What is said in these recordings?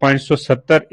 570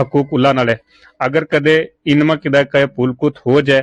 ਹਕੂਕ ਅੱਲਾ ਨਾਲ ਹੈ। ਅਗਰ ਕਦੇ ਇਨਮਾ ਕਿਦਾ ਕਹੇ ਪੁਲਕੁਤ ਹੋ ਜਾਏ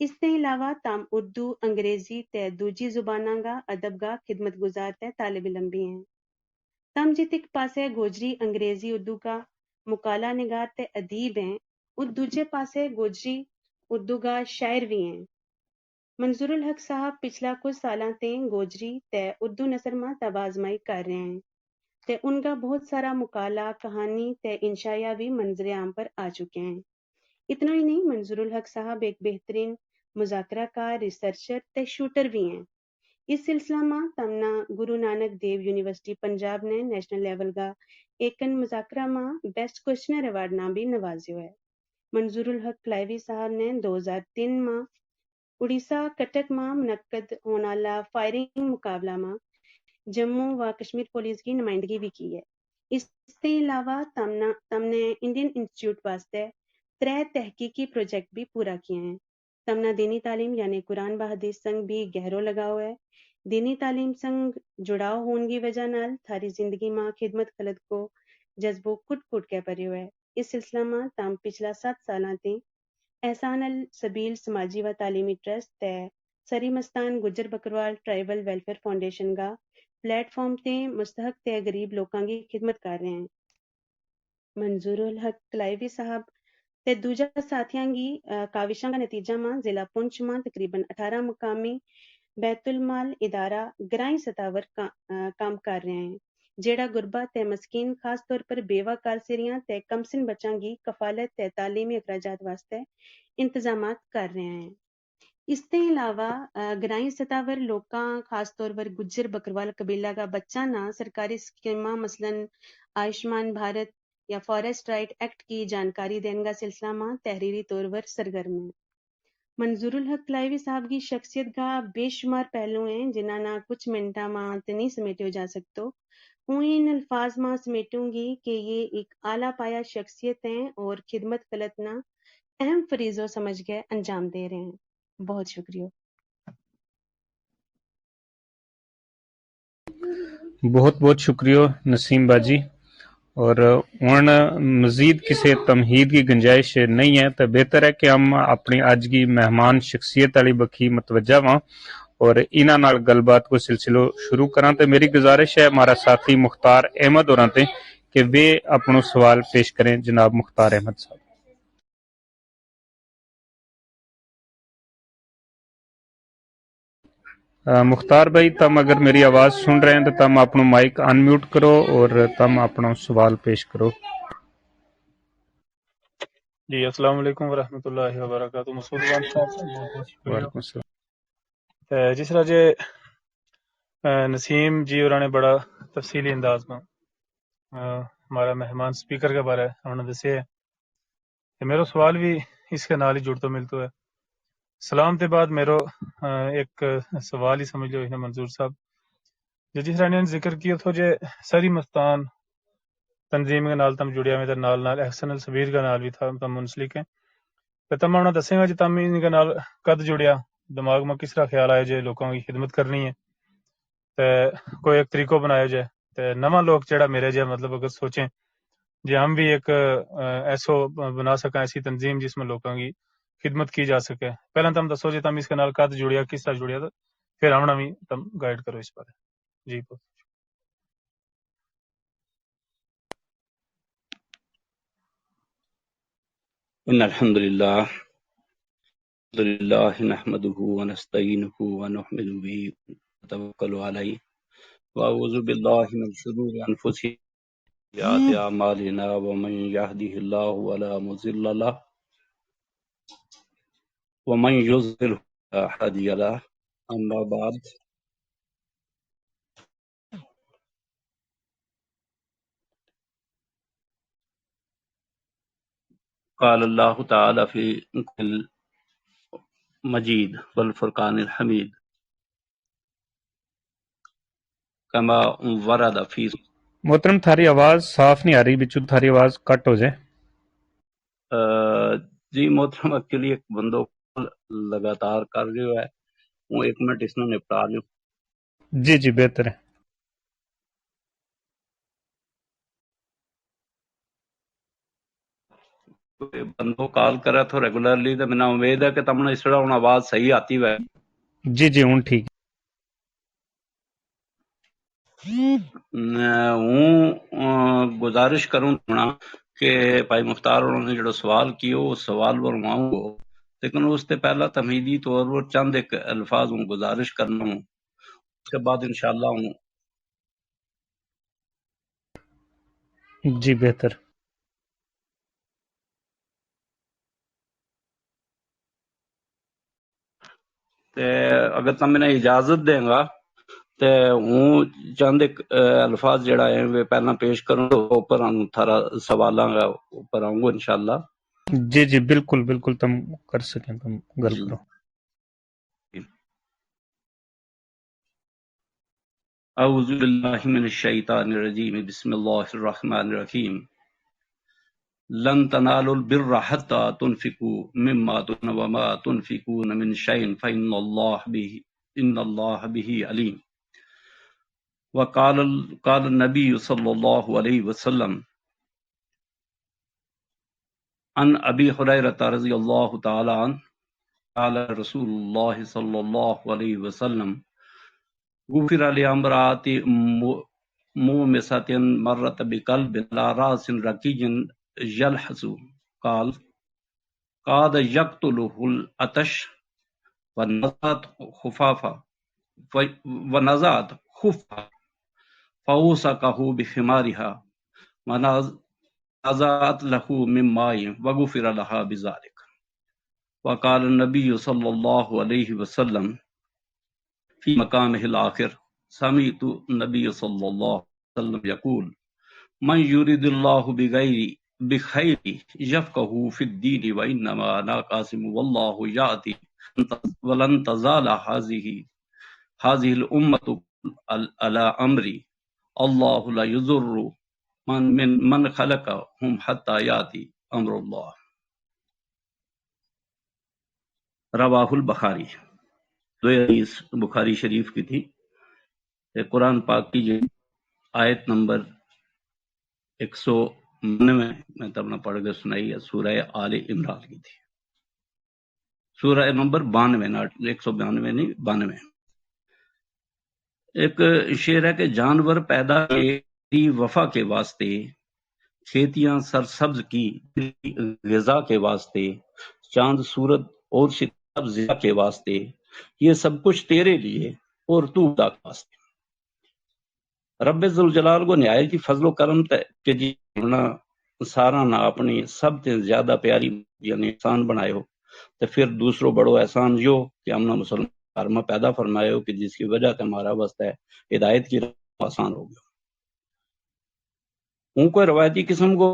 اس کے علاوہ تام اردو انگریزی تے دوجی زباناں گا ادب گا خدمت گزار تے طالب علم بھی ہیں۔ تم جت ایک پاسے گوجری انگریزی اردو کا مقالہ نگار تے ادیب ہیں، اور دوجے پاسے گوجری اردو کا شاعر بھی ہیں۔ منظور الحق صاحب پچھلا کچھ سالاں تے گوجری تے اردو نثر ماں توازمائی کر رہے ہیں تے ان کا بہت سارا مقالہ کہانی تے انشائیہ بھی منظر عام پر آ چکے ہیں۔ اتنا ہی نہیں، منظور الحق صاحب ایک بہترین مذاکرہ کار، ریسرچر تے شوٹر بھی ہیں۔ اس سلسلہ میں تمنا گرو نانک دیو یونیورسٹی پنجاب نے نیشنل لیول کا ایکن مذاکرہ میں بیسٹ کوشچنر ایوارڈ نام بھی نوازیو ہے۔ منظور الحق کلائیوی صاحب نے 2003 میں اڑیسہ کٹک میں منعقد ہونے والا فائرنگ مقابلہ میں جموں و کشمیر پولیس کی نمائندگی بھی کی ہے۔ اس کے علاوہ تم نے انڈین انسٹیٹیوٹ واسطے 3 تحقیقی پروجیکٹ بھی پورا کیے ہیں۔ تمنا دینی تعلیم یعنی قرآن با حدیث سنگ بھی گہرو لگاؤ ہے۔ دینی تعلیم سنگ جڑاؤ ہون کی وجہ نال تھاری زندگی میں خدمت خلق کو جذبو کٹ کے پریو ہے۔ اس سلسلہ میں تم پچھلا 7 سالاں تے احسان السبیل سماجی و تعلیمی ٹرسٹ تے سری مستان Gujjar Bakarwal tribal welfare foundation کا پلیٹ فارم تے مستحق تے غریب لوکاں کی خدمت کر رہے ہیں۔ منظور الحق کلائیوی صاحب تے دوجا ساتھیاں کی کاوشاں کا نتیجہ ماں ضلع پنچ ماں تقریباً 18 مقامی بیت المال ادارہ گرائیں سطح پر کام کر رہے ہیں، جیڑا غربا تے مسکین خاص طور پر بیوہ کارسریاں تے کمسن بچاں کی کفالت تے تعلیمی اخراجات واسطے انتظامات کر رہے ہیں۔ اس کے علاوہ گرائیں سطح پر لوکاں خاص طور پر گجر بکروال قبیلہ کا بچہ نہ سرکاری اسکیماں مثلاً آیوشمان بھارت یا فارسٹ رائٹ ایکٹ کی جانکاری دینے کا سلسلہ میں تحریری طور پر سرگرم ہے۔ منظور الحق کلائیوی صاحب کی شخصیت کا بے شمار پہلو ہیں جنہاں نہ کچھ منٹاں ماں نہیں سمیٹو جا سکتو۔ ان الفاظ ماں سمیٹوں گی کہ یہ ایک اعلیٰ پایا شخصیت ہیں اور خدمت خلق نہ اہم فریضوں سمجھ کے انجام دے رہے ہیں۔ بہت شکریہ۔ بہت بہت شکریہ نسیم باجی۔ اور ہن مزید کسی تمہید کی گنجائش نہیں ہے تو بہتر ہے کہ ہم اپنی اج کی مہمان شخصیت والی بکھی متوجہ ہاں اور انہاں نال گل بات کو سلسلہ شروع کراں۔ تو میری گزارش ہے ہمارا ساتھی مختار احمد ہوراں تے کہ وہ اپنا سوال پیش کریں۔ جناب مختار احمد صاحب۔ مختار بھائی تم اگر میری آواز سن رہے ہیں تو تم اپنا مائک ان میوٹ کرو اور تم اپنا سوال پیش کرو۔ جی السلام علیکم ورحمۃ اللہ وبرکاتہ۔ مسعود خان صاحب بہت بہت شکریہ۔ وعلیکم السلام۔ جس طرح جے نسیم جی اور نے بڑا تفصیلی انداز میں ہمارا مہمان سپیکر کے بارے انہوں نے دسے ہے، میرا سوال بھی اس کے نال ہی جڑتا ملتا ہے۔ سلام کے بعد میرا ایک سوال ہی سمجھ لو منظور صاحب جس طرح نے ذکر کیا تھا جے سری مستان تنظیم کے نال تم جڑیا میں نال نال احسن السبیر کا نال بھی تھا تم منسلک ہیں تو تم انہوں نے دسے گا جی تم ان کے نال کد جڑیا، دماغ میں کس طرح خیال آیا جائے لوگوں کی خدمت کرنی ہے تو کوئی ایک طریقہ بنایا جائے تو نواں لوگ جڑا میرے جائے مطلب اگر سوچیں جی ہم بھی ایک ایسو بنا سکیں ایسی تنظیم جس میں لوگوں کی خدمت کی جا سکے۔ پہلے تم دسو جی تم اس کے نال کد جڑیا، کس طرح جڑیا، تو پھر ہم بھی تم گائیڈ کرو اس بارے۔ جی بہت ان الحمد لله نحمده ونستعينه ونؤمن به ونتوكل عليه واعوذ بالله من شرور انفسنا وسيئات اعمالنا ومن يهده الله فلا مضل له ومن يضلل فلا هادي له اما بعد قال الله تعالى في المجيد والفرقان الحميد كما ورد في محترم تھاری آواز صاف نہیں آ رہی، بچوں تھاری آواز کٹ ہو جائے۔ جی محترم ایکچولی ایک بندوں لگاتار کر رہے ہے وہ 1 منٹ اس نے نپٹا لوں۔ جی جی بہتر ہے۔ بندوں کال کرا تو ریگولرلی تو منا امید ہے کہ تمہیں اس طرح آواز صحیح آتی ہے. جی جی ہوں ٹھیک. ہوں گزارش کروں کہ بھائی مختار انہوں نے جو سوال کیے وہ سوال بنواؤں گا، لیکن اس سے پہلا تمہیدی طور پر چند ایک الفاظ ہوں گزارش کرنا ہوں، اس کے بعد انشاءاللہ ہوں. جی بہتر. اگر تم نے اجازت دیں گا تو ہوں چند ایک الفاظ جڑا ہے وہ پہلا پیش کروں تو اوپر تھارا سوالاں گا اوپر آؤں گا انشاءاللہ. جی جی بالکل بالکل تم کر سکیں، تم گل جی. کرو. اعوذ باللہ من الشیطان الرجیم بسم اللہ الرحمن الرحیم. لن تنالوا البر حتى تنفقوا مما تحبون وما تنفقون من شيء فإن الله به عليم. وقال النبي صلى الله عليه وسلم عن أبي هريرة رضي الله تعالى عنه قال رسول الله صلى الله عليه وسلم غفر لامرأة مومسة مرت بقلب لا راس رقي يلحظ قال قاد يقتله العطش ونزعت خفافا فوسقه بخمارها ونزعت له من ماء وغفر لها بذلك. وقال النبي صلى الله عليه وسلم في مقامه الآخر سمعت النبي صلى الله عليه وسلم يقول من يريد الله بخير يفقه في الدين وإنما أنا قاسم والله يأتي ولن تزال هذه الأمة على أمري الله لا يضر من خلقهم حتى يأتي أمر الله. رواہ البخاری. دو حدیث بخاری شریف کی تھی. قرآن پاک کی جو آیت نمبر 199 میں تب نہ پڑھ کر سنائی ہے، سورہ آل عمران کی تھی. سورہ نمبر 92 192 نہیں 92. ایک شعر ہے کہ جانور پیدا کی وفا کے واسطے، کھیتیاں سرسبز کی غذا کے واسطے، چاند سورج اور ستارے ضیاء کے واسطے، یہ سب کچھ تیرے لیے اور تو خدا کے واسطے. رب ذوالجلال کو نہایت کی فضل و کرم کہ جی سارا نہ اپنی سب سے زیادہ پیاری یعنی انسان بنائے ہو، تو پھر دوسروں بڑو احسان جو کہ ہم نے مسلمان میں پیدا فرمائے ہو کہ جس کی وجہ سے ہمارا واسطہ ہے ہدایت کی راہ آسان ہو گیا. ہوں کوئی روایتی قسم کو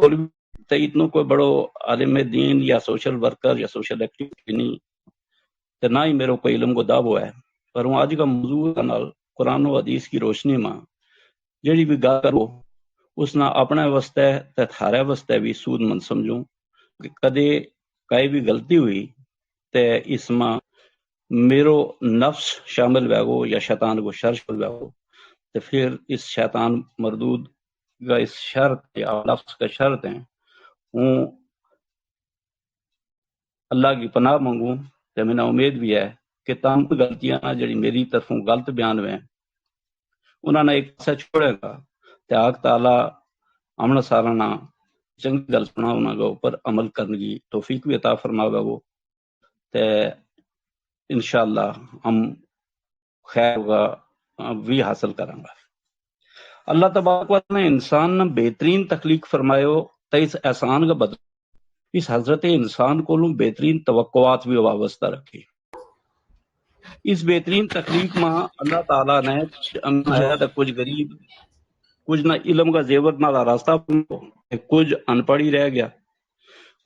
اتنا کوئی بڑو عالم دین یا سوشل ورکر یا سوشل ایکٹیویٹی نہیں، تو نہ ہی میرے کوئی علم کو دعویٰ ہے، پر ہوں آج کا موضوع قرآن و حدیث کی روشنی میں جڑی بھی گل کرو اس نہ اپنے واسطے تے تھارے واسطے بھی سود مند سمجھوں کہ کدے کئی بھی غلطی ہوئی تے اس میں میرو نفس شامل ہوگو یا شیطان کو شر شامل ہوگو، تو پھر اس شیطان مردود کا اس شرط یا لفظ کا شرط ہے ہوں اللہ کی پناہ مانگوں. تے میں امید بھی ہے کہ تم غلطیاں جڑی میری طرفوں غلط بیان ہوئے انہوں نے ایک پاسا چھوڑے گا تے آگ تعالی امن سارنا چنگی گل سنا انہوں کے اوپر عمل کرنے کی توفیق بھی عطا فرماوے وہ، تے انشاءاللہ ہم خیر کا بھی حاصل کریں گا. اللہ تبارک و تعالی نے انسان نے بہترین تخلیق فرمائے ہو تے اس احسان کا بدل اس حضرت انسان کو بہترین توقعات بھی وابستہ رکھی. اس بہترین تخلیق میں اللہ تعالیٰ نے کچھ غریب، کچھ نہ علم کا زیور نہ راستہ، کچھ ان پڑھ ہی رہ گیا،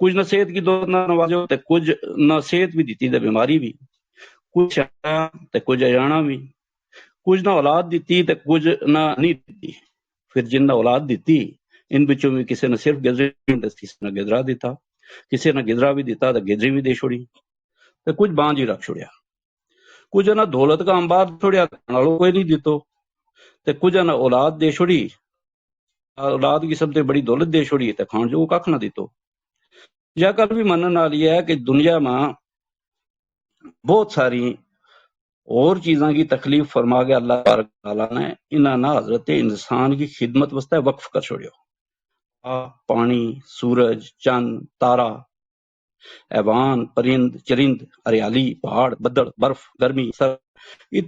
کچھ نہ صحت کی دولت نہ نوازو تے کچھ نہ صحت بھی دیتی تے بیماری بھی، کچھ تے کچھ اجانا بھی، کچھ نہ اولاد دیتی تے کچھ نہ نہیں دیتی. پھر جن نے اولاد دیتی ان بچوں میں کسی نے صرف گزرے کسی نے گدرا دیتا، کسی نے گدرا بھی دیتا تو گدری بھی دے چھوڑی، تے کچھ بانج ہی رکھ چھوڑیا. کچھ نہ دولت کا انبار چھوڑیا کوئی نہیں دیتو، تے کچھ نہ اولاد دے چھوڑی، اولاد کی سب سے بڑی دولت دے چھوڑی تے کھان جو کھ نہ دیتو. یا کل بھی منن والی ہے کہ دنیا میں بہت ساری اور چیزاں کی تکلیف فرما کے اللہ تبارک تعالیٰ نے انہاں نہ حضرت انسان کی خدمت واسطے وقف کر چھوڑیو. پانی، سورج، چند، تارا، ایوان، پرند، چرند، ہریالی، پہاڑ، بدڑ، برف، گرمی، سر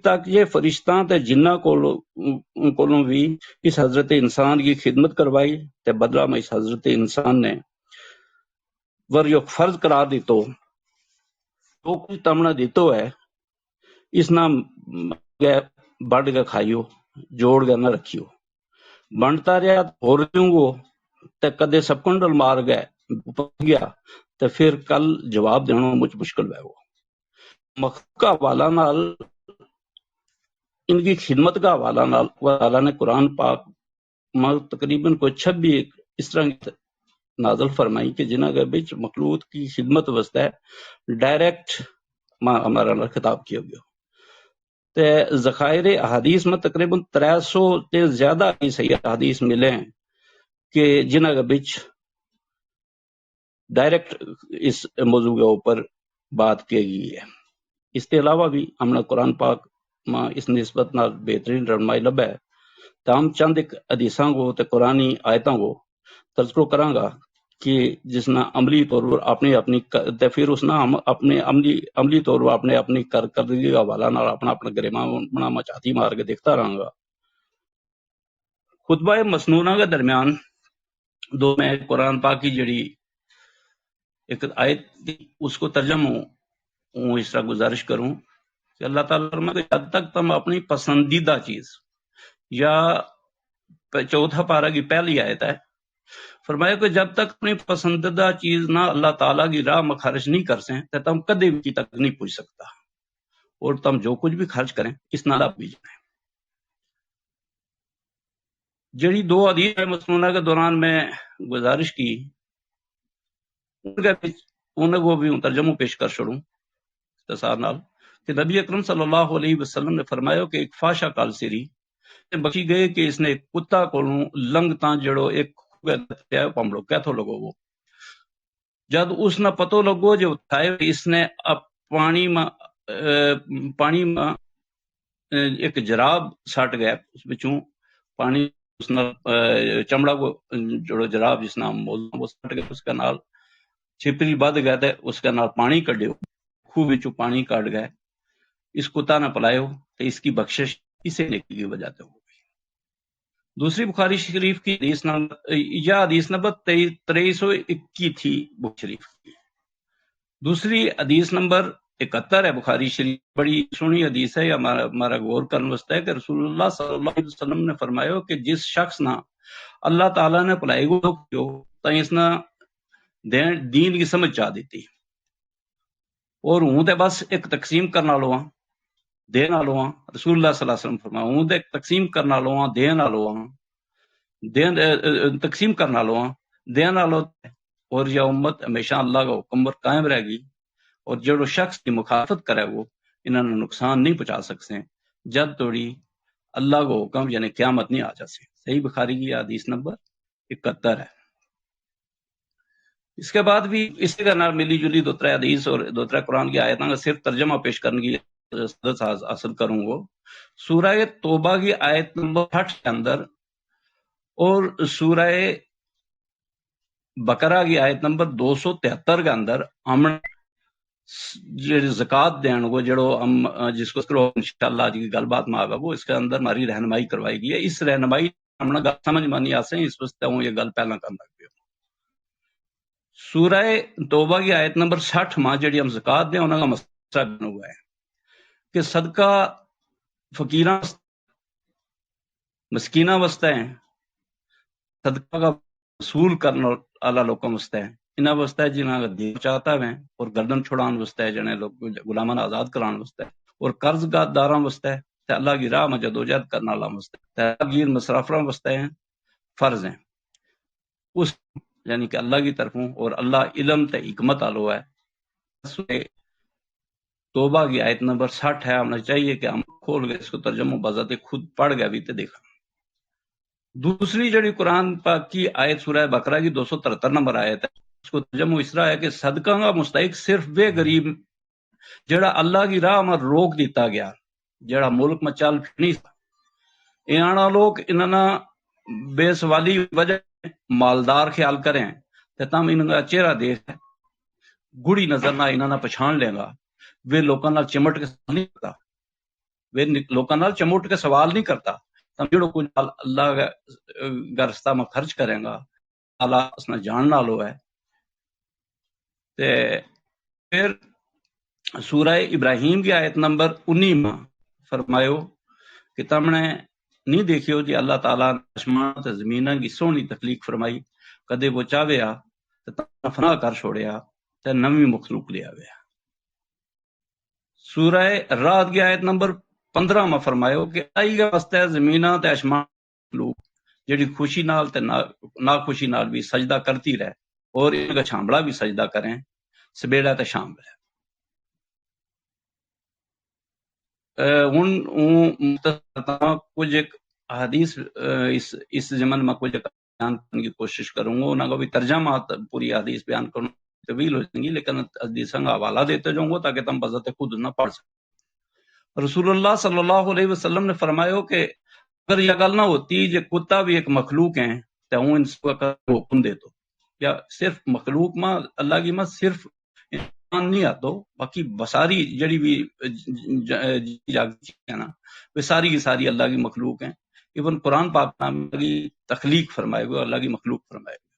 تک یہ فرشتاں تے جنہ کولوں بھی اس حضرت انسان کی خدمت کروائی تے بدلہ میں اس حضرت انسان نے ور جو فرض قرار دیتو تو کچھ تمنا دیتو ہے اس نہ بڑھ کے کھائیو، جوڑ کے نہ رکھیو. بنتا رہا ہو رہوں گو تے کدے سپکنڈل مار گئے گیا تے پھر کل جواب دینا مجھ مشکل ہے. وہ مخلوق کا حوالہ نال ان کی خدمت کا حوالہ نال اللہ نے قرآن پاک میں تقریباً کوئی 26 اس طرح کی نازل فرمائی کہ جنہ کے بچ مخلوق کی خدمت واسطے ڈائریکٹ ہمارا خطاب کیا گیا. تے ذخائر احادیث میں تقریباً 300 سے زیادہ صحیح احادیث ملے ہیں کہ جنہ کے بچ ڈائریکٹ اس موضوع کے اوپر بات کی گئی ہے. اس کے علاوہ بھی ہم نے قرآن پاک میں اس نسبت نال بہترین رہنمائی لبا ہے. تو ہم چند ایک حدیثاں کو تے قرآنی آیتاں کو تذکر کراں گا کہ جس نہ عملی طور پر اپنی تے پھر اس نہ ہم اپنے عملی طور پر اپنی کارکردگی کا حوالہ نال اپنا گریماں مچاتی مار کے دیکھتا رہاں گا. خطبہ مسنونہ کے درمیان دو میں قرآن پاک کی جڑی ایک آیت اس کو ترجمہ ہوں اس طرح گزارش کروں کہ اللہ تعالیٰ فرماتا ہے جب تک تم اپنی پسندیدہ چیز، یا چوتھا پارہ کی پہلی آیت ہے، فرمایا کہ جب تک اپنی پسندیدہ چیز نہ اللہ تعالیٰ کی راہ میں خرچ نہیں کر سیں تو تم کدے بھی تک نہیں پوچھ سکتا، اور تم جو کچھ بھی خرچ کریں اس نال آپ بھی جائیں. جڑی دو حدیث مسنونہ کے دوران میں گزارش کی ان کو بھی ترجمہ پیش کر چھوڑوں اختصار نال کہ نبی اکرم صلی اللہ علیہ وسلم نے فرمایا کہ ایک فاشا کال سری بخی گئے کہ اس نے ایک کتا کو لنگ تاں جڑو ایک پمڑو کیتھو لگو وہ جد اس نہ پتو لگو جو تھائے اس نے پانی میں ایک جراب سٹ گیا اس بچوں پانی اس نہ چمڑا کو جڑو جراب جس نام وہ سٹ گیا اس کا نال چھپری بد گئے تھے اس کا نال پانی کڈیو خوہ بچوں پانی کٹ گئے اس کتا نہ پلایو تو اس کی بخشش اسے نیکی کی وجہ سے ہو گئی. دوسری بخاری شریف کی حدیث نمبر 2321 تھی بخاری شریف کی. دوسری حدیث نمبر 71 ہے بخاری شریف. بڑی سنی حدیث ہے. ہمارا غور کرنے واسطے ہے کہ رسول اللہ صلی اللہ علیہ وسلم نے فرمایا کہ جس شخص نہ اللہ تعالیٰ نے پلائی گو تو اس نے دین کی سمجھ چاہ دیتی اور ہوں تے بس ایک تقسیم کرنا لو ہاں دین آلو ہاں. رسول اللہ صلی اللہ علیہ وسلم فرمایا ہوں تے تقسیم کرنا لو ہاں دین آلو ہاں تقسیم کرنا لو ہاں دین آلو اور یہ امت ہمیشہ اللہ کا حکم پر قائم رہے گی اور جو شخص کی مخالفت کرے وہ انہوں نے نقصان نہیں پہنچا سکتے جب توڑی اللہ کو حکم یعنی قیامت نہیں آ جا سکے. صحیح بخاری کی حدیث نمبر 71 ہے. اس کے بعد بھی اسی کا نام ملی جلی 2-3 حدیث اور 2-3 قرآن کی آیتوں کا صرف ترجمہ پیش کرنے کی حاصل کروں گا. سورہ توبہ کی آیت نمبر 60 کے اندر اور سورہ بقرہ کی آیت نمبر 273 کے اندر ہم زکوٰۃ دین کو جڑو ہم جس کو انشاءاللہ آج کی گل بات میں آگا وہ اس کے اندر ہماری رہنمائی کروائی گئی ہے. اس رہنمائی ہم نے گل سمجھ میں نہیں آسے اس واسطے ہوں یہ گل پہلا کرنا پہ. سورہ توبہ کی آیت نمبر 60 ماں جڑی ہم زکوٰۃ دیں انہوں کا مسئلہ بن ہوا ہے کہ صدقہ فقیراں مسکیناں واسطے ہیں، صدقہ کا وصول کرنے والا لوگوں واسطے ہیں، انہاں واسطے جنہاں کا دین چاہتا ہے اور گردن چھڑان واسطے ہے جنہیں لوگ غلاماں آزاد کران واسطے اور قرض داراں واسطے تے اللہ کی راہ میں جدوجہد کرنے والا واسطے غیر مسافراں واسطے ہیں فرض ہیں. اس یعنی کہ اللہ کی طرفوں اور اللہ علم تے حکمت آلو ہے. توبہ کی آیت نمبر 60 ہے. ہمیں چاہیے کہ ہم کھول گئے اس کو ترجمہ بذات خود پڑھ گیا بھی تے دیکھا. دوسری جڑی قرآن پاک کی آیت سورہ بقرہ کی 273 نمبر آیت ہے اس کو ترجمہ اس طرح ہے کہ صدقہ کا مستحق صرف وہ غریب جڑا اللہ کی راہ میں روک دیتا گیا، جڑا ملک میں چل نہیں سکتا۔ یہاں لوگ انہاں بے سوالی وجہ مالدار خیال کریں تے تم انہاں کا چہرہ دیکھ گڑی نظر نہ انہاں پچھان لے گا، وہ لوکاں نال چمٹ کے سوال نہیں کرتا، وہ لوکاں نال چمٹ کے سوال نہیں کرتا، تم جڑو کچھ اللہ کا رستہ میں خرچ کریں گا اللہ اس نے جان نالو ہے۔ تے پھر سورہ ابراہیم کی آیت نمبر 19 میں فرمایو کہ تم نے نہیں دیکھیو جی اللہ تعالیٰ نے آسمان تے زمیناں کی سونی تخلیق فرمائی، کدے وہ چاہیا تے تم فنا کر چھوڑیا تے نویں مخلوق لیا گیا۔ سورہ رات کی آیت نمبر 15 میں فرمایو کہ آئی گا واسطے زمیناں تے آسمان مخلوق جڑی خوشی نال تے نا خوشی نال بھی سجدہ کرتی رہے اور ان کا چھامبڑا بھی سجدہ کریں سبیڑا تے شام رہے۔ ہن کچھ ایک حدیث اس ضمن میں کچھ بیان کرنے کی کوشش کروں گا، انہوں کا بھی ترجمہ پوری حدیث بیان کروں طویل ہو جائیں گی، لیکن حدیثوں کا حوالہ دیتے جاؤں گا تاکہ تم بذات خود نہ پڑھ سکو۔ رسول اللہ صلی اللہ علیہ وسلم نے فرمایا کہ اگر یہ گل نہ ہوتی جو کتا بھی ایک مخلوق ہیں تو ہوں ان کا حکم دے تو، یا صرف مخلوق میں اللہ کی میں صرف انسان نہیں آتا، باقی بساری جڑی بھی جاگتی ہے نا وہ ساری کی ساری اللہ کی مخلوق ہیں۔ ایون قرآن پاک میں اللہ کی تخلیق فرمائے ہوئے، اللہ کی مخلوق فرمائے ہوئے۔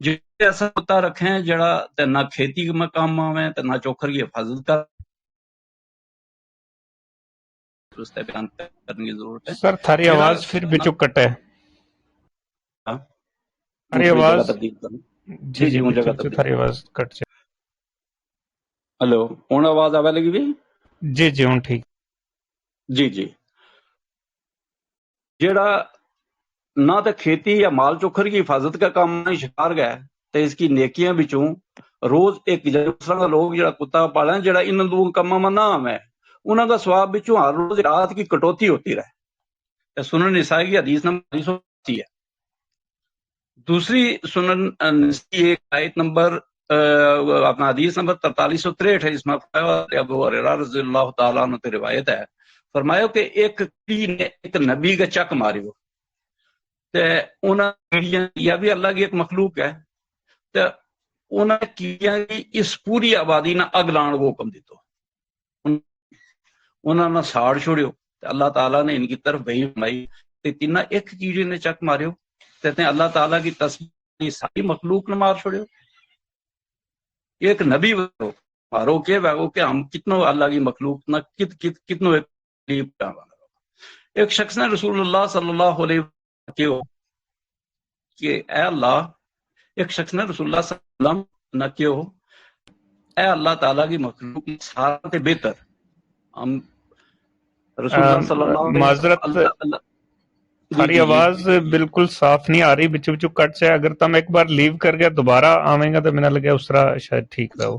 جو ایسا کتا رکھیں جڑا تے نہ کھیتی میں کام آویں تے نہ چوکھر کی حفاظت کر، اس تے بیان کرنے کی ضرورت ہے۔ سر تھاری آواز پھر بچو کٹ ہے، تھاری آواز تبدیل کروں جی جی ہوں جگہ بچو تبدیل۔ تھاری آواز کٹ جائے۔ ہلو ہن آواز آوے لگی بھی؟ جی جی ہوں ٹھیک۔ جی جی، جیڑا نہ تو کھیتی یا مال چوکھر کی حفاظت کا کام نہیں شکار گیا تو اس کی نیکیاں بچوں روز ایک دوسرا لوگ جڑا کتا پالا جڑا ان لوگوں کاماں میں نہ آوے انہاں کا ثواب بچوں ہر روز رات کی کٹوتی ہوتی رہے۔ سنن نسائی کی حدیث نمبر 380 ہے۔ دوسری سنن نسائی ایک آیت نمبر اپنا حدیث نمبر 4363 ہے، اس میں ابو ہریرہ رضی اللہ تعالیٰ عنہ کی روایت ہے، فرمایا کہ ایک کیڑی نے ایک نبی کا چک ماریو تے انہاں کیڑیاں یا بھی اللہ کی ایک مخلوق ہے تے انہاں کیڑیاں کی اس پوری آبادی نہ اگ لان کو حکم دیتو، انہاں نے ساڑ چھوڑیو تے اللہ تعالیٰ نے ان کی طرف وحی فرمائی تے تینہ ایک کیڑے نے چک ماریو تے اللہ تعالیٰ کی تسبیح ساری مخلوق نے مار چھوڑیو۔ ایک نبی مارو کہ وہ کہ ہم کتنوں اللہ کی مخلوق نہ کتنوں ایک شخص نے رسول اللہ صلی اللہ علیہ وسلم کہ اے اللہ، ایک شخص نے رسول اللہ صلی اللہ علیہ وسلم نہ کیوں اے اللہ تعالیٰ کی مخلوق سارا سے بہتر، ہم رسول اللہ صلی اللہ علیہ معذرت وسلم تھاری آواز بالکل صاف نہیں آ رہی، بچو بچو کٹ سے، اگر تم ایک بار لیو کر گیا دوبارہ آویں گا تو میں لگا اس طرح شاید ٹھیک رہو۔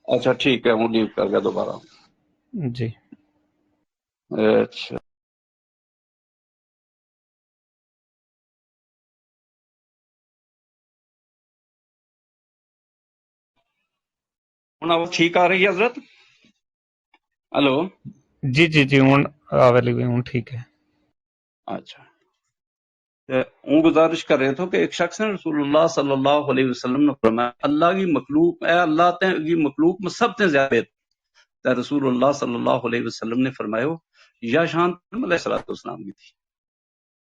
اچھا ٹھیک ہے، ہوں لیو کر گیا دوبارہ۔ جی اچھا ہوں آواز ٹھیک آ رہی ہے حضرت؟ ہلو جی جی جی ہوں اویلیبل ہوں ٹھیک ہے۔ اچھا، ہوں گزارش کر رہے تھے کہ ایک شخص نے رسول اللہ صلی اللہ علیہ وسلم نے فرمایا اللہ کی مخلوق اے اللہ کی مخلوق میں سب سے زیادہ بہتر، رسول اللہ صلی اللہ علیہ وسلم نے فرمایا یا شان علیہ الصلوۃ والسلام کی تھی۔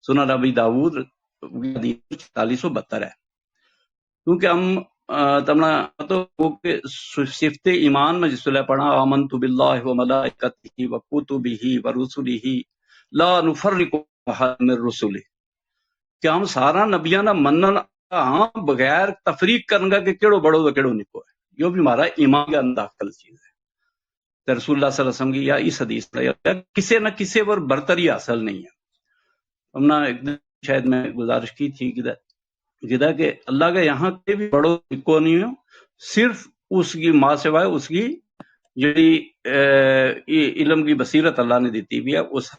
سنن ابی داؤد 4472 ہے۔ کیونکہ ہم تمنا تو صفت ایمان میں جس طرح پڑھا آمنت باللہ و ملائکتہ و کتبہ و رسلہ لا نفرق بین الرسل، کہ ہم سارا نبیاں نہ منن ہاں بغیر تفریق کرنگا کہ کیڑو بڑو تو کیڑو نکو ہے، یہ بھی ہمارا ایمان کے اندر داخل چیز ہے۔ تو رسول اللہ صلی اللہ علیہ وسلم کی یا اس حدیث کا کسی نہ کسی پر برتری حاصل نہیں ہے۔ ہم نے ایک دن شاید میں گزارش کی تھی جدا کہ اللہ کے یہاں کے بھی بڑو نکو نہیں ہو، صرف اس کی ماں سوائے اس کی جڑی علم کی بصیرت اللہ نے دیتی بھی ہے اس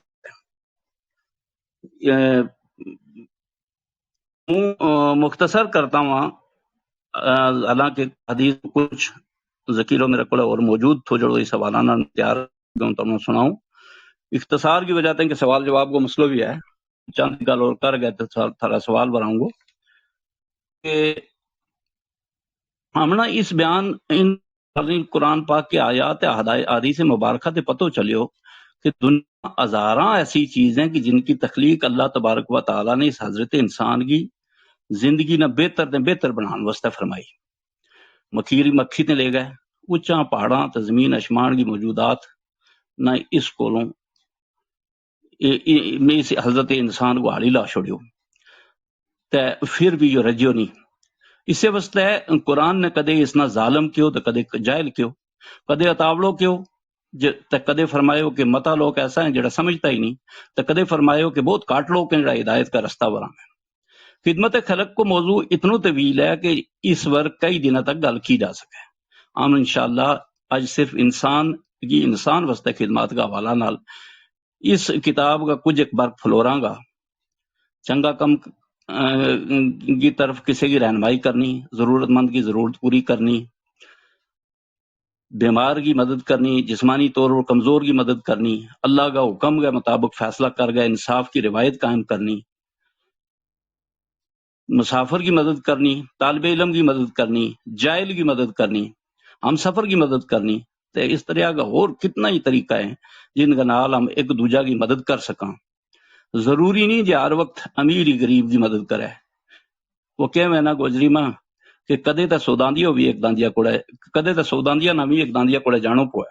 مختصر کرتا ہوں حالانکہ حدیث کچھ ذکیروں میرے کو اور موجود تھو جڑو اس حوالہ تیار تمہیں سناؤں. اختصار کی وجہ کہ سوال جواب کو مسئلہ بھی ہے، چند گل اور کر گئے تو تھوڑا سوال بناؤں گا کہ ہم نا اس بیان ان قرآن پاک کے آیات حدیث مبارکہ تے پتہ چلیو کہ دنیا ہزاراں ایسی چیزیں کہ جن کی تخلیق اللہ تبارک و تعالیٰ نے اس حضرت انسان کی زندگی نہ بہتر بنان واسطے فرمائی. مکھیری مکھی تے لے گئے اچھا پہاڑاں تے زمین اشمان کی موجودات نہ اس کولوں میں اس حضرت انسان کو حالی لا چھوڑیو تے پھر بھی جو رجیو نہیں. اسے واسطے قرآن نے کدے اس نہ ظالم کیو تے کدے جاہل کیو، کدے اتاولو کیو تے کدے فرمایو کہ متا لوگ ایسا ہیں جڑا سمجھتا ہی نہیں، تے کدے فرمایو کہ بہت کاٹ لوگ ہیں جڑا ہدایت کا رستہ بنا ہے. خدمت خلق کو موضوع اتنا طویل ہے کہ اس ور کئی دنوں تک گل کی جا سکے. ہم انشاءاللہ آج صرف انسان واسطے خدمات کا حوالہ نال اس کتاب کا کچھ ایک برق فلوراں گا. چنگا کم کی طرف کسی کی رہنمائی کرنی، ضرورت مند کی ضرورت پوری کرنی، بیمار کی مدد کرنی، جسمانی طور پر کمزور کی مدد کرنی، اللہ کا حکم کے مطابق فیصلہ کر گئے انصاف کی روایت قائم کرنی، مسافر کی مدد کرنی، طالب علم کی مدد کرنی، جاہل کی مدد کرنی، ہم سفر کی مدد کرنی. تو اس طرح کا اور کتنا ہی طریقہ ہے جن کا نال ہم ایک دوجہ کی مدد کر سکاں. ضروری نہیں کہ ہر وقت امیر ہی غریب کی مدد کرے. وہ کہ میں نا گوجری ماں کہ کدے تے سوداندیو بھی ایک داندیا کوڑے، کدے تے سوداندیا نہ بھی ایک داندیا کوڑے جانو پوئے.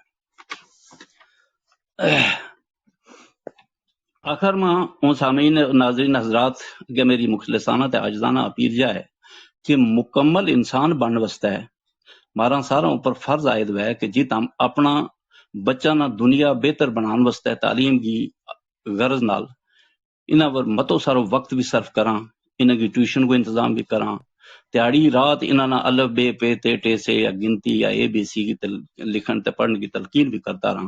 آخر میں سامعین ناظرین حضرات کہ میری مخلصانہ تے عاجزانہ اپیل جا ہے کہ مکمل انسان بن وستا ہے مارا سارا اوپر فرض عائد ہوا ہے کہ جیت ہم اپنا بچہ نہ دنیا بہتر بنان واسطے تعلیم کی غرض نال انہاں پر متو سارو وقت بھی صرف کراں، انہاں کی ٹیوشن کو انتظام بھی کراں، تیاڑی رات انہاں نہ الف بے پے تے ٹے سے یا گنتی یا اے بی سی کی لکھن تے پڑھنے کی تلقین بھی کرتا رہا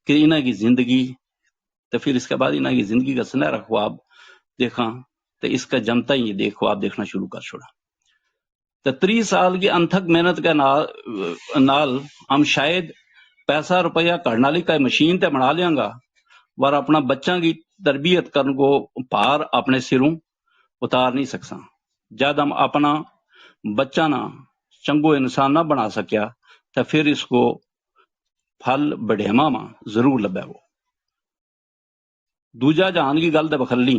کہ انہاں کی زندگی تو پھر اس کے بعد انہاں کی زندگی کا سنہرا خواب دیکھاں تو اس کا جمتا ہی یہ خواب دیکھنا شروع کر چھوڑا. تو 30 سال کی انتھک محنت کے نال ہم شاید پیسہ روپیہ کڑنا لی کا مشین تے بنا لیاں گا ور اپنا بچہ کی تربیت کرن کو پار اپنے سروں اتار نہیں سکساں. جد ہم اپنا بچہ نہ چنگو انسان نہ بنا سکیا تو پھر اس کو پھل بڑھیما ماں ضرور لبے. وہ دوجا جہان کی گل تے بخلی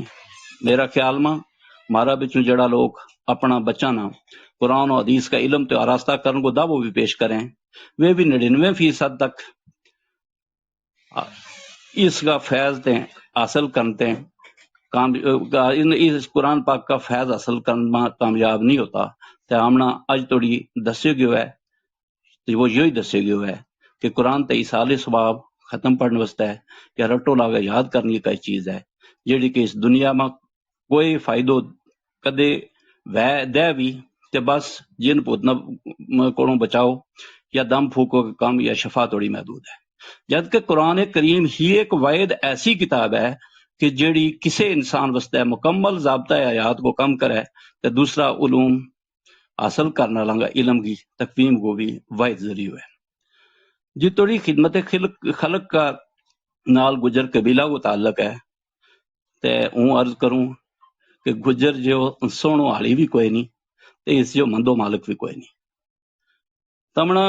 میرا خیال ماں مارا بچوں جڑا لوگ اپنا بچہ نہ قرآن و حدیث کا علم تو آراستہ کرن کو دعوی بھی پیش کریں، وہ بھی 99% تک اس کا فیض دیں حاصل کرتے ہیں. اس قرآن پاک کا فیض حاصل کرنا کامیاب نہیں ہوتا. تو ہم نے اج توڑی دسے گئے ہے وہ یہی دسے گئے ہے کہ قرآن تے ایصال ثواب ختم پڑھنے واسطے ہے کہ رٹو لاغا یاد کرنی کا چیز ہے جیڑی کہ اس دنیا میں کوئی فائدہ کدے وے دے بھی تے بس جن پوتنا کو بچاؤ یا دم پھوکو کا کام یا شفا توڑی محدود ہے. جبکہ قرآن کریم ہی ایک واحد ایسی کتاب ہے کہ جیڑی کسی انسان واسطے مکمل ضابطۂ حیات کو کم کرے تو دوسرا علوم حاصل کرنا لنگا علم کی تقویم کو بھی واحد ذریعہ ہے. جی توڑی خدمت خلق کا نال گجر قبیلہ کو تعلق ہے تے ہوں عرض کروں کہ گجر جو سونو حالی بھی کوئی نہیں تے اس جو مندو مالک بھی کوئی نہیں. تمنا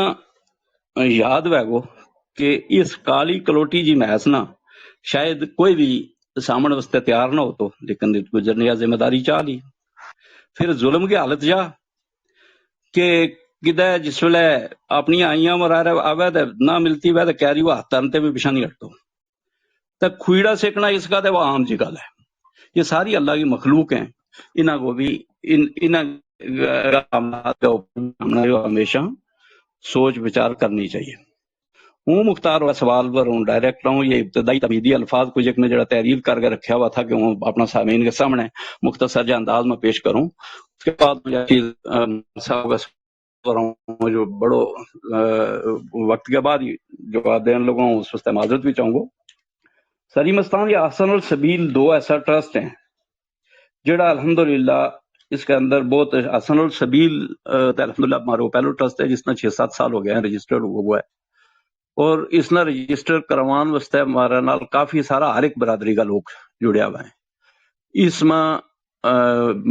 یاد ہے گو کہ اس کالی کلوٹی جی محس نہ شاید کوئی بھی سامنے واسطے تیار نہ ہو تو لیکن گجر نے ذمہ داری چاہ لی. پھر ظلم کی حالت جا کہ کدے جس ویلے اپنی آئیاں مرا رہا آوے تے نہ ملتی وے تے کہہ رہی وہ ہاتھ ترنتے بھی پیچھا نہیں ہٹتو تے کھویڑا سیکنا اس کا تے وہ عام جی گل ہے. یہ ساری اللہ کی مخلوق ہیں، انہاں کو بھی انہاں ہمیشہ سوچ بچار کرنی چاہیے. ہوں مختار ہوا سوال پر ہوں ڈائریکٹ ہوں. یہ ابتدائی تمیدی الفاظ کچھ ایک میں جڑا تحریر کر کے رکھا ہوا تھا کہ ہوں اپنا سامعین کے سامنے مختصر جا انداز میں پیش کروں. اس کے بعد جو بڑو وقت کے بعد جواب دینے لگا ہوں اس واسطے معذرت بھی چاہوں گا. سری مستان یا احسن السبیل 2 ایسا ٹرسٹ ہیں جڑا الحمدللہ اس کے اندر بہت حسن السبیل الحمدللہ ہمارا پہلو ٹرسٹ ہے جس نے 6-7 سال ہو گئے ہیں رجسٹر ہوا ہے، اور اس نے رجسٹر کروان واسطے ہمارا نال کافی سارا ہر ایک برادری کا لوگ جڑیا ہوا ہے۔ اس میں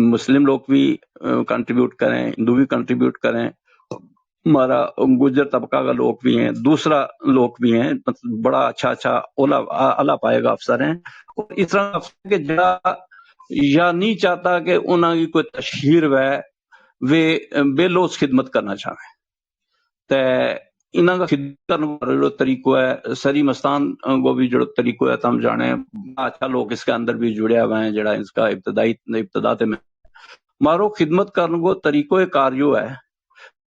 مسلم لوگ بھی کنٹریبیوٹ کریں، ہندو بھی کنٹریبیوٹ کریں، ہمارا گجر طبقہ کا لوگ بھی ہیں، دوسرا لوگ بھی ہیں، مطلب بڑا اچھا اعلیٰ پائے گا افسر ہیں، اور اس طرح افسر کے جڑا یا نہیں چاہتا کہ انہوں کی کوئی تشہیر ہے وہ بے لوس خدمت کرنا چاہیں تے انہوں کا خدمت کرنے کا جو طریقہ ہے سری مستان کو بھی جو طریقہ ہے تم جانے اچھا لوگ اس کے اندر بھی جڑے ہوئے ہیں، جڑا اس کا ابتدا میں مارو خدمت کرنے کو طریقہ کاریو ہے،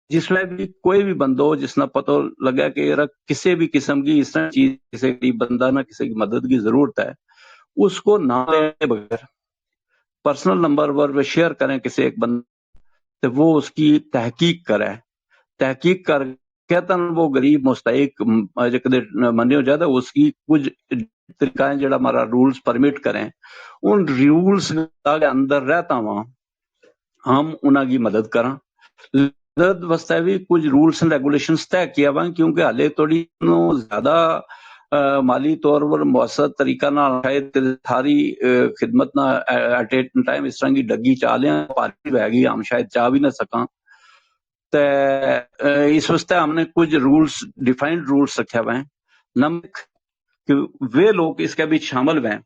جس میں بھی کوئی بھی بندہ ہو جس نے پتہ لگا کہ کسی بھی قسم کی اس طرح چیز کسی کی بندہ نہ کسی کی مدد کی ضرورت ہے، اس کو نہ لینے بغیر پرسنل نمبر پر شیئر کریں کسی ایک بندے تو وہ اس کی تحقیق کرے، تحقیق کر کہتا وہ غریب مستحق منی ہو جاتا اس کی کچھ طریقہ ہے جڑا ہمارا رولز پرمٹ کریں، ان رولز کے اندر رہتا ہوں ہم انہوں کی مدد کریں۔ مدد واسطے بھی کچھ رولز اینڈ ریگولیشنز طے کیا ہوا کیونکہ حالے تھوڑی زیادہ مالی طور پر مؤثر طریقہ نہ شاید ساری خدمت نہ ایٹ اے ٹائم اس طرح کی ڈگی چاہ لیں پارٹی بہ گئی ہم شاید چاہ بھی نہ سکاں، تو اس واسطے ہم نے کچھ رولز ڈیفائنڈ رولز رکھے ہوئے ہیں، نمبر کہ وہ لوگ اس کے بھی شامل ہیں،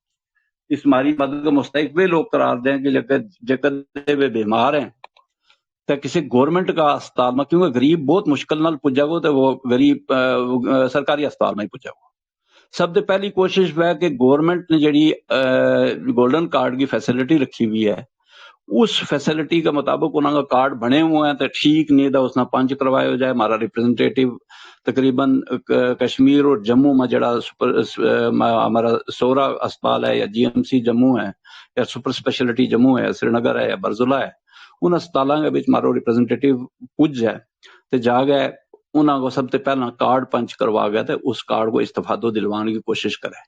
اس ہماری مدد کا مستحق وہ لوگ قرار دیں کہ جکر وہ بیمار ہیں تو کسی گورنمنٹ کا اسپتال میں، کیونکہ غریب بہت مشکل نال پجا گو تو وہ غریب سرکاری اسپتال میں ہی پجا گو۔ سب سے پہلی کوشش ہے کہ گورنمنٹ نے جڑی گولڈن کارڈ کی فیسلٹی رکھی ہوئی ہے اس فیسلٹی کے مطابق انہوں کا کارڈ بنے ہوئے ہیں تو ٹھیک نہیں تھا اس نے پنچ کروایا ہو جائے۔ ہمارا ریپرزنٹیٹیو تقریباً کشمیر اور جموں میں جڑا ہمارا سورا اسپتال ہے یا جی ایم سی جموں ہے یا سپر اسپیشلٹی جموں ہے، سری نگر ہے یا برزولہ ہے، ان اسپتالوں کے بچ ہمارا ریپرزنٹیٹیو پج ہے تو جا گئے انہوں کو سب سے پہلا کارڈ پنچ کروا گیا تو اس کارڈ کو استفادہ دلوانے کی کوشش کرے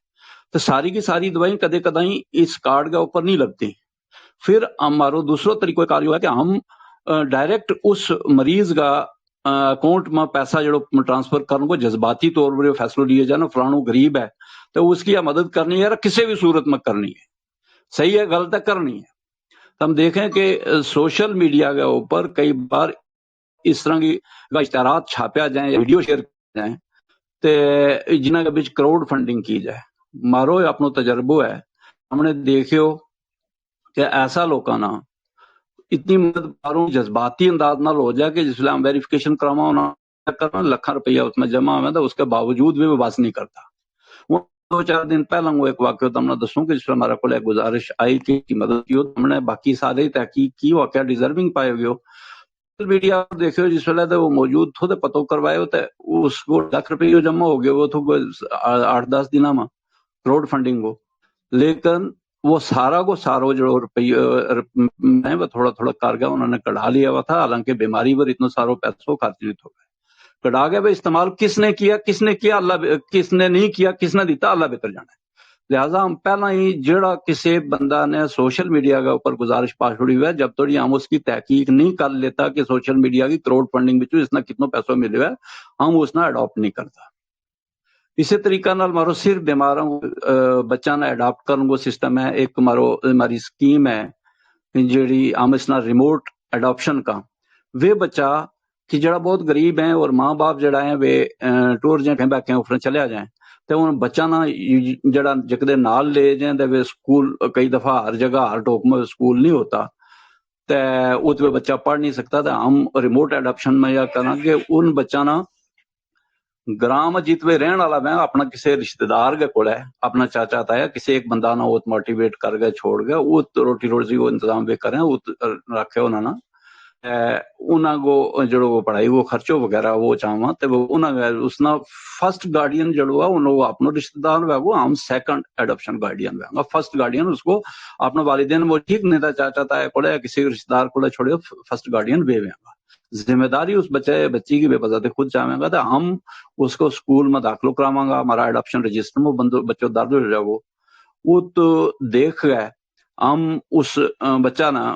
تو ساری کی ساری دوائیں کدے کدیں اس کارڈ کے اوپر نہیں لگتی۔ پھر ہمارا دوسرا طریقہ کار ہے کہ ہم ڈائریکٹ اس مریض کا اکاؤنٹ میں پیسہ جو ٹرانسفر کرنے کو جذباتی طور پر فیصلہ لیے جائے نا فلانو غریب ہے تو اس کی مدد کرنی ہے کسی بھی صورت میں کرنی ہے، صحیح ہے غلط ہے کرنی ہے۔ ہم دیکھیں کہ سوشل میڈیا کے اوپر کئی بار اس طرح کی اشتہارات چھاپیا جائیں یا ویڈیو شیئر کیا جائیں تو جنہ کے بیچ کراؤڈ فنڈنگ کی جائے، مارو اپنا تجربہ ہے ہم نے دیکھے ہو کہ ایسا لوگوں نا اتنی مدد ماروں جذباتی انداز نال ہو جائے کہ جس ویلے ہم ویریفیکیشن کروا ہونا لاکھاں روپیہ اس میں جمع ہوا تو اس کے باوجود بھی وہ بس نہیں کرتا۔ 2-4 دن پہلا وہ ایک واقعہ تم نے دسوں کہ جس میں ہمارا کو ایک گزارش آئی کہ مدد کی ہو، ہم نے باقی سارے تحقیق کی واقعہ ڈیزرونگ پائے ہوئے ہو سوشل میڈیا دیکھے ہو جس ویلے وہ موجود تھو تو پتہ کروائے ہو تو اس کو لاکھ روپیہ جمع ہو گئے وہ تو 8-10 دن میں کراؤڈ فنڈنگ ہو، لیکن وہ سارا کو سارا جو روپیہ وہ تھوڑا تھوڑا کر گیا انہوں نے کڑھا لیا ہوا تھا، حالانکہ بیماری پر اتنا سارا پیسوں خرچ نہیں ہو گئے، کڑھا گیا استعمال کس نے کیا اللہ کس نے نہیں کیا کس نے دیتا اللہ بہتر جانا ہے۔ لہٰذا ہم پہلا ہی جڑا کسی بندہ نے سوشل میڈیا کے اوپر گزارش پاس چھوڑی ہوئی ہے جب تک ہم اس کی تحقیق نہیں کر لیتا کہ سوشل میڈیا کی کروڑ فنڈنگ بچوں اس نے کتنا پیسوں ملے ہوئے ہم اس نے اڈاپٹ نہیں کرتا۔ اسی طریقہ نال مارو صرف بیماروں بچہ نے اڈاپٹ کرنے کو سسٹم ہے، ایک ہماری سکیم ہے جیڑی ہم اس نہ ریموٹ اڈاپشن کا وہ بچہ کہ جڑا بہت غریب ہیں اور ماں باپ جڑا ہے وہ ٹور جائیں کہیں بیٹھیں اوپر چلے آ جائیں تو ان بچہ نہ جڑا جکدے نال لے جائیں تو وہ سکول کئی دفعہ ہر جگہ ہر ٹوک میں سکول نہیں ہوتا تو اس میں بچہ پڑھ نہیں سکتا، تو ہم ریموٹ اڈاپشن میں یا کرنا کہ ان بچہ نہ گرام جتوے رہن والا میں اپنا کسی رشتہ دار کے کول ہے اپنا چاچا تایا کسی ایک بندہ نہ وہ موٹیویٹ کر گئے چھوڑ گئے وہ روٹی روزی وہ انتظام بھی کریں وہ رکھے انہوں نے انہوں کو جڑو وہ پڑھائی وہ خرچوں وغیرہ وہ چاہواں تو وہ انہوں اس نے فرسٹ گارڈین جڑو ہے انہوں اپنا رشتہ دار ہے وہ ہم سیکنڈ ایڈاپشن گارڈین ہے فرسٹ گارڈین اس کو اپنا والدین وہ ٹھیک نہیں تھا چاچا تایا کو کسی رشتہ دار کو چھوڑے فرسٹ گارڈین وے گا، ذمہ داری اس بچی کی بے بذات خود چاہیں گا تو ہم اس کو اسکول میں داخلہ کراواں گا، ہمارا اڈاپشن رجسٹر میں بچوں درج ہو جائے وہ تو دیکھ گئے ہم اس بچہ نا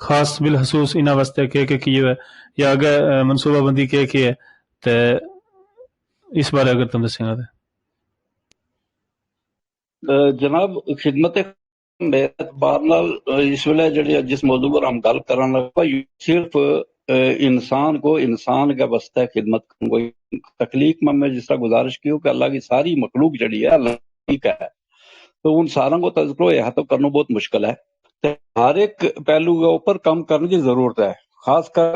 خاص بالخصوص انہاں واسطے کہ کیے ہوئے یا اگر منصوبہ بندی کہ ہے تے اس بارے اگر تم دسیں گے جناب خدمت میرے اعتبار نال اس ویلے جڑی جس موضوع پر ہم گل کرن لگا صرف انسان کو انسان کے واسطے خدمت کوئی تخلیق میں جس طرح گزارش کی ہو کہ اللہ کی ساری مخلوق جڑی ہے اللہ کا ہے، تو ان ساروں کو تذکرہ احاطہ کرنا بہت مشکل ہے، تے ہر ایک پہلو کے اوپر کام کرنے کی ضرورت ہے، خاص کر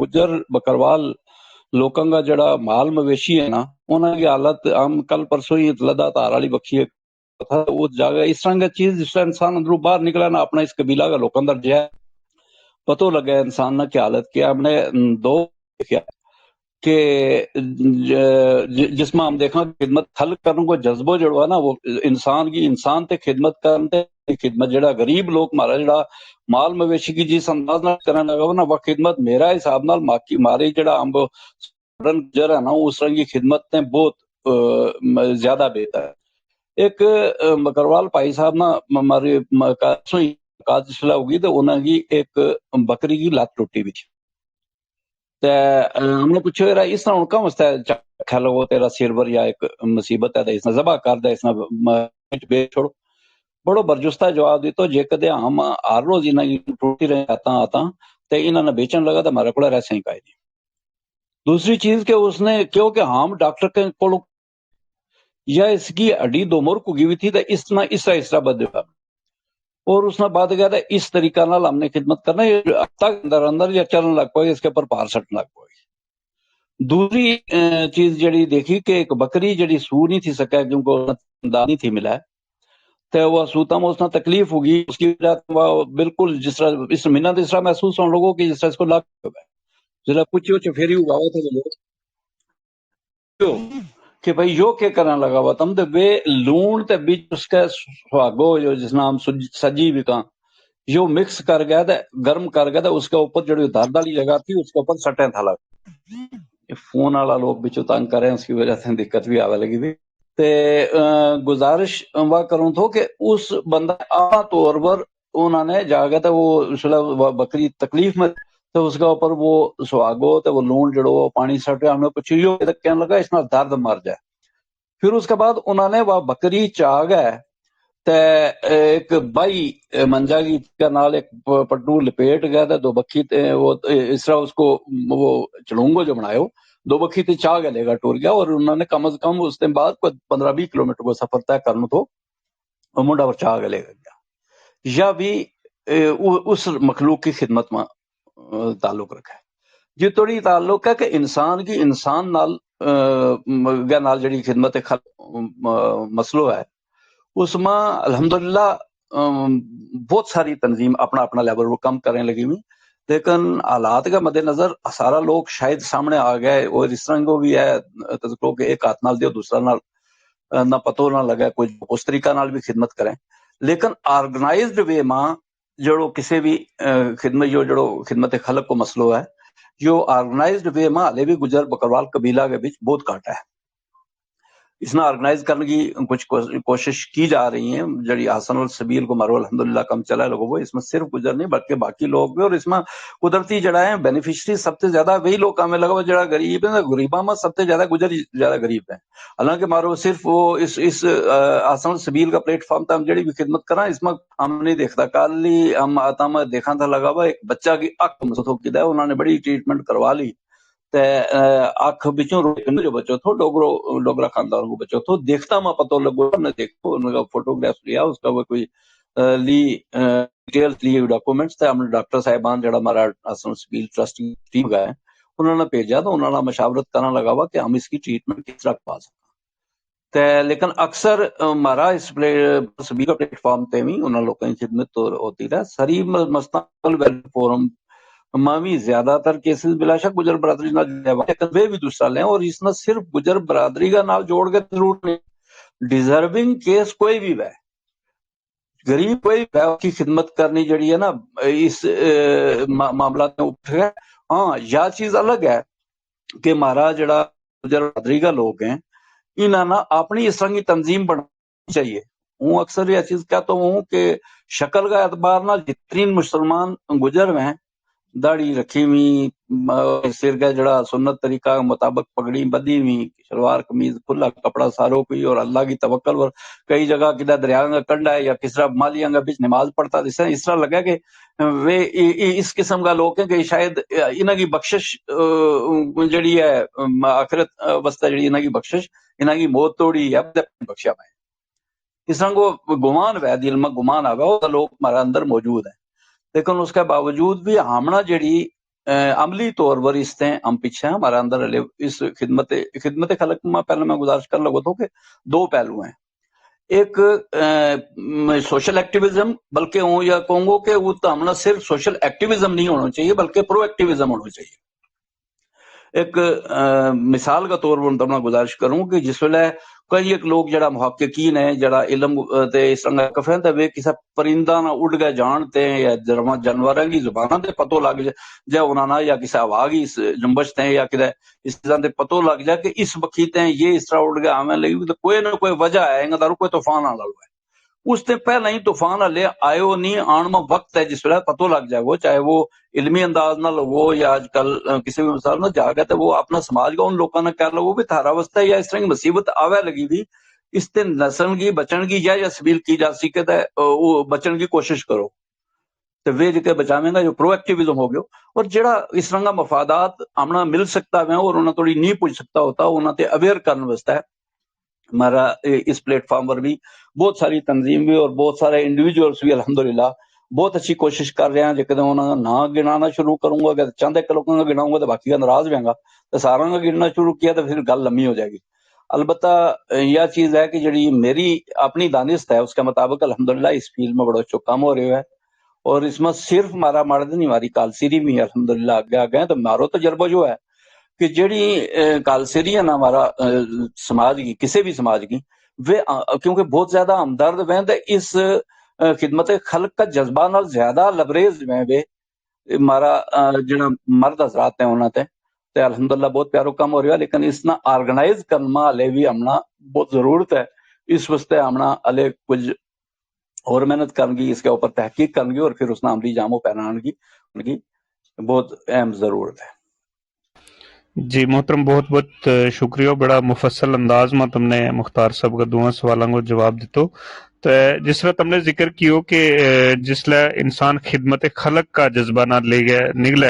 گجر بکروال لوکاں کا جڑا مال مویشی ہے نا انہاں کی حالت ہم کل پرسوں ہی لدا تار والی بخشی تھا، وہ جگہ اس طرح کی چیز جس طرح انسان اندروں باہر نکلا نا اپنا اس قبیلہ کا لوکاں در جائے پتہ لگا انسان نہ کی حالت کیا ہم نے دو دیکھا کہ جس میں ہم دیکھا خدمت خلق کرنے کو جذبہ جڑوا نا وہ انسان کی انسان تے خدمت کرنے خدمت جڑا غریب لوگ مارا جڑا مال مویشی کی جس انداز نال کرنے لگا نا وہ خدمت میرا حساب نال مارے جڑا ہم جرا نا اس طرح کی خدمت نے بہت زیادہ بہتر ہے۔ ایک مکروال بھائی صاحب نا ہماری کاجشلا ہوگی تو انہوں کی ایک بکری کی لات ٹوٹی ہوئی تھی، ہم نے پوچھو یار اس طرح ان کا مسئلہ ہے کھیلو وہ تیرا سرور یا ایک مصیبت ہے اس نے ذبح کر دے اس نے بے چھوڑو، بڑو برجستہ جواب دیتا جے کدے ہم ہر روز انہاں کی ٹوٹی رہے آتا تے انہاں نے بیچن لگا تو ہمارے کو ایسے ہی کہا دی۔ دوسری چیز کہ اس نے کیونکہ ہم ڈاکٹر کے کو یا اس کی ہڈی دو مر کو گئی ہوئی تھی تو اس نے اس طرح بدلا اور اس نے بعد گیا تھا اس طریقہ نال ہم نے خدمت کرنا تک اندر اندر یا چلن لگ پائے اس کے اوپر پار سٹن لگ پائے۔ دوسری چیز جڑی دیکھی کہ ایک بکری جڑی سو نہیں تھی سکا کیونکہ دان نہیں تھی ملا تو وہ سوتا میں اس نے تکلیف ہوگی اس کی وجہ وہ بالکل جس طرح اس مہینہ اس طرح محسوس ہونے لوگوں کی جس طرح اس کو لاکھ ہو گئے ذرا پوچھو چفیری ہوا ہوا تھا کہ بھائی یو کیا کرنا لگا ہوا تم تو بے لون تے بیچ اس کا سواگو جو جس نام سجی بھی کہاں جو مکس کر گیا تھا گرم کر گیا تھا اس کے اوپر جو دھار والی جگہ تھی اس کے اوپر سٹیں تھا لگا فون والا لوگ بھی تنگ کر رہے ہیں اس کی وجہ سے دقت بھی آنے لگی تھی تے گزارش وہ کروں تو کہ اس بندہ عام طور پر انہوں نے جا گیا تھا وہ بکری تکلیف میں تو اس کے اوپر وہ سواگو تو وہ لون جڑو پانی سٹ ہم نے پوچھو کہنے لگا اس میں درد مر جائے۔ پھر اس کے بعد انہوں نے وہ بکری چاہ گئے تے ایک بائی منجا کی نال ایک پٹو لپیٹ گیا تھا دو بکھی وہ اس طرح اس کو وہ چڑونگو جو بنایا دو بکھی تے چاہ گئے لے گا ٹور گیا اور انہوں نے کم از کم اس دن بعد کوئی 15-20 کلومیٹر کو سفر طے کرنا تو منڈا پر چاہ گئے لے گیا یا بھی اس مخلوق کی خدمت میں تعلق رکھا ہے جی تھوڑی تعلق ہے کہ انسان کی انسان نال جڑی خدمت مسئلہ ہے اس میں الحمدللہ بہت ساری تنظیم اپنا اپنا لیول وہ کم کرنے لگی ہوئی لیکن حالات کا مد نظر سارا لوگ شاید سامنے آ گئے اور اس طرح کو بھی ہے تذکروں کہ ایک ہاتھ نال دیو دوسرا نال نہ پتو نہ لگا کوئی اس طریقہ نال بھی خدمت کریں لیکن آرگنائزڈ وے میں جڑو کسی بھی خدمت جڑو خدمت خلق کو مسئلہ ہے جو آرگنائزڈ وے میں ہلے بھی گجر بکروال قبیلہ کے بیچ بہت کاٹا ہے اس میں آرگنائز کرنے کی کچھ کوشش کی جا رہی ہیں جڑی حسن السبیل کو مارو الحمدللہ کم چلا ہے لوگوں کو اس میں صرف گجر نہیں بلکہ باقی لوگ بھی اور اس میں قدرتی جڑا ہے بینیفیشری سب سے زیادہ وہی لوگ ہمیں لگا ہوا جڑا غریب ہے غریباں میں سب سے زیادہ گجر زیادہ غریب ہے حالانکہ مارو صرف وہ اس حسن السبیل کا پلیٹ فارم تھا ہم جڑی بھی خدمت کرا اس میں ہم نہیں دیکھتا کل ہی ہم آتا میں دیکھا تھا لگا ہوا ایک بچہ کی آنکھ مسد ہے انہوں نے بڑی ٹریٹمنٹ کروا لی آنکھ بچوں جو بچوں تھو ڈوگرا خاندان کو بچوں تھو دیکھتا میں پتہ لگو ہم نے دیکھو ان کا فوٹوگراف لیا اس کا وہ کوئی لی ڈیٹیلز لی ڈاکومنٹس تھے ہم نے ڈاکٹر صاحبان جڑا ہمارا حسن سبیل ٹرسٹ کی ٹیم گئے انہوں نے بھیجا تو انہوں نے مشاورت کرنا لگا ہوا کہ ہم اس کی ٹریٹمنٹ کس طرح پا سکیں لیکن اکثر ہمارا اس سبیل کا پلیٹ فارم تے بھی انہوں لوگوں کی خدمت تو ہوتی رہے سری مستقبل ویلفیئر فورم مامی زیادہ تر کیسز بلا شک گجر برادری نہ بھی دوسرا لیں اور اس نے صرف گجر برادری کا نال جوڑ کے ضرور نہیں ڈیزرونگ کیس کوئی بھی ہے غریب کوئی بھی کی خدمت کرنی جڑی ہے نا اس معاملات میں اٹھ گئے ہاں یا چیز الگ ہے کہ ہمارا جڑا گجر برادری کا لوگ ہیں انہاں نا اپنی اس طرح کی تنظیم بنانی چاہیے ہوں اکثر یہ چیز کہتا ہوں کہ شکل کا اعتبار نہ جتنے مسلمان گزر ہوئے ہیں داڑھی رکھی ہوئی سر کا جڑا سنت طریقہ کے مطابق پگڑی بدھی ہوئی شلوار قمیض کھلا کپڑا سارو کوئی اور اللہ کی توکل پر کئی جگہ کدھر دریا کا کنڈا ہے یا کس طرح مالیاں کا بیچ نماز پڑھتا اس طرح لگا کہ وہ اس قسم کا لوگ ہیں کہ شاید انہاں کی بخشش جڑی ہے آخرت واسطے جڑی انہاں کی بخشش انہاں کی موت توڑی ہے بخشا پائے اس طرح کو گمان ہے دل میں گمان آ وہ لوگ ہمارے اندر موجود ہیں لیکن اس کے باوجود بھی ہمنا جڑی عملی طور پر اس سے ہم پیچھے ہیں ہمارے اندر اس خدمت خلق میں پہلے میں گزارش کر لگا تو کہ دو پہلو ہیں ایک سوشل ایکٹیویزم بلکہ ہوں یا کہوں گا کہ وہ تو ہمنا صرف سوشل ایکٹیویزم نہیں ہونا چاہیے بلکہ پرو ایکٹیویزم ہونا چاہیے ایک مثال کا طور پر میں گزارش کروں کہ جس ویلے کئی ایک لوگ جڑا محققین ہیں جڑا علم تے اس طرح کفیں تے وہ کسی پرندہ نہ اڑ گئے جانتے ہیں یا جانوراں کی زباناں تے پتہ لگ جائے انہاں نہ یا کسی ہوا کی جنبش تے یا کدے اس طرح تے پتہ لگ جائے کہ اس وقت یہ اس طرح اڑ گیا ہمیں لگی تو کوئی نہ کوئی وجہ ہے انہاں دا کوئی طوفان آ لگا اس سے پہلے ہی طوفان ہلے آئے نہیں آن میں وقت ہے جس ویلے پتہ لگ جائے وہ چاہے وہ علمی انداز نہ لگو یا آج کل کسی بھی مثال نہ جا گئے تو وہ اپنا سماج کا ان لوگوں نے کہہ لگو بھی تھارا وسطہ یا اس طرح کی مصیبت آوے لگی بھی اس سے نسل کی بچن کی یا سبیل کی جا سکے تو وہ بچن کی کوشش کرو تو وہ جے بچاویں گا جو پرو ایکٹیویزم ہو گیا اور جڑا اس طرح کا مفادات ہمنا مل سکتا ہے اور انہیں تھوڑی نہیں پوچھ سکتا ہوتا انہیں تے اویئر کرنے واسطے ہمارا اس پلیٹ فارم پر بھی بہت ساری تنظیم بھی اور بہت سارے انڈیویجولس بھی الحمدللہ بہت اچھی کوشش کر رہے ہیں جے کدے انہاں نہ گنانا شروع کروں گا کہ چند ایک لوگوں کا گناؤں گا تو باقی کا ناراض ہوئیں گا تو سارا کا گننا شروع کیا تو پھر گل لمبی ہو جائے گی البتہ یہ چیز ہے کہ جڑی میری اپنی دانست ہے اس کے مطابق الحمدللہ اس فیلڈ میں بڑا اچھا کام ہو رہا ہے اور اس میں صرف ہمارا مرد نہیں ہماری کالسری بھی الحمدللہ آگے آ گئے تو مارو تجربہ جو ہے کہ جڑی کالسری ہے نا ہمارا سماج کی کسی بھی سماج کی وہ کیونکہ بہت زیادہ ہمدرد ہیں تو اس خدمت خلق کا جذبہ نال زیادہ لبریز میں وہ ہمارا جڑا مرد حضرات ہیں انہوں نے تے الحمدللہ بہت پیارو کام ہو رہا ہے لیکن اس نہ آرگنائز کرنا ہلے بھی ہمنا بہت ضرورت ہے اس واسطے ہمنا ہلے کچھ اور محنت کرنگی اس کے اوپر تحقیق کرنگی اور پھر اس نہ عملی جاموں پہنانگی ان کی بہت اہم ضرورت ہے جی محترم بہت بہت شکریہ بڑا مفصل انداز میں تم نے مختار صاحب کا دونوں سوالاں کو جواب دیتو تو جس طرح تم نے ذکر کیو کہ جس لئے انسان خدمت خلق کا جذبہ نہ لے گئے نگلے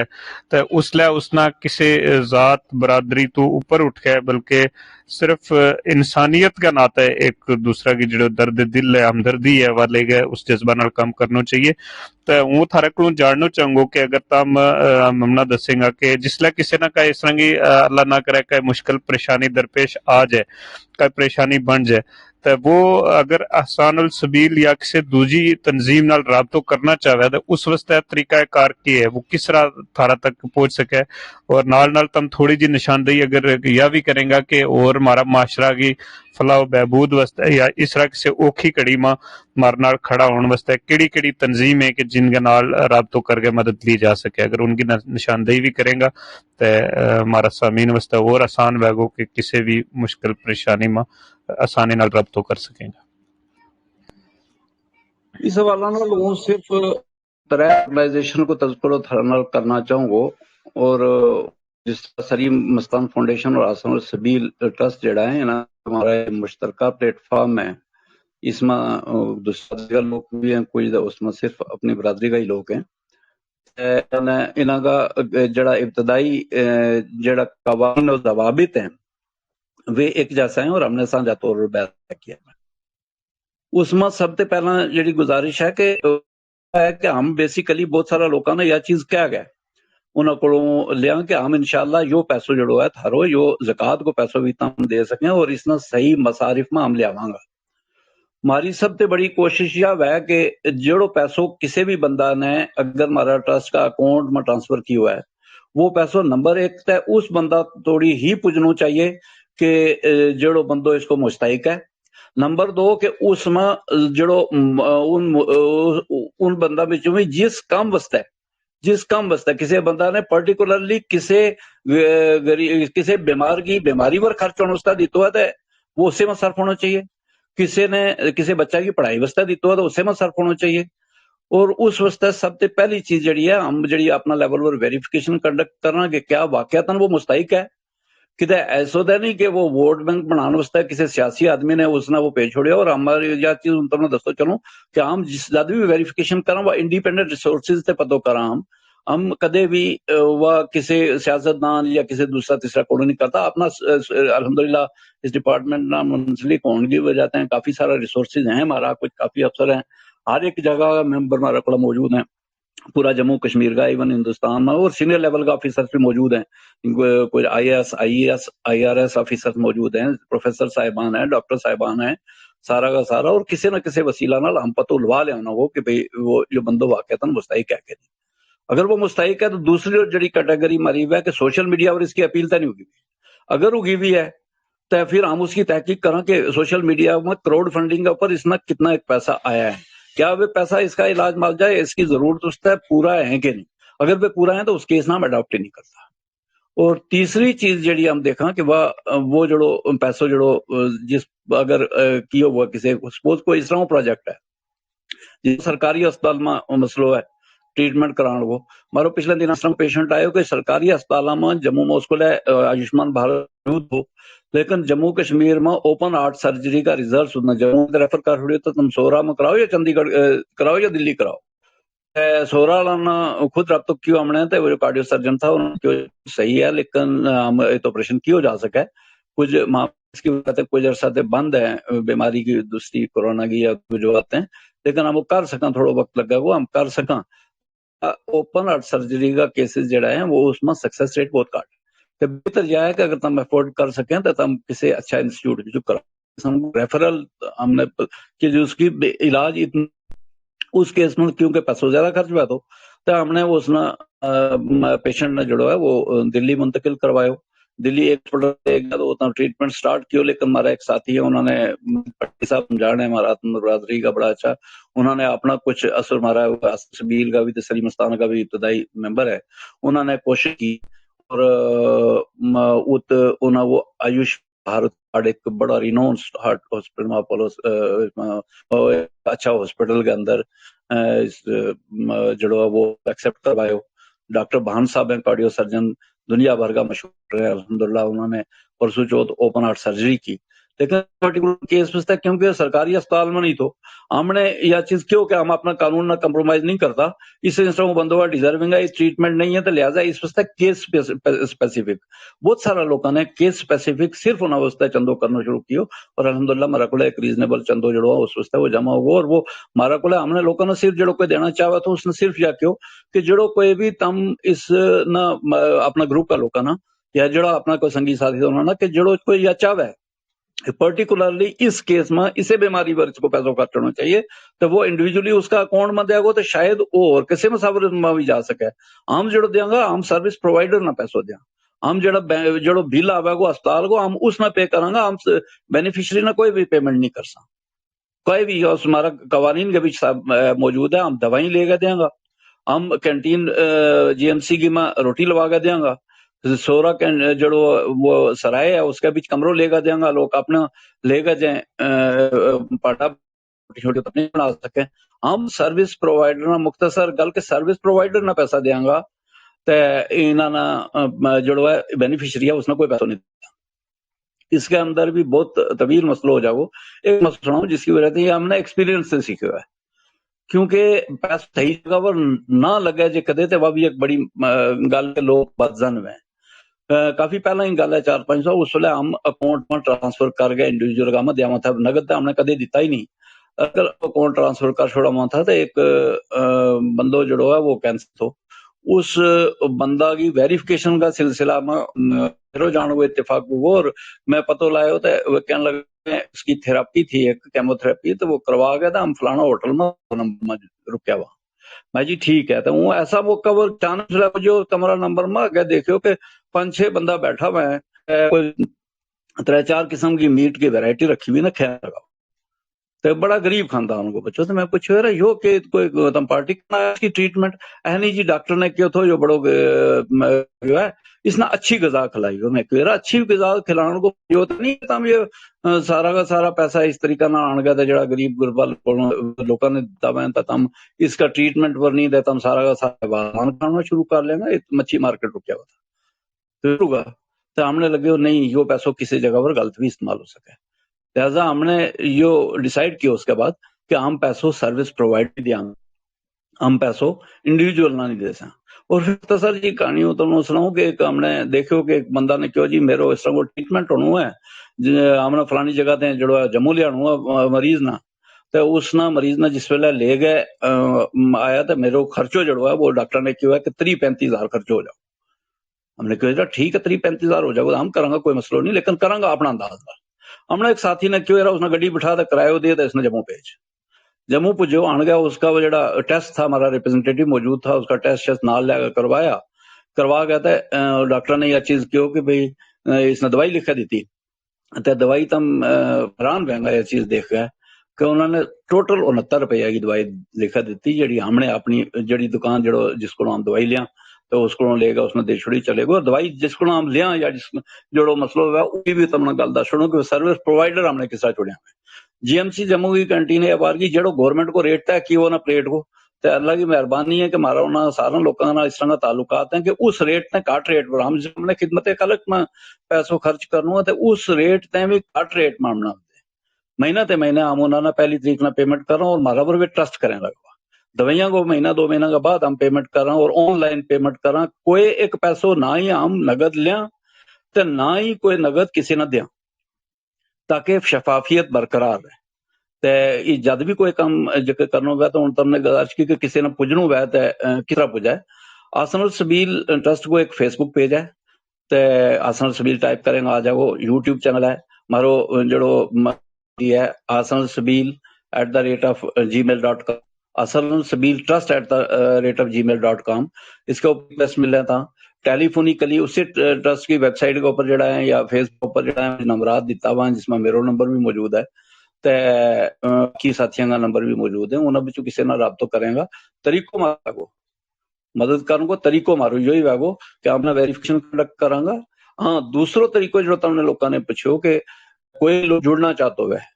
تو اس لئے اس نہ کسی ذات برادری تو اوپر اٹھ گئے بلکہ صرف انسانیت کا ناطہ ایک دوسرا کی جڑو درد دل ہے ہمدردی ہے وہ لے گئے اس جذبہ نال کام کرنا چاہیے تو وہ تھارے کو جاننا چاہوں گا کہ اگر تم ممنا دسیں گا کہ جس لئے کسی نہ کہ اس طرح کی اللہ نہ کرے کہ مشکل پریشانی درپیش آ جائے کہ پریشانی بن جائے تو وہ اگر احسان السبیل یا کسی دوجی تنظیم نال رابطہ کرنا چاہے تو اس واسطے طریقہ کار کی ہے وہ کس طرح تھارا تک پہنچ سکے اور نال تم تھوڑی جی نشاندہی اگر یہ بھی کریں گا کہ اور ہمارا معاشرہ کی فلاح و بہبود واسطے یا اس طرح کسی اوکھی کڑی ماں ہمارے نال کھڑا ہونے واسطے کیڑی کیڑی تنظیم ہے کہ جن کے نال رابطہ کر کے مدد لی جا سکے اگر ان کی نشاندہی بھی کریں گا تو ہمارا سامعین واسطے اور آسان ہوگا کہ کسی بھی مشکل پریشانی میں آسانی نال رابطہ کر سکیں گا اس حوالہ نال لوگوں صرف طرح آرگنائزیشن کو تذکرہ کرنا چاہوں گا اور جس طرح سلیم مستان فاؤنڈیشن اور آسان السبیل ٹرسٹ جڑا ہے نا ہمارا مشترکہ پلیٹ فارم ہے اس میں دوسرے لوگ بھی ہیں کوئی اس میں صرف اپنی برادری کا ہی لوگ ہیں انہاں کا جڑا ابتدائی جڑا قوانین و ضوابط ہیں وہ ایک جیسا ہیں اور ہم نے سانجھا طور پر بیان کیا اس میں سب سے پہلا جڑی گزارش ہے کہ ہم بیسیکلی بہت سارا لوگوں نے یہ چیز کہہ گئے انہوں کو لیا کہ ہم انشاءاللہ یو پیسو جڑو ہے تھارو یو زکوٰۃ کو پیسو بھی ہم دے سکیں اور اس نے صحیح مصارف میں ہم لے آواں گا ہماری سب سے بڑی کوشش یہ ہے کہ جڑو پیسو کسی بھی بندہ نے اگر ہمارا ٹرسٹ کا اکاؤنٹ میں ٹرانسفر کیا ہوا ہے وہ پیسو نمبر ایک تے اس بندہ توڑی ہی پجنو چاہیے کہ جڑو بندو اس کو مستحق ہے نمبر دو کہ اس میں جڑو ان بندہ میں بھی جس کام واسطے کسی بندہ نے پرٹیکولرلی کسی بیمار کی بیماری پر خرچ ہونے واسطے دیتا ہے تو وہ اسی میں صرف ہونا چاہیے کسی بچہ کی پڑھائی واسطے دیتا ہے تو اسے مصرف ہونا چاہیے، اور اس واسطے سب سے پہلی چیز جڑی ہے ہم جڑی اپنا لیول پر ویریفیکیشن کنڈکٹ کرنا کہ کیا واقعتاً وہ مستحق ہے، کتے ایسا تو نہیں کہ وہ ووٹ بینک بنانے واسطے کسی سیاسی آدمی نے اس نے وہ پیش چھوڑیا، اور ہماری یہ چیز تمہیں دسو چلوں کہ ہم جس زیادہ بھی ویریفیکیشن کریں وہ انڈیپینڈنٹ ریسورسز تے پتہ کریں، ہم کدے بھی وہ کسی سیاستدان یا کسی دوسرا تیسرا کوڑ نہیں کرتا اپنا الحمدللہ اس ڈپارٹمنٹ نہ منسلک ہونے کی وجہ سے کافی سارا ریسورسز ہیں ہمارا، کچھ کافی افسر ہیں، ہر ایک جگہ ممبر ہمارا کو موجود ہیں پورا جموں کشمیر کا، ایون ہندوستان میں، اور سینئر لیول کا آفیسر بھی موجود ہیں، کوئی I A S I A S I R S officer موجود ہیں، پروفیسر صاحبان ہیں، ڈاکٹر صاحبان ہیں، سارا کا سارا، اور کسی نہ کسی وسیلہ نال ہم پتہ لوا لیا وہ کہ بھئی وہ جو بندہ واقعتاً مستحق ہے کہ نہیں۔ اگر وہ مستحق ہے تو دوسری جڑی کیٹیگری ہماری ہے کہ سوشل میڈیا پر اس کی اپیل تو نہیں ہوگی، اگر ہوگی بھی ہے تو پھر ہم اس کی تحقیق کریں کہ سوشل میڈیا میں کراؤڈ فنڈنگ کے اوپر اس میں کتنا ایک پیسہ آیا ہے، کیا وہ پیسہ اس کا علاج مال جائے، اس کی ضرورت اس سے پورا ہے کہ نہیں، اگر وہ پورا ہے تو اس کیس نام اڈاپٹ ہی نہیں کرتا۔ اور تیسری چیز جڑی ہم دیکھا کہ وہ جڑو پیسوں جڑو جس اگر کیا ہوا کسی سپوز کوئی اس طرح پروجیکٹ ہے جس سرکاری اسپتال میں مسئلہ ہے ٹریٹمنٹ کران وہ مارو پچھلے دن اس طرح پیشنٹ آئے کہ سرکاری اسپتال میں جموں میں اس کو آیوشمان بھارت ہو، لیکن جموں کشمیر میں اوپن ہارٹ سرجری کا ریزلٹ جموں میں ریفر کر چھوڑی تو تم سورا میں کراؤ یا چندی گڑھ کراؤ یا دلی کراؤ، سورا والا خود رابطہ کیوں ہم نے وہ جو کارڈیو سرجن تھا انہوں نے صحیح ہے لیکن آپریشن کیوں جا سکا ہے، کچھ اس کی وجہ سے کچھ عرصہ سے بند ہے بیماری کی دوسری کورونا کی یا جو آتے ہیں، لیکن ہم وہ کر سکیں، تھوڑا وقت لگا وہ ہم کر سکیں۔ اوپن ہارٹ سرجری کا کیسز جڑا ہے وہ اس میں سکسیس ریٹ بہت کٹ ہے، بہتر یہ ہے کہ اگر تم افورڈ کر سکیں تو تم کسی اچھا انسٹیٹیوٹ جو کرا ریفرل ہم نے کہ جو اس کی علاج اتنا اس کیس میں کیونکہ پیسوں زیادہ خرچ ہوا تو ہم نے اس نے پیشنٹ نے جڑا ہے وہ دلی منتقل کروایا، دلی ایک تو ٹریٹمنٹ سٹارٹ کیا، لیکن ہمارا ایک ساتھی ہے انہوں نے پٹی صاحب سمجھانے ہمارا برادری کا بڑا اچھا، انہوں نے اپنا کچھ اثر مارا، سبیل کا بھی سلیم استانہ کا بھی ابتدائی ممبر ہے، انہوں نے کوشش کی اور وہ آیوش بھارت ایک بڑا رینون ہارٹ ہاسپٹل میں اپولو اچھا ہاسپٹل کے اندر جڑو وہ ایکسپٹ کروائے، ڈاکٹر بہان صاحب ہیں کارڈیو سرجن دنیا بھر کا مشہور ہے الحمدللہ، انہوں نے پرسوں چوتھ اوپن ہارٹ سرجری کی، لیکن پرٹیکولر کیس میں کیونکہ سرکاری اسپتال میں نہیں تو ہم نے یہ چیز کیوں کہ ہم اپنا قانون نہ کمپرومائز نہیں کرتا، اس طرح وہ بندوں کا ڈیزرونگ ہے، ٹریٹمنٹ نہیں ہے تو لہٰذا اس واسطے کیس اسپیسیفک بہت سارا لوگوں نے کیس اسپیسیفک صرف انہوں واسطے چندو کرنا شروع کیو، اور الحمدللہ ہمارا کو ایک ریزنیبل چندو جڑوا اس واسطے وہ جمع ہوا، اور وہ ہمارا کو ہم نے لوگوں نے صرف جڑو کوئی دینا چاہا تو اس نے صرف یہ کیوں کہ جڑو کوئی بھی تم اس نہ اپنا گروپ کا لوگوں نا یا جڑا اپنا کوئی سنگی ساتھی ہونا نا کہ جڑو کوئی یا چاہے پرٹیکولرلی اس کیس میں اسے بیماری پر اس کو پیسوں خرچ ہونا چاہیے تو وہ انڈیویجلی اس کا اکاؤنٹ میں دے گا تو شاید اور کسی مسافر میں بھی جا سکے، ہم جڑو دیں گا ہم سروس پرووائڈر نہ پیسوں دیں، ہم جڑو بل آئے گا اسپتال کو ہم اس نہ پے کریں گا، ہم بینیفیشری نہ کوئی بھی پیمنٹ نہیں کر سکتے، کوئی بھی ہمارا قوانین کے بھی موجود ہے، ہم دوائیں لے کے دیں گا، ہم کینٹین جی ایم سی کی میں روٹی لوا کے دیں گا، سورا جڑو وہ سرائے ہے اس کے بیچ کمروں لے گا دیں گا، لوگ اپنا لے گا جائیں پاٹا چھوٹی نہیں بنا سکیں، ہم سروس پرووائڈر مختصر گل کے سروس پرووائڈر نہ پیسہ دیں گا تو انہاں جڑو ہے بینیفیشری ہے اس نے کوئی پیسہ نہیں دیتا۔ اس کے اندر بھی بہت طویل مسئلہ ہو جاؤ، ایک مسئلہ سناؤں جس کی وجہ سے ہم نے ایکسپیرینس سے سیکھا ہے، کیونکہ پیسہ صحیح جگہ پر نہ لگے جے کدے تو وہ بھی ایک بڑی گل کے لوگ بدزن ہوئے، کافی پہلا ہی گل ہے 4-5 سال، اس ویلے ہم اکاؤنٹ میں ٹرانسفر کر گئے انڈیویجل کا میں دیا تھا، نگد ہم نے کدے دیتا ہی نہیں، اگر اکاؤنٹ ٹرانسفر کر چھوڑا ہوا تھا تو ایک بندو جڑو ہے وہ کینسل ہو، اس بندہ کی ویریفیکیشن کا سلسلہ میں پھر جان ہوئے اتفاق ہوا اور میں پتہ لایا تو وہ کہنے لگا اس کی تھراپی تھی ایک کیمو تھراپی تو وہ کروا گیا تھا، ہم فلانا ہوٹل میں رکیا ہوا، میں جی ٹھیک ہے تو وہ ایسا موقع وہ چانس جو کمرہ نمبر میں آگے دیکھو کہ 5-6 بندہ بیٹھا ہوا ہے، کوئی 3-4 قسم کی میٹ کی ویرائٹی رکھی ہوئی نا کھانے لگا، تو بڑا غریب خاندان کو بچوں تو میں پوچھو یار یو کہ کوئی تم پارٹی کی ٹریٹمنٹ اہنی جی ڈاکٹر نے کیا تھو جو بڑو جو ہے اس نے اچھی غذا کھلائی ہو میں کہہ رہا اچھی غذا کھلانے کو جو تو نہیں تم یہ سارا کا سارا پیسہ اس طریقہ نہ آن گیا تھا جڑا غریب غربا لوگوں نے دتا تم اس کا ٹریٹمنٹ پر نہیں دیتا ہم سارا کا سارا بازار کھانا شروع کر لیں گا مچھی مارکیٹ رکیا ہوا تھا تو ہم نے لگے نہیں یہ پیسوں کسی جگہ پر غلط بھی استعمال ہو سکے لہٰذا ہم نے یہ ڈیسائیڈ کیا اس کے بعد کہ ہم پیسوں سروس پرووائڈ دیا ہم پیسوں انڈیویجول نہ نہیں دے سکیں اور پھر جی کہانی ہو تو سناؤں کہ ہم نے دیکھو کہ ایک بندہ نے کہو جی میرے اس طرح کو ٹریٹمنٹ ہونا ہے ہم نے فلانی جگہ تے جڑا جموں لیا مریض نہ تو اس نہ مریض نہ جس ویلے لے گئے آیا تو میرے خرچو جڑا ہے وہ ڈاکٹر نے کہا کہ 30-35 ہزار خرچو ہو جاؤ ہم نے کہا ٹھیک ہے 30-35 ہزار ہو جائے گا ہم کریں گا کوئی مسئلہ نہیں لیکن کریں گا اپنا انداز ہم نے ایک ساتھی نے کیوں اس نے گڈی بٹھا تو کرایہ دیا تو اس نے جموں بھیج جموں پجو آن گیا اس کا وہ جڑا ٹیسٹ تھا ہمارا ریپرزینٹیٹو موجود تھا اس کا ٹیسٹ نال لے کر کروا گیا تھا ڈاکٹر نے یہ چیز کیوں کہ بھئی اس نے دوائی لکھا دیتی تو دوائی تم حیران رہیں گا یہ چیز دیکھ گیا کہ انہوں نے ٹوٹل 69 روپیہ کی دوائی لکھا دیتی جڑی ہم نے اپنی جڑی دکان جڑو جس کو ہم دوائی لیا تو اس کو لے گا اس نے دے چھڑی چلے گا اور دوائی جس کو ہم لیا یا جس جڑو مسئلہ ہوا وہ بھی تم نے گل دس چھوڑوں کہ سروس پرووائڈر ہم نے کس طرح چھوڑیا جی ایم سی جموں کی کینٹین ہے بار کی جڑو گورنمنٹ کو ریٹ طے کی وہ نہ پلیٹ کو تو اللہ کی مہربانی ہے کہ ہمارا انہوں سارا لوگوں اس طرح کا تعلقات ہیں کہ اس ریٹ نے کٹ ریٹ پر ہم جب نے خدمت خلق میں پیسوں خرچ کرنا ہے تو اس ریٹ تے بھی کٹ ریٹ میں ہم مہینہ تے مہینہ ہم انہوں نے پہلی تاریخ نہ پیمنٹ کر رہا ہوں اور ہمارا پر بھی ٹرسٹ کریں لگا دوائیاں کو مہینہ 2 مہینہ کے بعد ہم پیمنٹ کر رہا ہوں اور آن لائن پیمنٹ کر رہا ہوں کوئی ایک پیسوں نہ ہی ہم نگد لیا تو نہ ہی کوئی نگد کسی نہ دیا تاکہ شفافیت برقرار رہے تے جد بھی کوئی کام ذکر کرنا ہوگا تو تم نے گزارش کی کہ کسی نے پجنو ہوا تو کس طرح پجائے آسن السبیل ٹرسٹ کو ایک فیس بک پیج ہے تے آسن السبیل ٹائپ کریں گا آ جائے وہ یوٹیوب چینل ہے مارو جڑو ہے آسن السبیل @gmail.com آسن السبیل trust@gmail.com اس کے اوپر پیس ملے تھا ٹیلی فونیکلی اسی ٹرسٹ کی ویب سائٹ کے اوپر جڑا ہے یا فیس بک پر جڑا ہے نمبرات دیتا ہوا جس میں میرا نمبر بھی موجود ہے کی ساتھیوں کا نمبر بھی موجود ہے انہوں نے کسی نہ رابطہ کریں گا طریقوں مارا کو مدد کروں کو طریقوں مارو یہی واگو کہ آپ نے ویریفیکیشن کنڈکٹ کروں گا ہاں دوسروں طریقوں جو تم نے لوگوں نے پوچھو کہ کوئی لوگ جڑنا چاہتے ہوئے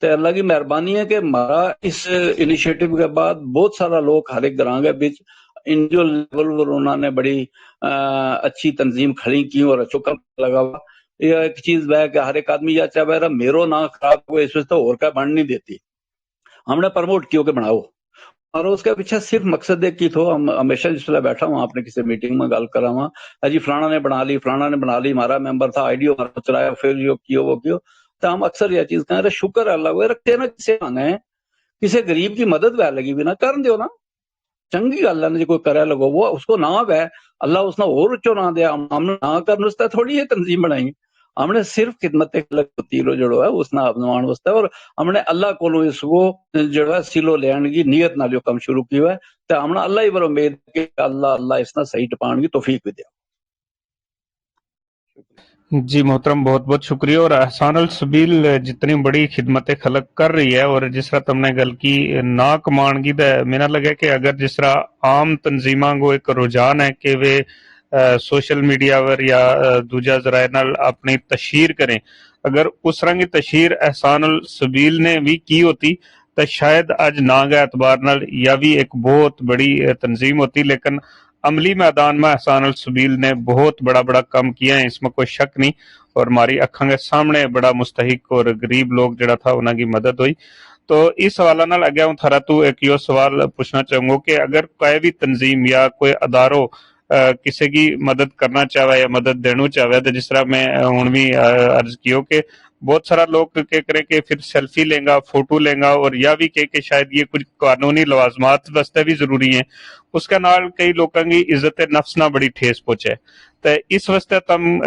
تو اللہ کی مہربانی ہے کہ ہمارا اس انیشیٹو کے بعد بہت سارا لوگ ہر ایک گراں کے بیچ انڈیو لیول پر انہوں نے بڑی اچھی تنظیم کھڑی کی اور اچھا کم لگا ہوا یہ ایک چیز ہے کہ ہر ایک آدمی یا چاہے میرو نہ خراب ہوئے اس وقت اور کا بڑھ نہیں دیتی ہم نے پروموٹ کیوں کہ بناؤ اور اس کے پیچھے صرف مقصد ایک کی تھو ہم ہمیشہ جس ویلے بیٹھا ہوں آپ نے کسی میٹنگ میں گل کرا ہوا جی فلانا نے بنا لی ہمارا ممبر تھا آئیڈیو چلایا پھر یہ کیو وہ کیو تو ہم اکثر یہ چیز کہیں شکر اللہ ہوئے رکھتے نا کسی آنے کسی غریب کی مدد وے لگی بھی نہ کر دیو نا چنگی گل ہے نا جی کوئی کرے لگو وہ اس کو نہ وے اللہ اس نے اور اچو نہ دیا ہم نے نہ کرنے سے تھوڑی یہ تنظیم بنائی ہم نے صرف خدمت تیلو جڑو ہے اس نے اپنوان واسطے اور ہم نے اللہ کو اس کو جڑو ہے سیلو لین کی نیت نال جو کام شروع کیا ہے تو ہم نے اللہ ہی پر امید کہ اللہ اس نے صحیح ٹپان کی توفیق بھی دیا جی محترم بہت بہت شکریہ اور احسان السبیل جتنی بڑی خدمت خلق کر رہی ہے اور جس طرح تم نے گل کی نہ کمان کی میرا لگا کہ اگر جس طرح عام تنظیماں کو ایک رجحان ہے کہ وہ سوشل میڈیا پر یا دوجا ذرائع نال اپنی تشہیر کریں اگر اس طرح کی تشہیر احسان السبیل نے بھی کی ہوتی تو شاید اج ناگہ اعتبار نال یا بھی ایک بہت بڑی تنظیم ہوتی لیکن عملی میدان میں احسان السبیل نے بہت بڑا کام کیا ہے اس میں کوئی شک نہیں اور ہماری اکھاں کے سامنے بڑا مستحق اور غریب لوگ جڑا تھا انہاں کی مدد ہوئی تو اس حوالہ نال اگے ہوں تھرا تو ایک یہ سوال پوچھنا چاہوں گا کہ اگر کوئی بھی تنظیم یا کوئی اداروں کسی کی مدد کرنا چاہے یا مدد دینا چاہے تو جس طرح میں ہوں بھی عرض کیو کہ بہت سارا لوگ کیا کریں کہ پھر سیلفی لیں گا فوٹو لیں گا اور یا بھی کہ شاید یہ کچھ قانونی لوازمات واسطے بھی ضروری ہیں اس کا نال کئی لوگوں کی عزت نفس نہ بڑی ٹھیس پہنچے تو اس واسطے تم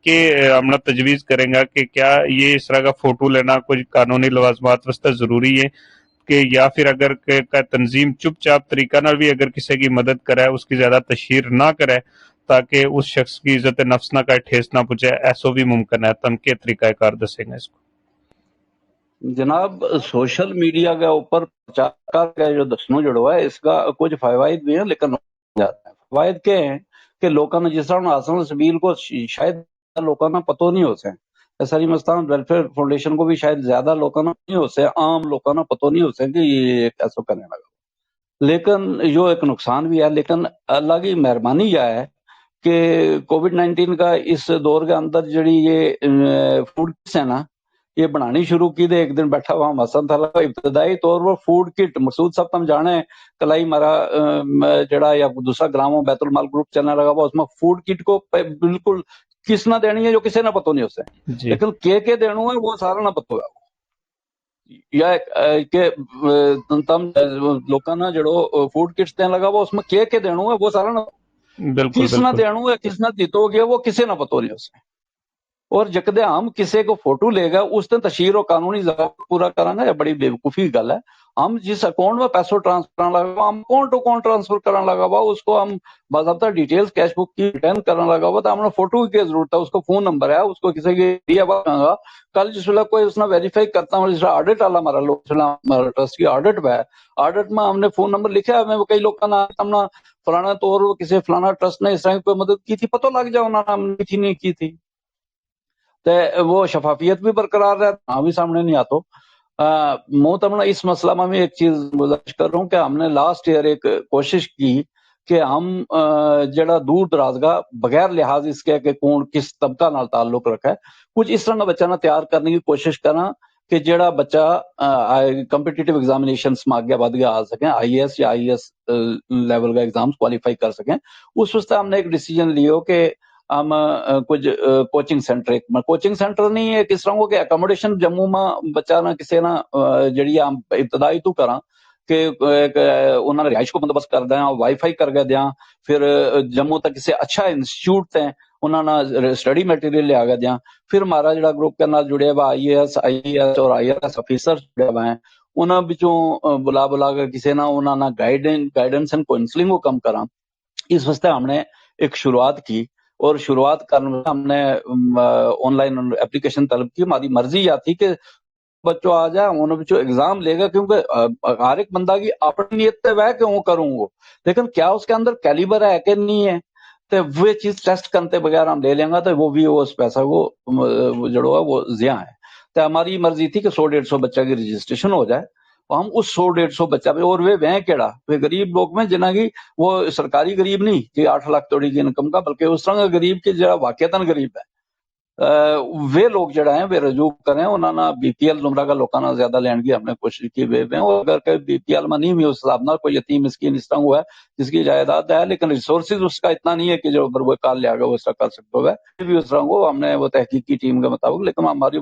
کہ ہم تجویز کریں گا کہ کیا یہ اس طرح کا فوٹو لینا کچھ قانونی لوازمات واسطے ضروری ہے کہ یا پھر اگر تنظیم چپ چاپ طریقہ نال بھی اگر کسی کی مدد کرے اس کی زیادہ تشہیر نہ کرے تاکہ اس شخص کی عزت نفس نہ کا ٹھیس نہ پہنچے ایسا بھی ممکن ہے تم کے طریقہ کار دسیں گے اس کو جناب سوشل میڈیا کے اوپر پرچار کا جو دسنوں جڑوا ہے اس کا کچھ فوائد بھی ہیں لیکن جاتا ہے. فوائد کیا ہیں کہ لوگوں نے جس طرح آسان سبیل کو شاید لوگوں نے پتہ نہیں ہو سکے ساری مستان ویلفیئر فاؤنڈیشن کو بھی شاید زیادہ لوگوں نے نہیں ہو سکے عام لوگوں نے پتہ نہیں ہو سکے کہ یہ ایسا کرنے لگا لیکن جو ایک نقصان بھی ہے لیکن اللہ کی مہربانی یہ ہے کہ کووڈ 19 کا اس دور کے اندر جڑی یہ فوڈ کٹس ہے نا یہ بنانی شروع کی تھے. ایک دن بیٹھا ہوا حسن تھا ابتدائی طور پر فوڈ کٹ مسعود صاحب تم جانے کلائی مارا جڑا یا دوسرا گراموں بیت المال گروپ چلنے لگا ہوا اس میں فوڈ کٹ کو بالکل کس نہ دینی ہے جو کسی نہ پتہ نہیں اسے جی لیکن کے دینو ہے وہ سارا نہ پتہ ہوگا یا کہ تم لوکاں نہ جڑو فوڈ کٹس دین لگا ہوا اس میں کے دینو ہے وہ سارا نہ بالکل کس نہ بالکل دینو ہے کس نہ دیتو گیا وہ کسی نہ پتہ نہیں اسے اور جکدے ہم کسی کو فوٹو لے گا اس دن تشہیر و قانونی ضابطہ پورا کرانا یہ بڑی بیوقوفی گل ہے. ہم جس اکاؤنٹ میں پیسوں ٹرانسفر کرنے لگا ہوا ہم اکاؤنٹ ٹو اکاؤنٹ ٹرانسفر کرنے لگا ہوا اس کو ہم باضابطہ ڈیٹیلز کیش بک کی ریٹرن کرنے لگا ہوا تو ہم نے فوٹو کی ضرورت ہے اس کو فون نمبر ہے اس کو کسی کی دیا ہوا کل جس ویلے کوئی اس نے ویریفائی کرتا ہوں جس آڈٹ والا ہمارا لوگ ہمارا ٹرسٹ کی آڈٹ میں ہے آڈٹ میں ہم نے فون نمبر لکھا ہے کئی لوگ کا نام ہم نے فلانا طور کسی فلانا ٹرسٹ نے اس طرح کوئی مدد کی تھی پتہ لگ جائے انہوں نے ہم کی تھی نہیں کی تھی تو وہ شفافیت بھی برقرار رہتا ہاں بھی سامنے نہیں آتو محترمہ اس مسئلہ میں بھی ایک چیز گزارش کر رہا ہوں کہ ہم نے لاسٹ ایئر ایک کوشش کی کہ ہم جڑا دور دراز کا بغیر لحاظ اس کے کہ کون کس طبقہ نال تعلق رکھا ہے کچھ اس طرح کا بچہ نہ تیار کرنے کی کوشش کرنا کہ جڑا بچہ کمپٹیٹیو ایگزامینیشنز میں آگے بڑھ کے آ سکیں آئی ایس یا آئی ایس لیول کا ایگزامز کوالیفائی کر سکیں اس واسطے ہم نے ایک ڈیسیجن لیو کہ ہم کچھ کوچنگ سینٹر کوچنگ سینٹر نہیں ہے کس طرح ہو کہ اکوموڈیشن جموں میں بچہ نہ کسی نہ جڑی ہم ابتدائی تو کراں کہ انہوں نے رہائش کو بندوبست کر دیں وائی فائی کر کے دیا پھر جموں تک کسی اچھا انسٹیٹیوٹ تھے انہوں نے اسٹڈی میٹیریل لیا کے دیا پھر ہمارا جڑا گروپ کے نال جڑے ہوا آئی ایس اور آئی ایس آفیسر جڑے ہوئے ہیں انہوں بچوں بلا کے کسی نہ انہوں نے گائیڈنس اینڈ کاؤنسلنگ کو کم کرا اس واسطے ہم نے ایک شروعات کی اور شروعات کرنے میں ہم نے آن لائن اپلیکیشن طلب کی ہماری مرضی یہ تھی کہ بچوں آ جائے انہوں بچوں ایگزام لے گا کیونکہ ہر ایک بندہ کی اپنی نیت تے وہ کہ وہ کروں گا لیکن کیا اس کے اندر کیلیبر ہے کہ نہیں ہے تو وہ چیز ٹیسٹ کرتے بغیر ہم لے لیں گا تو وہ بھی اس پیسہ کو جڑو ہے وہ ضیاع ہے تو ہماری مرضی تھی کہ 100-150 بچہ کی رجسٹریشن ہو جائے ہم اس 100-150 بچہ پہ اور وہ کیڑا وہ غریب لوگ میں جنہ کی وہ سرکاری غریب نہیں کہ 8 لاکھ توڑی کی انکم کا بلکہ اس طرح کا غریب کی جڑا واقعتاً غریب ہے وہ لوگ جڑا ہیں وہ رجوع کریں انہوں نے بی پی ایل زمرہ کا لوگوں نے زیادہ لین کی ہم نے کوشش کی اور اگر کہ بی پی ایل میں نہیں ہوئی اس حساب نہ کوئی یتیم مسکین اس طرح ہوا ہے جس کی جائیداد ہے لیکن ریسورسز اس کا اتنا نہیں ہے کہ جو اگر وہ کال لے آگا وہ اس طرح کر سکتے ہوئے بھی اس طرح کو ہم نے وہ تحقیقی ٹیم کے مطابق لیکن ہماری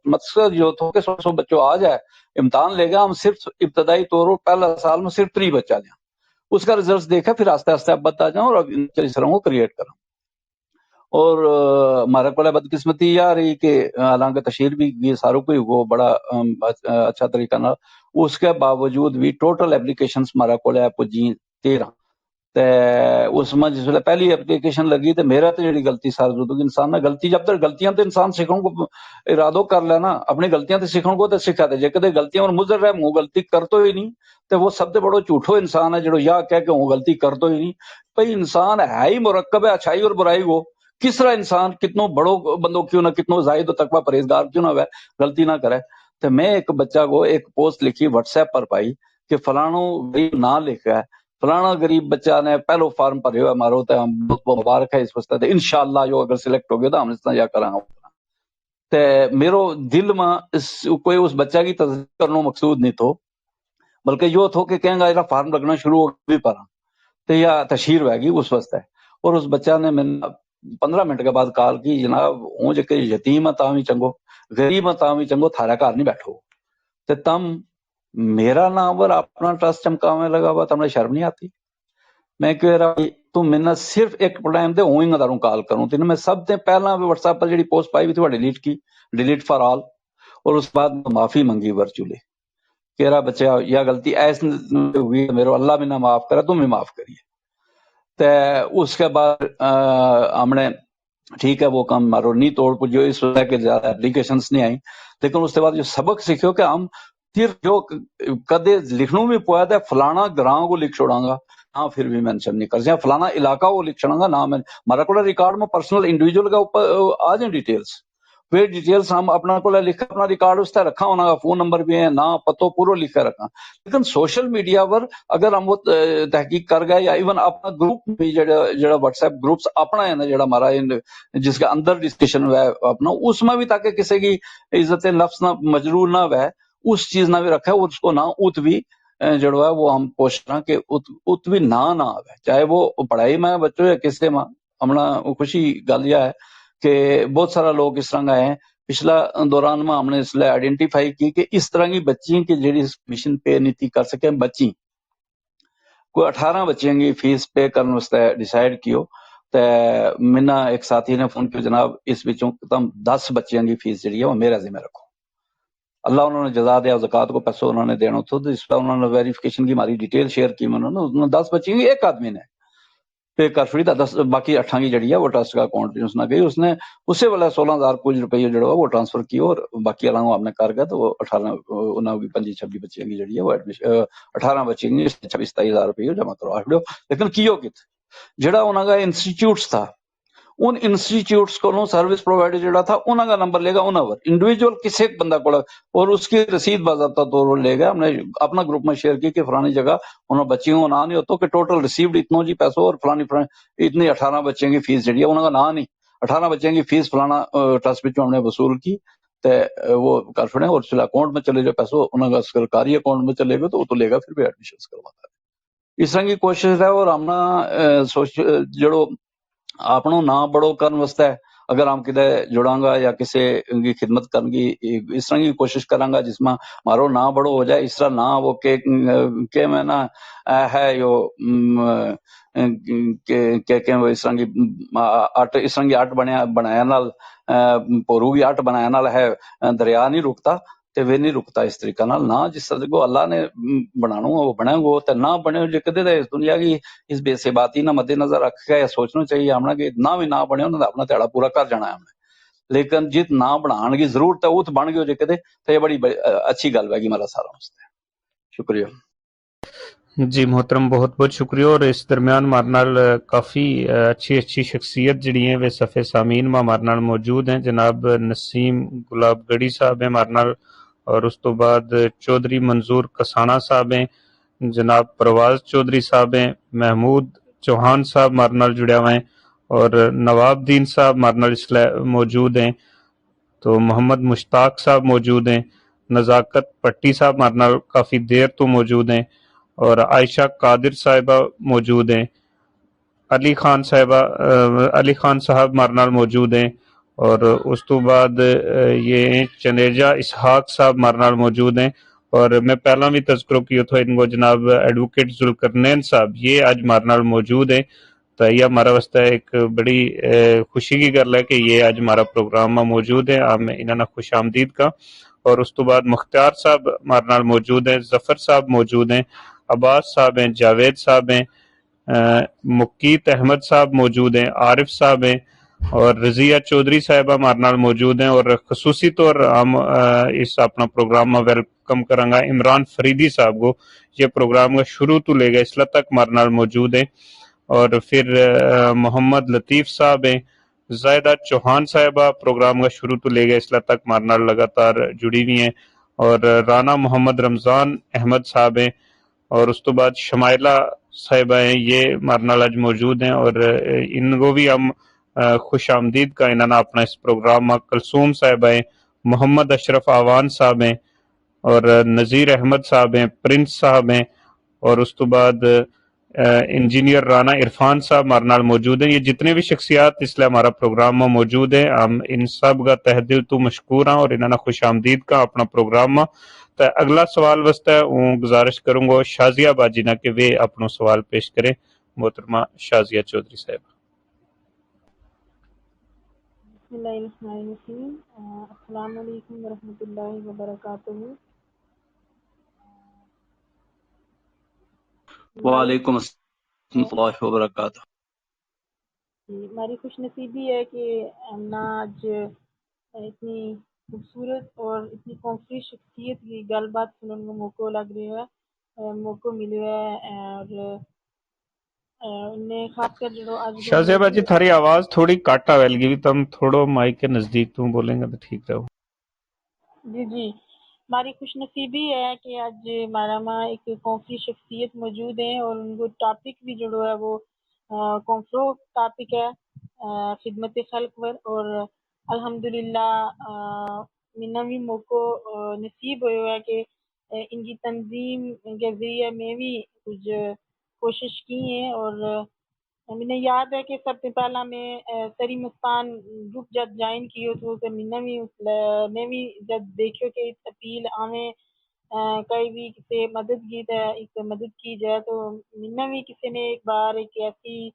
مقصد جو تھا کہ 100 بچوں آ جائے امتحان لے گا ہم صرف ابتدائی طور پر پہلا سال میں صرف 3 بچہ لیں اس کا ریزلٹ دیکھا پھر آہستہ آہستہ اب بتا جاؤں اور اس طرح کو کریٹ کروں اور ہمارے کو بدقسمتی یہ آ رہی کہ حالانکہ تشہیر بھی یہ ساروں کو وہ بڑا اچھا طریقہ نہ اس کے باوجود بھی ٹوٹل اپلیکیشنز ہمارا کو پجی 13 تے اس میں جس ویلے پہلی اپلیکیشن لگی تے میرا تے جڑی غلطی سارے زندگی انسان نے غلطی جب تک غلطیاں تے انسان سیکھوں کو ارادو کر لینا اپنی غلطیاں تے سیکھوں کو تے سکھا دے جے کدے غلطیاں اور مضر رہے منہ غلطی کرتو ہی نہیں تے وہ سب تے بڑو جھوٹو انسان ہے جڑو یا کہہ کہ وہ غلطی کرتو ہی نہیں بھئی انسان ہے ہی مرکب ہے اچھائی اور برائی کو کس طرح انسان کتنوں بڑوں بندوں کیوں نہ کتنوں زاہد و تقوی پرہیزگار کیوں نہ ہوئے غلطی نہ کرے تو میں ایک بچہ کو ایک پوسٹ لکھی واٹس ایپ پر پائی کہ فلانوں غریب نہ لکھا ہے فلانا غریب بچہ نے پہلو فارم بھرے ہوئے ہمارا ہوتا ہے ہم بہت مبارک ہے اس واسطے انشاءاللہ جو اگر سلیکٹ ہو گیا تو ہم اس طرح یا کریں گا تے میرو دل میں کوئی اس بچہ کی تصدیق کرنا مقصود نہیں تو بلکہ یہ تھو کہ کہیں گا یہ فارم لگنا شروع ہو بھی پڑا تو یا تشہیر ہوئے گی اس واسطے اور اس بچہ نے میں 15 منٹ کے بعد کال کی جناب ہوں جے کہ یتیم ہے تاں بھی چنگو غریب ہے تاں بھی چنگو تھارا گھر نہیں بیٹھو تے تم میرا نام اور اپنا ٹرسٹ چمکاویں لگا ہوا تمہیں شرم نہیں آتی میں کہہ رہا تم میں صرف ایک ٹائم تے ہوں ہی نہ کال کروں تین میں سب سے پہلا واٹس ایپ پر جڑی پوسٹ پائی بھی تھی وہ ڈیلیٹ کی ڈیلیٹ فار آل اور اس بعد معافی منگی ورچولی کہہ رہا بچہ یا غلطی ایسے ہوئی میرے اللہ بھی نہ معاف کرا تم بھی معاف کریے تے اس کے بعد ہم نے ٹھیک ہے وہ کام مارو نہیں توڑ پجو اس وجہ کہ زیادہ اپلیکیشنز نہیں آئی، لیکن اس کے بعد جو سبق سیکھو کہ ہم پھر جو کدے لکھنوں بھی پویا تھا فلانا گراں کو لکھ چھوڑاں گا، ہاں پھر بھی مینشن نہیں کر سیا فلانا علاقہ کو لکھ چھوڑاں گا نہ میں ہمارا کو ریکارڈ میں پرسنل انڈیویجول کا اوپر آ جائیں ڈیٹیلز وہ ڈیٹیلز ہم اپنا کو لکھا اپنا ریکارڈ اس طرح رکھا ہونا کا فون نمبر بھی ہے نہ پتو پورو لکھا رکھا، لیکن سوشل میڈیا پر اگر ہم وہ تحقیق کر گئے یا ایون اپنا گروپ بھی جڑا واٹس ایپ گروپس اپنا ہے نا جڑا ہمارا جس کے اندر ڈسکشن ہوا ہے اپنا اس میں بھی تاکہ کسی کی عزت نفس نہ مجرور نہ ہوئے اس چیز نہ بھی رکھا ہے اس کو نہ ات بھی جڑا ہے وہ ہم کوشش رہا کہ ات بھی نہ آوے چاہے وہ پڑھائی میں بچوں یا کسی میں ہمنا خوشی گل یہ ہے کہ بہت سارا لوگ اس طرح گئے ہیں پچھلا دوران میں ہم نے اس لیے آئیڈینٹیفائی کی کہ اس طرح کی بچی کی جیڑی مشن پے نہیں کر سکے بچی کوئی 18 بچیاں کی فیس پے کرنے واسطے ڈیسائیڈ کیو تے منا ایک ساتھی نے فون کیا جناب اس وچوں تم 10 بچیاں کی فیس جڑی ہے وہ میرا ذمہ رکھو، اللہ انہوں نے جزا دیا زکوٰۃ کو پیسوں انہوں نے دینا تھا تو اس پر انہوں نے ویریفیکیشن کی ہماری ڈیٹیل شیئر کی انہوں نے 10 بچیاں کی ایک آدمی نے پے کر فری تھا 10 باقی 8 کی جڑی ہے وہ ٹرسٹ کا اکاؤنٹ میں اس نے گئی اس نے اسی والا 16,000 کچھ روپیہ جڑا وہ ٹرانسفر کیا اور باقی اللہ ہم نے کر گیا تو وہ 18 انہوں کی 25-26 بچیاں کی جڑی ہے وہ 18 بچیاں کی 26-27 ہزار روپیہ جمع کروا چھڑو، لیکن کیو کت جڑا انہوں کا انسٹیٹیوٹس تھا ان انسٹیٹیوٹس کو سروس پرووائڈر جڑا تھا انہوں کا نمبر لے گا انہوں پر انڈیویجول کسی ایک بندہ کو اور اس کی رسید باضابطہ طور پر لے گا ہم نے اپنا گروپ میں شیئر کی کہ فلانی جگہ انہوں بچیوں کا نام نہیں ہوتا کہ ٹوٹل ریسیوڈ اتنوں جی پیسوں اور فلانی اتنی 18 بچیوں کی فیس جڑی ہے انہوں کا نام نہیں 18 بچیوں کی فیس فلانا ٹرسٹ بچوں ہم نے وصول کی تے وہ کر چھوڑے اور چلا اکاؤنٹ میں چلے جو پیسوں انہوں کا سرکاری اکاؤنٹ میں چلے گا تو وہ تو لے گا پھر بھی ایڈمیشن کرواتا ہے اس طرح کی کوشش ہے اور ہم جڑو اپنوں نہ بڑو کرن واسطے اگر ہم کدے جڑاں گا یا کسی کی خدمت کرن کی اس طرح کی کوشش کراں گا جس میں مارو نہ بڑو ہو جائے اس طرح نہ وہ کہ میں نا ہے جو کہ وہ اس طرح کی اٹ اس طرح کی اٹ بنایا نال پورو کی اٹ بنایا نال ہے دریا نہیں رکتا تے وہ نہیں رکتا اس طریقہ نال نہ جس طرح کو اللہ نے بنانو وہ بنے گو تے نہ بنے جو کدے تے اس دنیا کی اس بے ثباتی نہ مد نظر رکھ کے سوچنا چاہیے ہمنا کہ نہ بھی نہ بنے انہوں نے اپنا تیڑا پورا کر جانا ہے ہم نے، لیکن جت نہ بنان کی ضرورت ہے وہ تو بن گئے جے کدے تو یہ بڑی اچھی گل ہے میرا سارا واسطے شکریہ۔ جی محترم بہت بہت شکریہ، اور اس درمیان ہمارے نال کافی اچھی شخصیت جڑی ہیں وہ صفحے سامعین میں ہمارے نال موجود ہیں، جناب نسیم گلاب گڑھی صاحب ہیں ہمارے نال، اور اس تو بعد چودھری منظور کسانہ صاحب ہیں، جناب پرواز چودھری صاحب ہیں، محمود چوہان صاحب ہمارے نال جڑیا ہوئے ہیں، اور نواب دین صاحب ہمارے نال اس لیے موجود ہیں، تو محمد مشتاق صاحب موجود ہیں، نزاکت پٹی صاحب ہمارے نال کافی دیر تو موجود ہیں، اور عائشہ قادر صاحبہ موجود ہیں، علی خان صاحب ہمارے نال موجود ہیں، اور اس تو بعد یہ چنیجا اسحاق صاحب ہمارے نال موجود ہیں، اور میں پہلا بھی تذکرہ کیا تھا ان کو جناب ایڈوکیٹ ذوالقرنین صاحب یہ آج ہمارے نال موجود ہیں، تو یہ ہمارا واسطہ ایک بڑی خوشی کی گل ہے کہ یہ آج ہمارا پروگرام میں موجود ہے، آپ انہوں نے خوش آمدید کا، اور اس تو بعد مختار صاحب ہمارے نال موجود ہیں، ظفر صاحب موجود ہیں، عباس صاحب ہیں، جاوید صاحب ہیں، مقیت احمد صاحب موجود ہیں، عارف صاحب ہیں، اور رضیہ چودھری صاحبہ ہمارے نال موجود ہیں، اور خصوصی طور ہم اس اپنا پروگرام میں ویلکم کریں گا عمران فریدی صاحب کو، یہ پروگرام کا شروع تو لے گا اس تک ہمارے نال موجود ہیں، اور پھر محمد لطیف صاحب ہیں، زائدہ چوہان صاحبہ پروگرام کا شروع تو لے گئے اس تک ہمارے نال لگاتار جڑی ہوئی ہیں، اور رانا محمد رمضان احمد صاحب ہیں، اور اس تو بعد شمائلہ صاحبہ ہیں یہ ہمارے نال آج موجود ہیں، اور ان کو بھی ہم خوش آمدید کا انہوں نے اپنا اس پروگرام میں کلثوم صاحبہ ہیں، محمد اشرف آوان صاحب ہیں، اور نذیر احمد صاحب ہیں، پرنس صاحب ہیں، اور اس تو بعد انجینئر رانا عرفان صاحب ہمارے نال موجود ہیں۔ یہ جتنے بھی شخصیات اس لیے ہمارا پروگرام میں موجود ہیں ہم ان سب کا تہ دل تو مشکور ہاں، اور انہوں نے خوش آمدید کا اپنا پروگرام میں۔ تو اگلا سوال واسطہ ہوں گزارش کروں گا شازیہ باجی نہ کہ وہ اپنا سوال پیش کرے، محترمہ شازیہ چودھری صاحب۔ بسم اللہ الرحمن الرحیم۔ السلام علیکم ورحمۃ اللہ وبرکاتہ۔ وعلیکم السلام ورحمۃ اللہ وبرکاتہ۔ ہماری خوش نصیبی ہے کہ ہمنا آج اتنی خوبصورت اور اتنی خوبصورت شخصیت کی گل بات سننے کو موقع لگ رہا ہے، موقع ملیا ہے، اور انہیں خاص کر جو آج کا شازیہ موضوع باجی تھاری آواز تھوڑی کٹ آوے لگی، تم تھوڑو مائک کے نزدیک تم بولیں گے تو ٹھیک رہو۔ جی ہماری خوش نصیبی ہے کہ آج ہمارا ماں ایک کونفری شخصیت موجود ہیں، اور ان کو ٹاپک بھی جو ہے وہ کونفرو ٹاپک ہے، خدمت خلق پر، اور الحمدللہ منا بھی موقع نصیب ہوئے ہے کہ ان کی تنظیم کے ذریعے میں بھی کچھ کوشش کی ہیں، اور مجھے یاد ہے کہ سب سے پہلا میں سری مستان گروپ جب جوائن کیو تو میں بھی جب دیکھو کہ اپیل آویں کئی بھی کسی مدد کی ایک مدد کی جائے، تو منا بھی کسی نے ایک بار ایک ایسی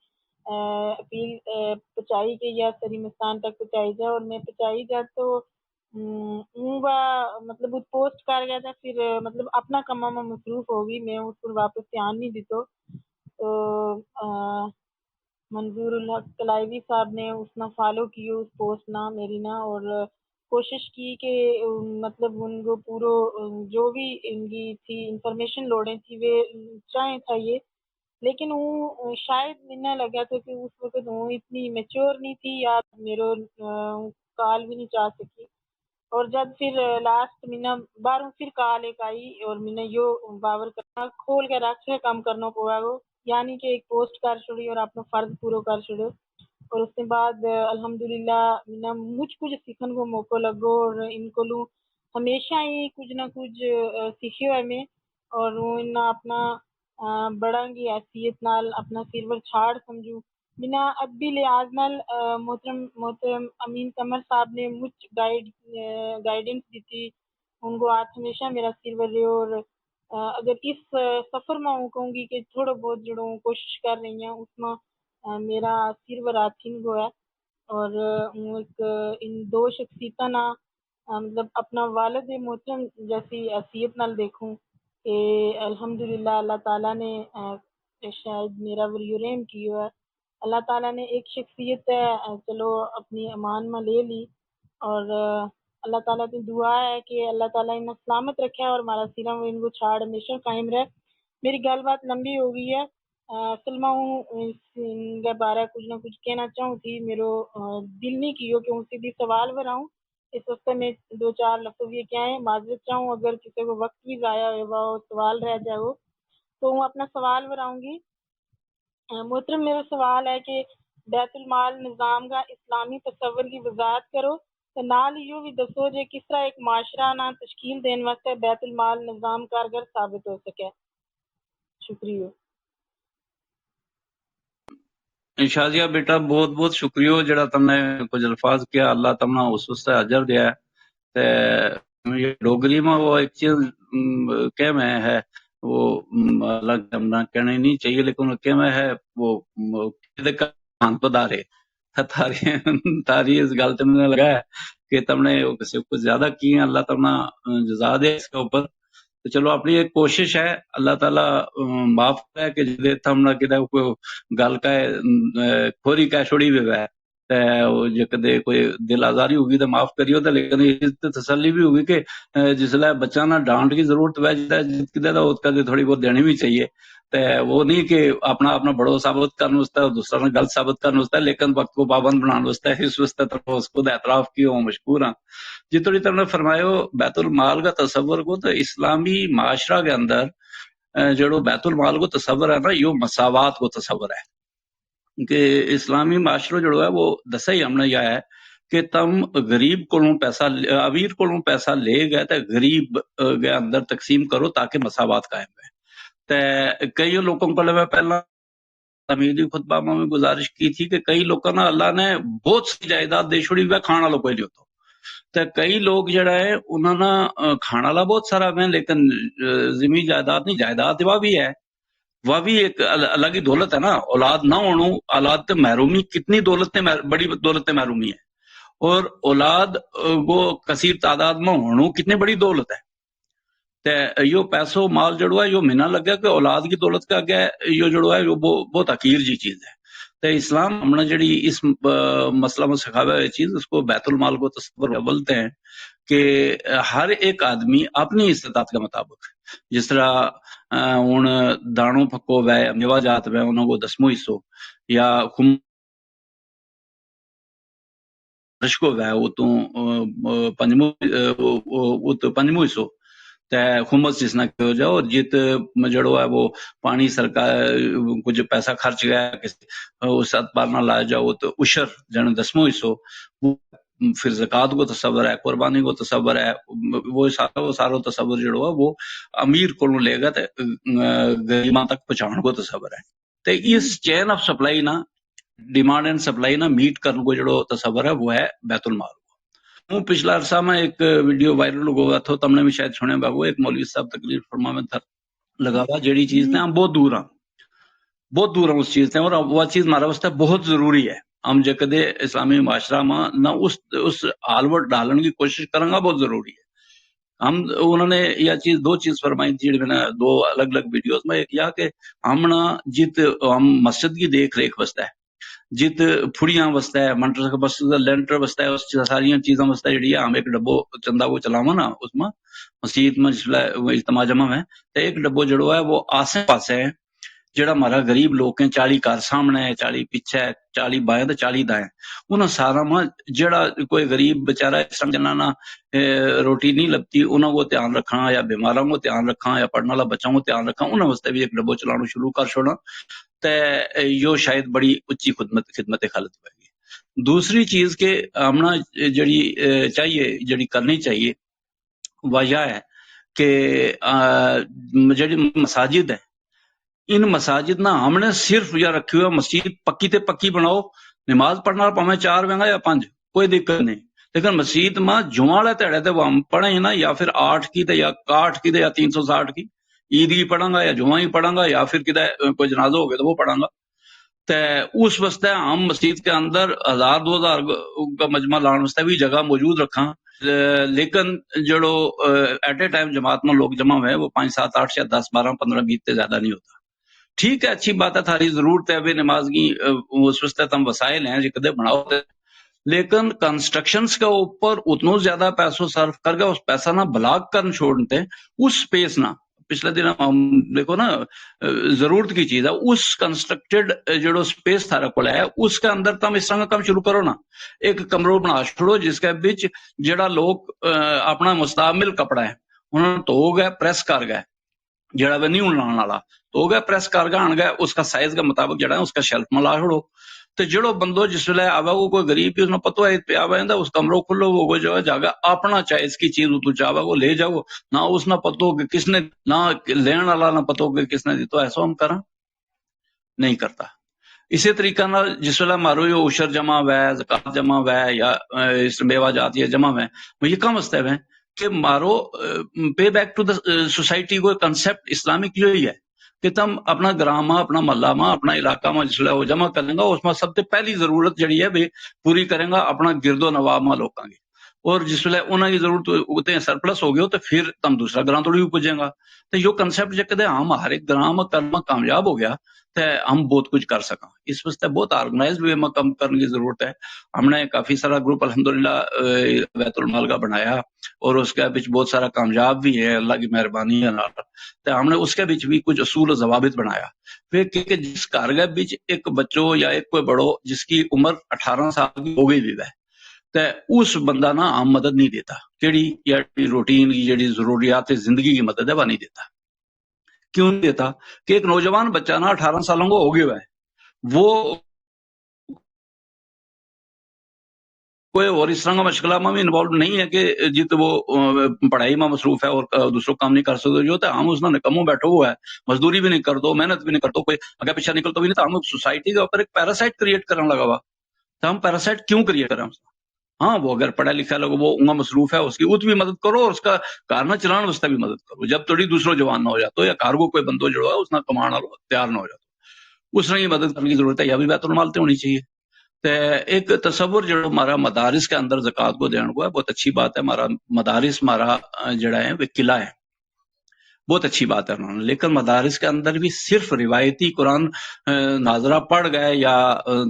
اپیل پہنچائی کہ یا سری مستان تک پہنچائی جائے، اور میں پہنچائی جائے تو مطلب پوسٹ کر گیا تھا، پھر مطلب اپنا کما میں مصروف ہوگی، میں اس پر واپس دھیان نہیں دیتو، تو منظور الحق کلائیوی صاحب نے اس نہ فالو کیو اس پوسٹ نہ میری نہ، اور کوشش کی کہ مطلب ان کو پورو جو بھی ان کی تھی انفارمیشن لوڑیں تھی وہ چاہیں تھا یہ، لیکن وہ شاید مجھے لگا تھا کہ اس وقت وہ اتنی میچور نہیں تھی یا میرے کال بھی نہیں چاہ سکی، اور جب پھر لاسٹ مہینہ باروں پھر کال ایک آئی اور میں نے یہ باور کرنا کھول کے رکھ کے کام کرنا پوا گو، یعنی کہ ایک پوسٹ کر چھوڑی اور اپنا فرض پورا کر چھوڑو، اور اس کے بعد الحمدللہ میں مجھ کچھ سیکھن کو موقع لگو، اور ان کو ہمیشہ ہی کچھ نہ کچھ سیکھے ہوئے میں، اور وہ ان اپنا بڑا گی حیثیت نال اپنا سرور چھاڑ سمجھوں بنا اب بھی لحاظ نال محترم امین قمر صاحب نے مجھ گائیڈنس دیتی، ان کو آج ہمیشہ میرا سرور رہے، اور اگر اس سفر میں ہوں کہوں گی کہ تھوڑا بہت جڑوں کوشش کر رہی ہیں اس میں میرا سرور آتھن کو ہے، اور ایک ان دو شخصیتاں نہ مطلب اپنا والد محترم جیسی حیثیت نال دیکھوں کہ الحمدللہ اللہ تعالیٰ نے شاید میرا ولیوریم کیا ہے، اللہ تعالیٰ نے ایک شخصیت چلو اپنی امان میں لے لی، اور اللہ تعالیٰ کی دعا ہے کہ اللہ تعالیٰ انہیں سلامت رکھے اور ہمارا سیرم ان کو چھاڑ ہمیشہ قائم رہے۔ میری گل بات لمبی ہو گئی ہے، سلمہ ہوں ان کے بارے کچھ نہ کچھ کہنا چاہوں تھی، میرے دل نہیں کیو کہ ان سے بھی سوال بھراؤں، اس وقت میں دو چار لفظ یہ کیا ہیں معذرت چاہوں اگر کسی کو وقت بھی ضائع ہوا ہو سوال رہ جائے ہو تو میں اپنا سوال بھراؤں گی۔ محترم میرا سوال ہے کہ بیت المال نظام کا اسلامی تصور کی وضاحت کرو، نال یہ بھی دسو جے کس طرح ایک معاشرہ نہ تشکیل دین واسطے بیت المال نظام کارگر ثابت ہو سکے۔ شکریہ۔ شازیہ بیٹا بہت بہت شکریہ جڑا تم نے کچھ الفاظ کیا، اللہ تم نے اس واسطے اجر دیا ہے۔ تے ڈوگری میں وہ ایک چیز کہ میں ہے وہ الگ ہم کہنا نہیں چاہیے، لیکن کہ میں ہے وہ کان پدارے تاری اس گل تے میں لگا ہے کہ تم نے کسی کو زیادہ کی ہیں، اللہ تم نے جزا دے اس کے اوپر۔ تو چلو اپنی ایک کوشش ہے، اللہ تعالیٰ معاف کرے کہ جدے تم نہ کدے کوئی گل کا کھوری کا چھوڑی بھی ہے جے کدے کوئی دل آزاری ہوگی تو معاف کریو، تو لیکن اس تسلی بھی ہوگی کہ جسلے بچہ نہ ڈانٹ کی ضرورت ہے کدے تو اس کا تھوڑی بہت دینی بھی چاہیے، وہ نہیں کہ اپنا بڑو ثابت کرنے واسطے اور دوسرا نے غلط ثابت کرنے واسطے، لیکن وقت کو پابند بنانے واسطے اس واسطے تو اس کو اعتراف کی ہوں مشکور ہاں۔ جی تھوڑی تم نے فرمایا بیت المال کا تصور کو، تو اسلامی معاشرہ کے اندر جو بیت المال کو تصور ہے نا، یہ مساوات کو تصور ہے کہ اسلامی معاشرہ جو ہے وہ دسا ہی ہم نے یہ ہے کہ تم غریب کو پیسہ امیر کو پیسہ لے گئے تو غریب کے اندر تقسیم کرو تاکہ مساوات قائم رہے۔ تو کئی لوگوں کو میں پہلا تمیری خطبہ میں گزارش کی تھی کہ کئی لوگوں نے اللہ نے بہت سی جائیداد دے چھوڑی ہوئی کھانا والا کوئی نہیں ہوتا، تو کئی لوگ جڑا ہے انہوں نے کھانا والا بہت سارا ہے لیکن زمین جائیداد نہیں، جائیداد وہ بھی ہے، وہ بھی ایک الگ ہی دولت ہے نا۔ اولاد نہ ہونا، اولاد تے محرومی کتنی دولت تے بڑی دولت تے محرومی ہے، اور اولاد وہ کثیر تعداد میں ہونا کتنی بڑی دولت ہے۔ تے یہ پیسو مال جڑوا ہے یہ مہینہ لگا کہ اولاد کی دولت کا آگے یہ جڑوا ہے یہ بہت حقیر جی چیز ہے۔ تو اسلام ہمنا جڑی اس مسئلہ میں سکھاوے ہوئے چیز اس کو بیت المال کو تصور بولتے ہیں کہ ہر ایک آدمی اپنی استطاعت کے مطابق جس طرح ہوں دانوں پکو وے میوہ جات وے انہوں کو 10واں حصہ یا رشکو وے وہ تو 5واں حصہ تے خمس جس نہ ہو جاؤ اور جت جڑو ہے وہ پانی سرکار کچھ پیسہ خرچ گیا اس اتبار نہ لا جاؤ تو عشر جن 10واں حصہ پھر زکوٰۃ کو تصور ہے قربانی کو تصور ہے وہ سارا تصور جڑو ہے وہ امیر کو لے گا غریباں تک پہنچان کو تصور ہے تو اس چین آف سپلائی نہ ڈیمانڈ اینڈ سپلائی نہ میٹ کرنے کو جڑو تصور ہے وہ ہے بیت المال کو پچھلا عرصہ میں ایک ویڈیو وائرل ہوا تھا تم نے بھی شاید سنے بابو ایک مولوی صاحب تقریر فرما میں تھا لگا ہوا جیڑی چیز نے ہم بہت دور ہیں اس چیز سے اور وہ چیز ہمارا واسطے بہت ضروری ہے ہم جے اسلامی معاشرہ میں نہ اس حالوٹ ڈالنے کی کوشش کریں گا بہت ضروری ہے ہم انہوں نے یہ چیز 2 چیز فرمائی تھی میں نے 2 الگ الگ ویڈیوز میں ایک یہ کہ ہم نہ جت ہم مسجد کی دیکھ ریکھ واسطے ہے جت پھڑیاں واسطے ہے منٹر مسجد لینٹر واسطے ہے اس ساری چیزاں واسطے جڑی ہے ہم ایک ڈبو چندہ کو چلاوا نا اس میں مسجد میں اجتماع جمع ہے تو ایک ڈبو جڑو ہے وہ آسے پاسے ہے جڑا ہمارا غریب لوگ ہیں 40 گھر سامنے ہے 40 پیچھے ہے 40 بائیں تو 40 دائیں انہوں سارا میں جڑا کوئی غریب بیچارہ اس طرح جنانا روٹی نہیں لبتی انہوں کو دھیان رکھنا یا بیماراں کو دھیان رکھنا یا پڑھنے والا بچوں کو دھیان رکھنا انہوں واسطے بھی ایک ڈبو چلانا شروع کر چھوڑا تے یہ شاید بڑی اچھی خدمت خلق ہوئے گی دوسری چیز کہ ہمنا جڑی چاہیے جڑی کرنی چاہیے وہ یہ ہے کہ جڑی مساجد ہے ان مساجد نہ ہم نے صرف یا رکھی ہوا مسجد پکی تے پکی بناؤ نماز پڑھنا پاویں 4 وینگا یا 5 کوئی دقت نہیں لیکن مسجد میں جمعہ والے تہڑے تے وہ ہم پڑھیں نا یا پھر 8 کی تے یا 61 کی تے یا 360 کی عید کی پڑھاں گا یا جمعہ ہی پڑھاں گا یا پھر کدھر کوئی جنازہ ہو گیا تو وہ پڑھاں گا تے اس واسطے ہم مسجد کے اندر 1000-2000 کا مجمع لان واسطے بھی جگہ موجود رکھاں لیکن جڑو ایٹ اے ٹائم جماعت میں لوگ جمع ہوئے وہ 5 7 8 یا 10 12 15 20 تے زیادہ نہیں ہوتا ٹھیک ہے اچھی بات ہے تھاری ضرورت ہے ابھی نماز کی اس واسطے تم وسائل ہیں جی کدے بناؤ لیکن کنسٹرکشنز کے اوپر اتنا زیادہ پیسوں صرف کر گیا اس پیسہ نہ بلاک کرن چھوڑتے اس سپیس نہ پچھلے دن ہم دیکھو نا ضرورت کی چیز ہے اس کنسٹرکٹڈ جو سپیس تھارا کو ہے اس کے اندر تم اس طرح کا کام شروع کرو نا ایک کمرہ بنا چھوڑو جس کے بچ جڑا لوگ اپنا مستعمل کپڑا ہے انہوں نے تو گئے پریس کر گئے جڑا وہ نہیں اڑان والا تو گئے پریس کر گئے آن گئے اس کا سائز کے مطابق جڑا ہے اس کا شیلف میں لا چھوڑو تو جڑو بندو جس ویلے آوا کو کوئی غریب اس نے پتہ ہے پہ آوا ہے اس کمروں کھلو وہ جو ہے جاگا اپنا چائز کی چیز تو چاہوا کو لے جاؤ نہ اس نہ پتو کہ کس نے نہ لین والا نہ پتو کہ کس نے دی تو ایسا ہم کرا نہیں کرتا اسی طریقہ نہ جس ویلے مارو یہ عشر جمع ہے زکات جمع ہے یا اس میوہ جات یہ جمع ہے وہ یہ کم واسطے ہے کہ مارو پے بیک ٹو دا سوسائٹی کو کنسپٹ اسلامک جو ہی ہے کہ تم اپنا گرام اپنا محلہ میں اپنا علاقہ میں جس وہ جمع کریں گا اس میں سب سے پہلی ضرورت جڑی ہے بھی پوری کریں گا اپنا گرد و نواح میں لوکاں گے اور جس ویلے انہوں کی ضرورت ہوتے ہیں سرپلس ہو گئے تو پھر تم دوسرا گرام تھوڑی بھی پوجیں گا تو یہ کنسپٹ جو کہتے ہیں ہم ہر ایک گرام کرنا کامیاب ہو گیا تو ہم بہت کچھ کر سکیں اس واسطے بہت آرگنائز وے میں کم کرنے کی ضرورت ہے ہم نے کافی سارا گروپ الحمدللہ بیت المال کا بنایا اور اس کے بچ بہت سارا کامیاب بھی ہے اللہ کی مہربانی ہے تو ہم نے اس کے بچ بھی کچھ اصول و ضوابط بنایا پھر کہ جس کارگر بچ ایک بچوں یا ایک کوئی بڑو جس کی عمر 18 سال کی ہو گئی بھی ہے تو اس بندہ نا ہم مدد نہیں دیتا کیڑی یا روٹین کی جڑی ضروریات زندگی کی مدد ہے وہ نہیں دیتا کیوں نہیں دیتا کہ ایک نوجوان بچہ نا 18 سالوں کو ہو گیا ہے وہ کوئی اور اس طرح کا مشغلہ میں بھی انوالو نہیں ہے کہ جت وہ پڑھائی میں مصروف ہے اور دوسروں کام نہیں کر سکتے جو ہم اس نے نکموں بیٹھو ہوا ہے مزدوری بھی نہیں کر دو محنت بھی نہیں کرتا کوئی اگر پیچھا نکلتا بھی نہیں تو ہم سوسائٹی کے اوپر ایک پیراسائٹ کریٹ کرنے لگا ہوا تو ہم پیراسائٹ کیوں کریٹ کریں ہاں وہ اگر پڑھا لکھا لوگ وہ انگا مصروف ہے اس کی ات بھی مدد کرو اور اس کا کارنا چلانا اس کا بھی مدد کرو جب تھوڑی دوسروں جوان نہ ہو جاتا یا کارگو کوئی بندو جو ہے اس نے کمانا تیار نہ ہو جاتا اس نے یہ مدد کرنے کی ضرورت ہے یا بھی بیت المال ہونی چاہیے تو ایک تصور جو ہمارا مدارس کے اندر زکوٰۃ کو دینا ہوا ہے بہت اچھی بات ہے ہمارا مدارس ہمارا جڑا ہے وہ قلعہ ہے بہت اچھی بات ہے انہوں نے، لیکن مدارس کے اندر بھی صرف روایتی قرآن ناظرہ پڑھ گئے یا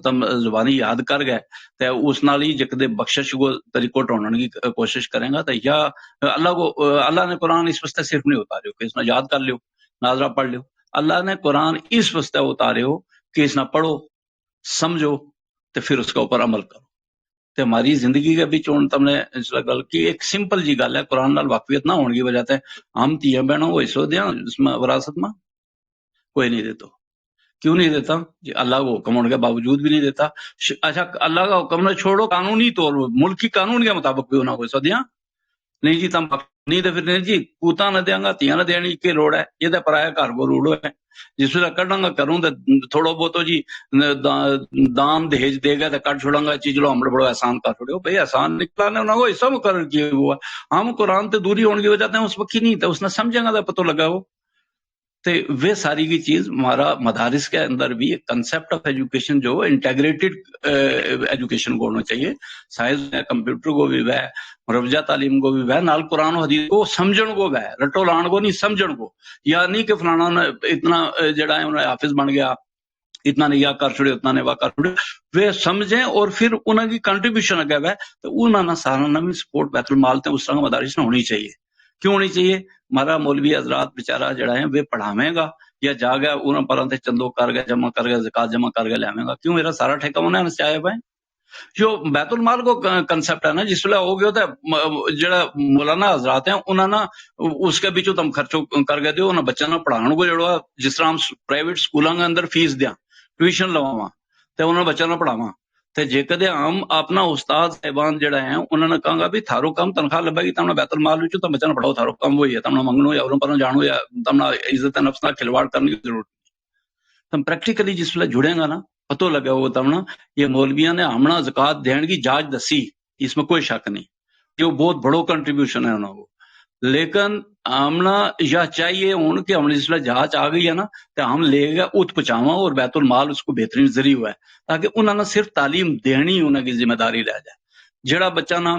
تم زبانی یاد کر گئے تو اس نال ہی جکدے بخشش کو طریقوں ڈھونڈنے کی کوشش کریں گا، تو یا اللہ نے قرآن اس واسطے صرف نہیں اتارے ہو کہ اس نے یاد کر لیو، ناظرہ پڑھ لیو۔ اللہ نے قرآن اس واسطے اتارے ہو کہ اس نہ پڑھو، سمجھو، تو پھر اس کے اوپر عمل کرو۔ تے ہماری زندگی کے بچ ہن تم نے اس گل کی ایک سمپل جی گل ہے، قرآن نال واقفیت نہ ہونے کی وجہ سے ہم تیاں بہنوں وہ حصہ دیاں اس میں وراثت میں کوئی نہیں دیتا۔ کیوں نہیں دیتا؟ جی اللہ کو حکم ہونے کے باوجود بھی نہیں دیتا۔ اچھا اللہ کا حکم نہ چھوڑو، قانونی طور ملکی قانون کے مطابق بھی انہوں کو حصہ دیاں نہیں جی، تم نہیں تو پھر نہیں جی پوتاں نہ دیاں گا، تیاں نہ دینی کی لوڑ ہے، یہ تو پرایا گھر کو روڑو ہے۔ جس ویلے کڈاں گا کروں تو تھوڑا بہت جی دان دہیج دے گا تو کٹ چھوڑاں گا، چیز لو ہم بڑو احسان کر چھوڑے ہو۔ بھائی احسان نکلا نے انہوں کو حصہ مقرر کیا ہوا، ہم قرآن تے دوری ہونے کی وجہ سے اس وقت ہی نہیں، تو اس نے سمجھے گا تو پتہ لگا ہو۔ تو وہ ساری کی چیز ہمارا مدارس کے اندر بھی ایک کنسپٹ آف ایجوکیشن جو انٹیگریٹڈ ایجوکیشن کو ہونا چاہیے، سائنس کمپیوٹر کو بھی وہ مروجہ تعلیم کو بھی وہ نال قرآن و حدیث کو سمجھن کو وہ رٹو لان کو نہیں سمجھن کو، یا نہیں کہ فلانا نے اتنا جڑا ہے انہیں حافظ بن گیا، اتنا نے یا کر چھوڑے اتنا نے وہ کر چھوڑے، وہ سمجھیں اور پھر انہوں کی کنٹریبیوشن اگے وہ تو انہوں نے سارا بھی سپورٹ بیت المال تے اس طرح مدارس میں ہونی چاہیے۔ کیوں ہونی چاہیے؟ ہمارا مولوی حضرات بیچارہ جڑا ہے وہ پڑھاویں گا یا جا گیا انہوں پر چندو کر گئے جمع کر گئے زکات جمع کر گئے لے گا، کیوں میرا سارا ٹھیکہ انہیں چاہے پائے جو بیت المال کو کنسپٹ ہے نا، جس ویلے ہو گیا تو جڑا مولانا حضرات ہیں انہوں نے اس کے بچوں تم خرچو کر گئے دیو، انہوں بچہ نہ پڑھان کو جڑا جس طرح ہم پرائیویٹ سکولوں کے اندر فیس دیاں ٹیوشن لواواں تے انہوں بچہ نہ پڑھاواں، تے جے کدے ہم اپنا استاد صاحبان جڑا ہیں انہوں نے کہا گا بھی تھارو کم تنخواہ لبے گی تم بیت المال وچوں تو بچہ نہ پڑھاؤ، تھارو کم وہی ہے، تم نہ منگنو یا انہوں پر جانو یا تم نہ عزت نفس نہ کھلواڑ کرنے کی ضرورت نہیں۔ تم پریکٹیکلی جس ویلے جڑے گا نا پتہ لگا ہو تم نا یہ مولویاں نے ہمنا زکات دین کی جاج دسی، اس میں کوئی شک نہیں، یہ بہت بڑو کنٹریبیوشن ہے انہوں کو، لیکن ہمنا یہ چاہیے ہوں کہ ہم جس ویلے جہاز آ گئی ہے نا تو ہم لے گئے ات پہنچاواں اور بیت المال اس کو بہترین ذریعہ ہوا ہے تاکہ انہوں نے صرف تعلیم دینی انہوں کی ذمہ داری رہ جائے۔ جڑا بچہ نہ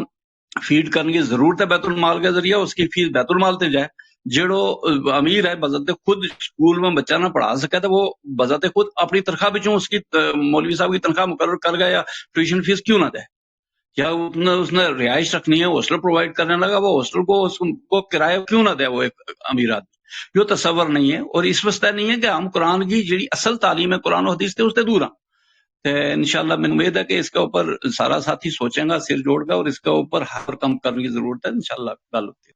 فیڈ کرنے کی ضرورت ہے بیت المال کے ذریعہ اس کی فیس بیت المال تے جائے، جڑو امیر ہے بذات خود اسکول میں بچہ نہ پڑھا سکے تو وہ بذات خود اپنی تنخواہ بچوں اس کی مولوی صاحب کی تنخواہ مقرر کر گیا یا ٹیوشن فیس کیوں نہ دے، یا اس نے رہائش رکھنی ہے ہاسٹل پرووائڈ کرنے لگا وہ ہاسٹل کو اس کو کرایہ کیوں نہ دے وہ ایک امیر آدمی، یہ تصور نہیں ہے۔ اور اس واسطے نہیں ہے کہ ہم قرآن کی جڑی اصل تعلیم ہے قرآن و حدیث سے اس سے دور ہیں۔ انشاءاللہ میں امید ہے کہ اس کے اوپر سارا ساتھی سوچیں گا سر جوڑ گا اور اس کے اوپر ہر کم کرنے کی ضرورت ہے، انشاءاللہ گل ہوتی ہے۔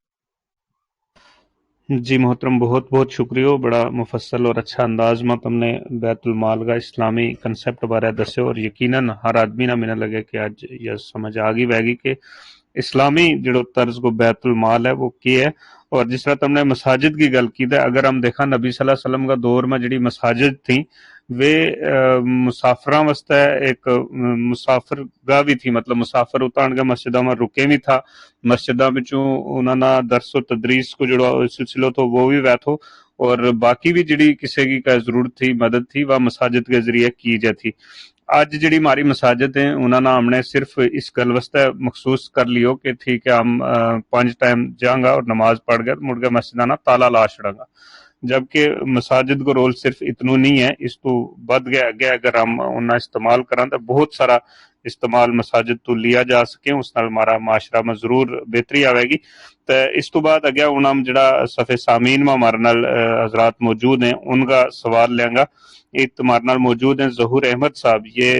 جی محترم بہت بہت شکریہ، بڑا مفصل اور اچھا انداز میں تم نے بیت المال کا اسلامی کنسپٹ بارے دسے، اور یقیناً ہر آدمی نہ مجھے لگے کہ آج یہ سمجھ آ گئی ویگی کہ اسلامی جڑو طرز کو بیت المال ہے وہ کی ہے۔ اور جس طرح تم نے مساجد کی گل کی ہے، اگر ہم دیکھا نبی صلی اللہ علیہ وسلم کا دور میں جڑی مساجد تھیں وہ مسافراں واسطے ایک مسافر گاہ بھی تھی، مطلب مسافر اتان کے مسجدوں میں رکے بھی تھا، مسجدوں بچوں انہوں نے درس و تدریس کو جڑا سلسلہ تو وہ بھی ویت ہو، اور باقی بھی جڑی کسی کی کا ضرورت تھی مدد تھی وہ مساجد کے ذریعے کی جاتی۔ آج جڑی ہماری مساجد ہیں انہوں نے ہم نے صرف اس گل واسطے مخصوص کر لیو کہ ٹھیک ہے ہم 5 ٹائم جاؤں گا اور نماز پڑھ گئے مڑ کے مسجدانہ تالا لا چھڑاں گا، جبکہ مساجد کو رول صرف اتنو نہیں ہے، اس تو بد گیا اگے اگر ہم انہیں استعمال کریں تو بہت سارا استعمال مساجد تو لیا جا سکے، اس نال ہمارا معاشرہ میں ضرور بہتری آئے گی۔ تو اس تو بعد اگیا ہوں ہم جڑا صفحے سامعین میں ہمارے نال حضرات موجود ہیں ان کا سوال لیں گا۔ ایک تمہارے نال موجود ہیں ظہور احمد صاحب، یہ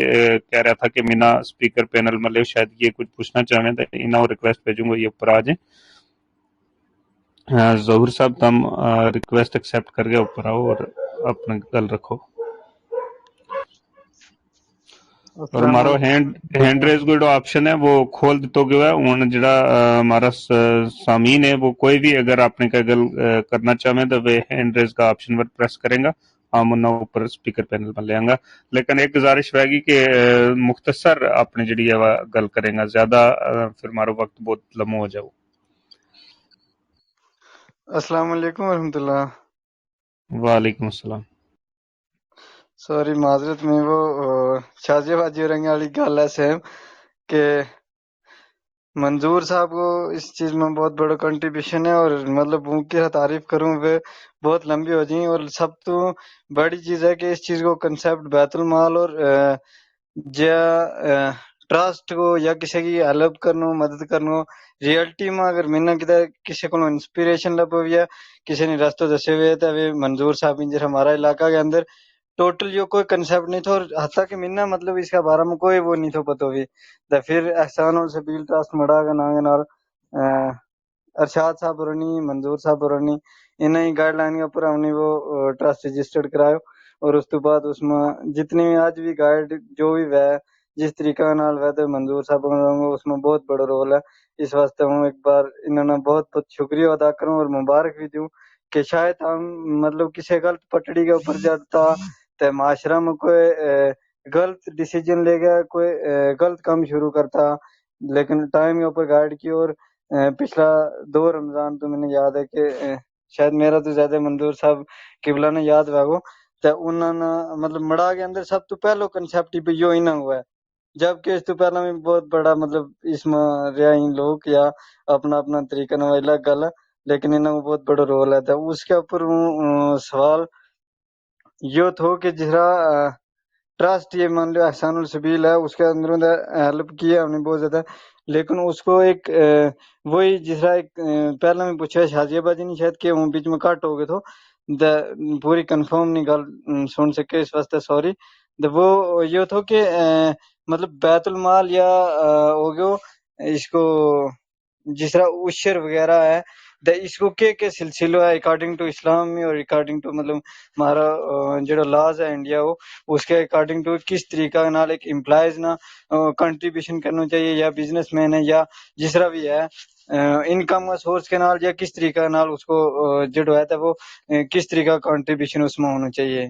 کہہ رہا تھا کہ مینا اسپیکر پینل میں لے شاید یہ کچھ پوچھنا چاہیں تو انہوں ریکویسٹ بھیجوں گا یہ اوپر آ جائیں۔ ظہور صاحب تم ریکویسٹ ایکسیپٹ کر کے اوپر آؤ اور اپنا گل رکھو، اور ہمارا ہینڈ ریز کو جو آپشن ہے وہ کھول دیتا گیا ہے۔ ہوں جڑا ہمارا سامعین ہے وہ کوئی بھی اگر آپ نے گل کرنا چاہیں تو وہ ہینڈ ریز کا آپشن پر پریس کریں گا، ہم انہوں اوپر اسپیکر پینل پر لیں گا، لیکن ایک گزارش رہے گی کہ مختصر اپنی جڑی ہے گل کریں گا، زیادہ پھر ہمارا وقت بہت لمحہ ہو جاؤ۔ السلام علیکم ورحمۃ اللہ۔ وعلیکم السلام۔ سوری معذرت میں وہ شازیہ بازی رنگ والی گل ہے سیم کہ منظور صاحب کو اس چیز میں بہت بڑا کنٹریبیوشن ہے، اور مطلب ان کی تعریف کروں وہ بہت لمبی ہو جائیں، اور سب تو بڑی چیز ہے کہ اس چیز کو کنسیپٹ بیت المال اور ٹرسٹ کو یا کسی کی ہیلپ کرنو مدد کرنو ریئلٹی میں اگر منا کسی کو انسپریشن لب ہوئی ہے، کسی نے رستہ دسے ہوئے تو وہ منظور صاحب انجر ہمارا علاقہ کے اندر ٹوٹل جو کوئی کنسیپٹ نہیں تھا، اور حتیٰ کہ منا مطلب اس کے بارے میں کوئی وہ نہیں تھا پتہ ہوئی تو پھر احسان السبیل ٹرسٹ مڑا کا نانگ نال ارشاد صاحب رونی منظور صاحب رونی انہیں ہی گائیڈ لائن کے اوپر ہم نے وہ ٹرسٹ رجسٹرڈ کرایا، اور اس تو بعد اس میں جتنی آج بھی گائیڈ جو بھی ہے جس طریقہ نال ہے تو منظور صاحب اس میں بہت بڑا رول ہے۔ اس واسطے ہوں ایک بار انہوں نے بہت بہت شکریہ ادا کروں اور مبارک بھی دوں کہ شاید ہم مطلب کسی غلط پٹڑی کے اوپر جاتا تو معاشرہ میں کوئی غلط ڈیسیجن لے گیا، کوئی غلط کام شروع کرتا، لیکن ٹائم کے اوپر گائیڈ کی۔ اور پچھلا 2 رمضان تو میں نے یاد ہے کہ شاید میرا تو زیادہ منظور صاحب قبلہ نے یاد ہوگا تو انہوں نے مطلب مڑا کے اندر سب تو پہلو کنسیپٹ ہی پہ جو ہی نہ ہوا ہے، جبکہ اس تو پہلا بھی بہت بڑا مطلب اس میں رہی لوگ یا اپنا اپنا طریقہ نہ الگ گل ہے، لیکن انہوں کو بہت بڑا رول ہے۔ تو اس کے اوپر سوال یہ تھو کہ جس طرح ٹرسٹ یہ مان لو احسان السبیل ہے، اس کے اندروں ہیلپ کی ہے ہم نے بہت زیادہ، لیکن اس کو ایک وہی جس طرح ایک پہلا میں پوچھا شازیہ باجی نے شاید کہ وہ بیچ میں کٹ ہو گئے تو پوری کنفرم نہیں گل سن سکے، اس واسطے سوری۔ وہ یہ تھو کہ مطلب بیت المال یا ہو گیا اس کو جس طرح عشر وغیرہ ہے تو اس کو کے سلسلہ ہے اکارڈنگ ٹو اسلام میں، اور اکارڈنگ ٹو مطلب ہمارا جو لاز ہے انڈیا وہ اس کے اکارڈنگ ٹو کس طریقہ نال ایک امپلائز نہ کنٹریبیوشن کرنا چاہیے، یا بزنس مین ہے یا جس طرح بھی ہے انکم سورس کے نال، یا کس طریقہ نال اس کو جڑو ہے تو وہ کس طریقہ کنٹریبیوشن اس میں ہونا چاہیے۔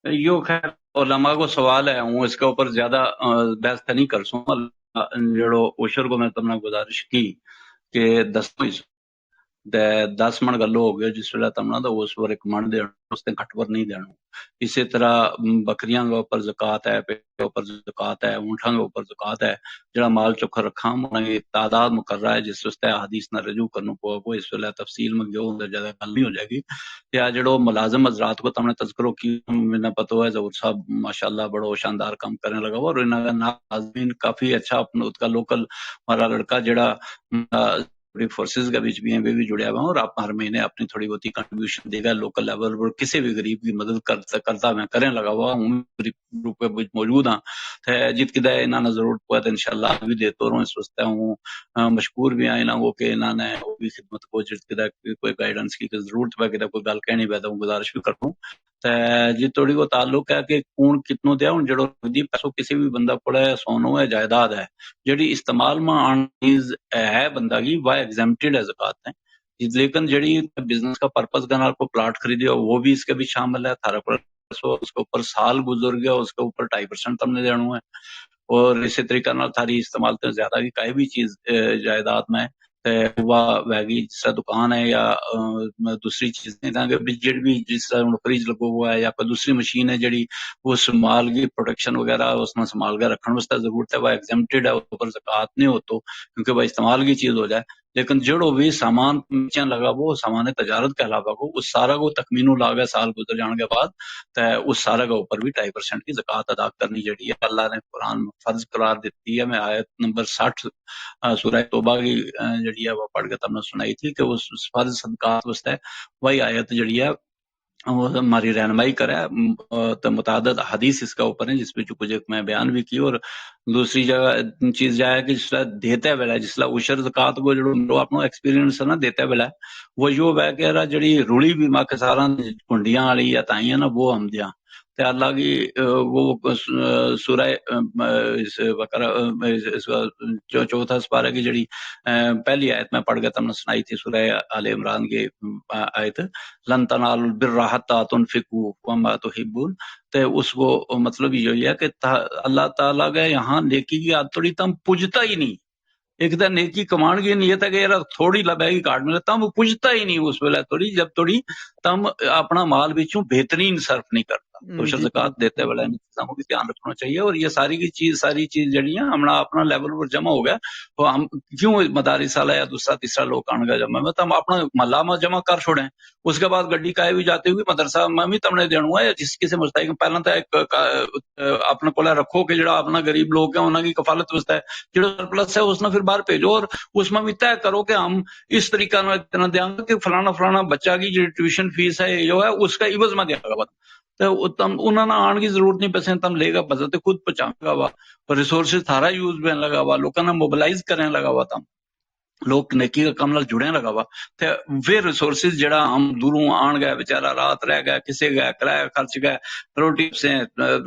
یو خیر علماء کو سوال ہے، ہوں اس کے اوپر زیادہ بحث نہیں کر سوں جڑو عشر کو میں تم نے گزارش کی کہ 10 من گلو ہو گیا جس ویلے تمنا تو اس پر 1 من دینا، اس نے گھٹ پر نہیں دینا۔ اسی طرح بکریاں کے اوپر زکوٰۃ ہے، پیٹ کے اوپر زکوٰۃ ہے، اونٹاں کے اوپر زکوٰۃ ہے، جڑا مال چوکھ رکھا انہاں کی تعداد مقررہ ہے جس واسطے حدیث نہ رجوع کرنا پو وہ اس ویلے تفصیل میں گیو اندر زیادہ گل نہیں ہو جائے گی۔ یا جڑو ملازم حضرات کو تم نے تذکرو کی میں پتہ ہے ظہور صاحب ماشاءاللہ بڑا شاندار کام کرنے لگا ہوا، اور انہاں کا ناظرین کافی اچھا اپنا اس کا لوکل ہمارا لڑکا جڑا فورسز کے بیچ بھی ہیں وہ بھی جڑیا ہوا، اور آپ ہر مہینے اپنی تھوڑی بہت کنٹریبیوشن دے گا لوکل لیول پر، کسی بھی غریب کی مدد کرتا میں کرنے لگا ہوا ہوں، گروپ پہ موجود ہاں جت کدہ انہوں نے ضرورت پڑے تو انشاءاللہ بھی دیتا رہوں۔ اس واسطے ہوں مشکور بھی ہیں انہوں کو کہ انہوں نے وہ بھی خدمت کو جت کدہ کوئی گائیڈنس کی ضرورت پہ کدہ کوئی گل کہنی پہ تو گزارش بھی کروں جی تھوڑی کو تعلق ہے کہ کون کتنوں دیا ہوں جڑو پیسوں کسی بھی بندہ پڑے سونو ہے جائیداد ہے جڑی استعمال میں آن چیز ہے بندہ کی وہ ایگزیمپٹڈ ہے زکوٰۃ ہیں، لیکن جڑی بزنس کا پرپز کا نال کو پلاٹ خریدے ہو وہ بھی اس کے بھی شامل ہے، تھارا پر اس کے اوپر سال گزر گیا اس کے اوپر 2.5% تم نے دینا ہے، اور اسی طریقہ نال تھاری استعمال تو زیادہ کی کوئی بھی چیز جائیداد میں وہ ویگی جس طرح دکان ہے یا دوسری چیزیں جڑی بھی جس طرح فریج لگو ہوا ہے یا کوئی دوسری مشین ہے جڑی اس مال کی پروڈکشن وغیرہ اس میں سنبھال کے رکھنے واسطے ضرورت ہے وہ ایگزیمپٹڈ ہے، اس پر زکوٰۃ نہیں ہوتو کیونکہ وہ استعمال کی چیز ہو جائے۔ لیکن جڑو بھی سامان نیچے لگا وہ سامان تجارت کہلاوا کو اس سارا کو تخمینو لاگا سال گزر جان کے بعد اس سارا کے اوپر بھی 2.5% کی زکوٰۃ ادا کرنی جڑی ہے اللہ نے قرآن میں فرض قرار دیتی ہے۔ میں آیت نمبر 60 سورہ توبہ کی جڑی ہے وہ پڑھ کے تم نے سنائی تھی کہ اس فرض صدقات واسطے وہی آیت جڑی ہے وہ ہماری رہنمائی کرے تو متعدد حدیث اس کا اوپر ہیں جس پہ جو کچھ میں بیان بھی کی، اور دوسری جگہ چیز جائے کہ جس طرح دیتے ویلا جس طرح عشر زکوٰۃ کو جو اپنا ایکسپیرینس ہے نا دیتے ویلا وہ جو ہے کہ جڑی روڑی بھی ماں کے سارا کنڈیاں والی یا تائیاں نا وہ ہم دیاں تے اللہ کی وہ سورہ بقرہ جو چوتھا سپارہ کی جڑی پہلی آیت میں پڑھ کے تم نے سنائی تھی سورہ آل عمران کی آیت لن تنالوا البر حتی تنفقوا وما تحبون، تے اس کو مطلب یہ ہے کہ اللہ تعالیٰ کے یہاں نیکی کی آتڑی تم پوجتا ہی نہیں، ایک تو نیکی کمان کی نیت ہے کہ یار تھوڑی لبے گی کاٹ ملے تم پوجتا ہی نہیں اس ویلے تھوڑی جب تھوڑی تم اپنا مال بچوں بہترین صرف نہیں کرتا، سوشل جی زکات دیتے والا ان چیزوں کو بھی دھیان رکھنا چاہیے. اور یہ ساری چیز جڑی ہیں ہمنا اپنا لیول پر جمع ہو گیا تو ہم کیوں مدارس والا یا دوسرا تیسرا لوگ آن گا جمع میں تو ہم اپنا محلہ میں جمع کر چھوڑیں. اس کے بعد گڈی کائے بھی جاتے ہوئے مدرسہ میں بھی تمنے دینا ہے جس کسی مستحق پہلے تو ایک اپنے کو رکھو کہ جڑا اپنا غریب لوگ ہیں انہوں کی کفالت وسط ہے جڑا سرپلس ہے اس نے پھر باہر بھیجو اور اس میں بھی طے کرو کہ ہم اس طریقہ اتنا دیں گے کہ فلانا بچہ کی جو ٹیوشن فیس ہے جو ہے اس کا عوض میں دیا گا. تو تم انہوں نے آن کی ضرورت نہیں پیسے تم لے گا بس خود پہنچاؤں گا وا ریسورسز تھارا یوز بہن لگا ہوا لوگوں نے موبلائز کرنے لگا ہوا تم لوگ نیکی کا کام نال جڑے لگا ہوا تے وہ ریسورسز جڑا ہم دوروں آن گئے بیچارہ رات رہ گئے کسے گئے کرایہ خرچ گئے روٹی سے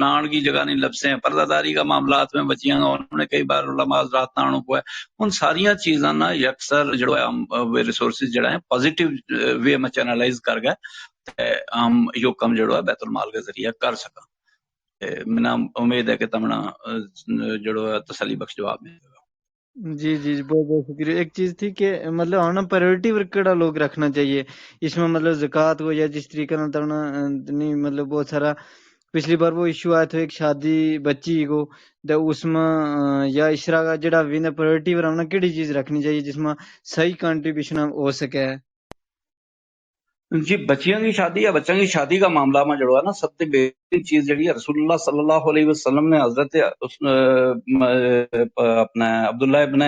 نان کی جگہ نہیں لبسیں پردہ داری کا معاملات میں بچیاں انہوں نے کئی بار علماء رات نہ آنوں کو ہے ان ساریاں چیزاں نا یکسر جڑا ہے ہم ریسورسز جڑا ہے پازیٹیو وے میں چینلائز کر گئے ہم یہ کم جڑا ہے بیت المال کے ذریعے کر سکا. میں امید ہے کہ تمنا جڑا ہے تسلی بخش جواب ملے گا. جی جی بہت بہت شکریہ. ایک چیز تھی کہ مطلب ہمیں پرائیورٹی پر کیڑا لوگ رکھنا چاہیے اس میں مطلب زکوٰۃ ہو یا جس طریقے نال تمنا نہیں مطلب بہت سارا پچھلی بار وہ ایشو آیا تھا ایک شادی بچی کو تو اس میں یا اشرا کا جڑا وین پرائیورٹی پر ہمیں کیڑی چیز رکھنی چاہیے جس میں صحیح کنٹریبیوشن ہو سکے. جی بچیاں کی شادی یا بچوں کی شادی کا معاملہ میں جڑا ہے نا سب سے بہترین چیز جڑی ہے رسول اللہ صلی اللہ علیہ وسلم نے حضرت اپنا عبداللہ ابن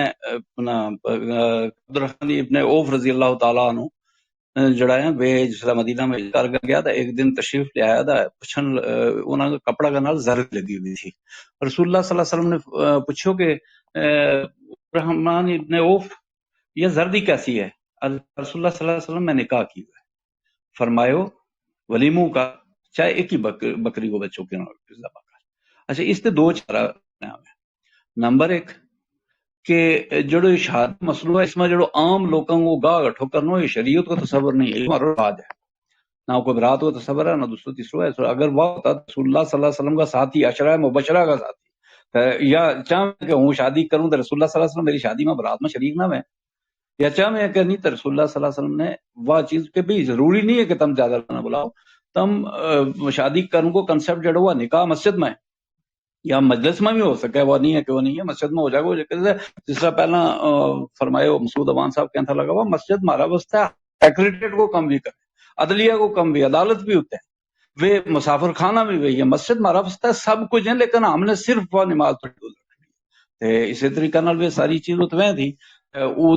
عبدالرحمن ابن عوف رضی اللہ تعالیٰ عنہ جڑا ہے وہ جسلا مدینہ میں کر گیا تھا ایک دن تشریف لے آیا تھا پوچھن انہوں نے کپڑا کا نال زر لگی ہوئی تھی. رسول اللہ صلی اللہ علیہ وسلم نے پوچھو کہ رحمان ابن عوف یہ زردی کیسی ہے. رسول اللہ صلی اللہ علیہ وسلم میں نکاح کی ہوئے فرمایو ولیموں کا چاہے ایک ہی بکری کو بچوں کے ذبح کر. اچھا اس سے دو چارہ نمبر ایک کہ جڑو شادی مسئلہ ہے اس میں جڑو عام لوگوں کو گاہ گٹھو کرنا یہ شریعت کو تصور نہیں ہے ہمارا رواج ہے نہ کوئی برات کو تصور ہے نہ دوسرا تیسرا ہے. اگر وہ ہوتا رسول اللہ صلی اللہ علیہ وسلم کا ساتھی عشرہ مبشرہ کا ساتھی یا چاہے کہ ہوں شادی کروں تو رسول اللہ صلی اللہ علیہ وسلم میری شادی میں برات میں شریک نہ میں یا چاہ میں کہ نہیں تو رسول اللہ صلی اللہ علیہ وسلم نے وہ چیز کہ بھی ضروری نہیں ہے کہ تم زیادہ نہ بلاؤ تم شادی کروں کو کنسپٹ جڑا ہوا نکاح مسجد میں یا مجلس میں بھی ہو سکے وہ نہیں ہے کہ وہ نہیں ہے مسجد میں ہو جائے گا. جس طرح پہلا فرمائے مسعود اوان صاحب کہتا لگا ہوا مسجد مارا وسطہ ایکریڈیٹ کو کم بھی کرے عدلیہ کو کم بھی عدالت بھی ہوتے ہیں وہ مسافر خانہ بھی وہی ہے مسجد مارا وسطہ سب کچھ ہے لیکن ہم نے صرف وہ نماز پڑھی رکھنی اسی طریقے نال وہ ساری چیز اتویں تھی وہ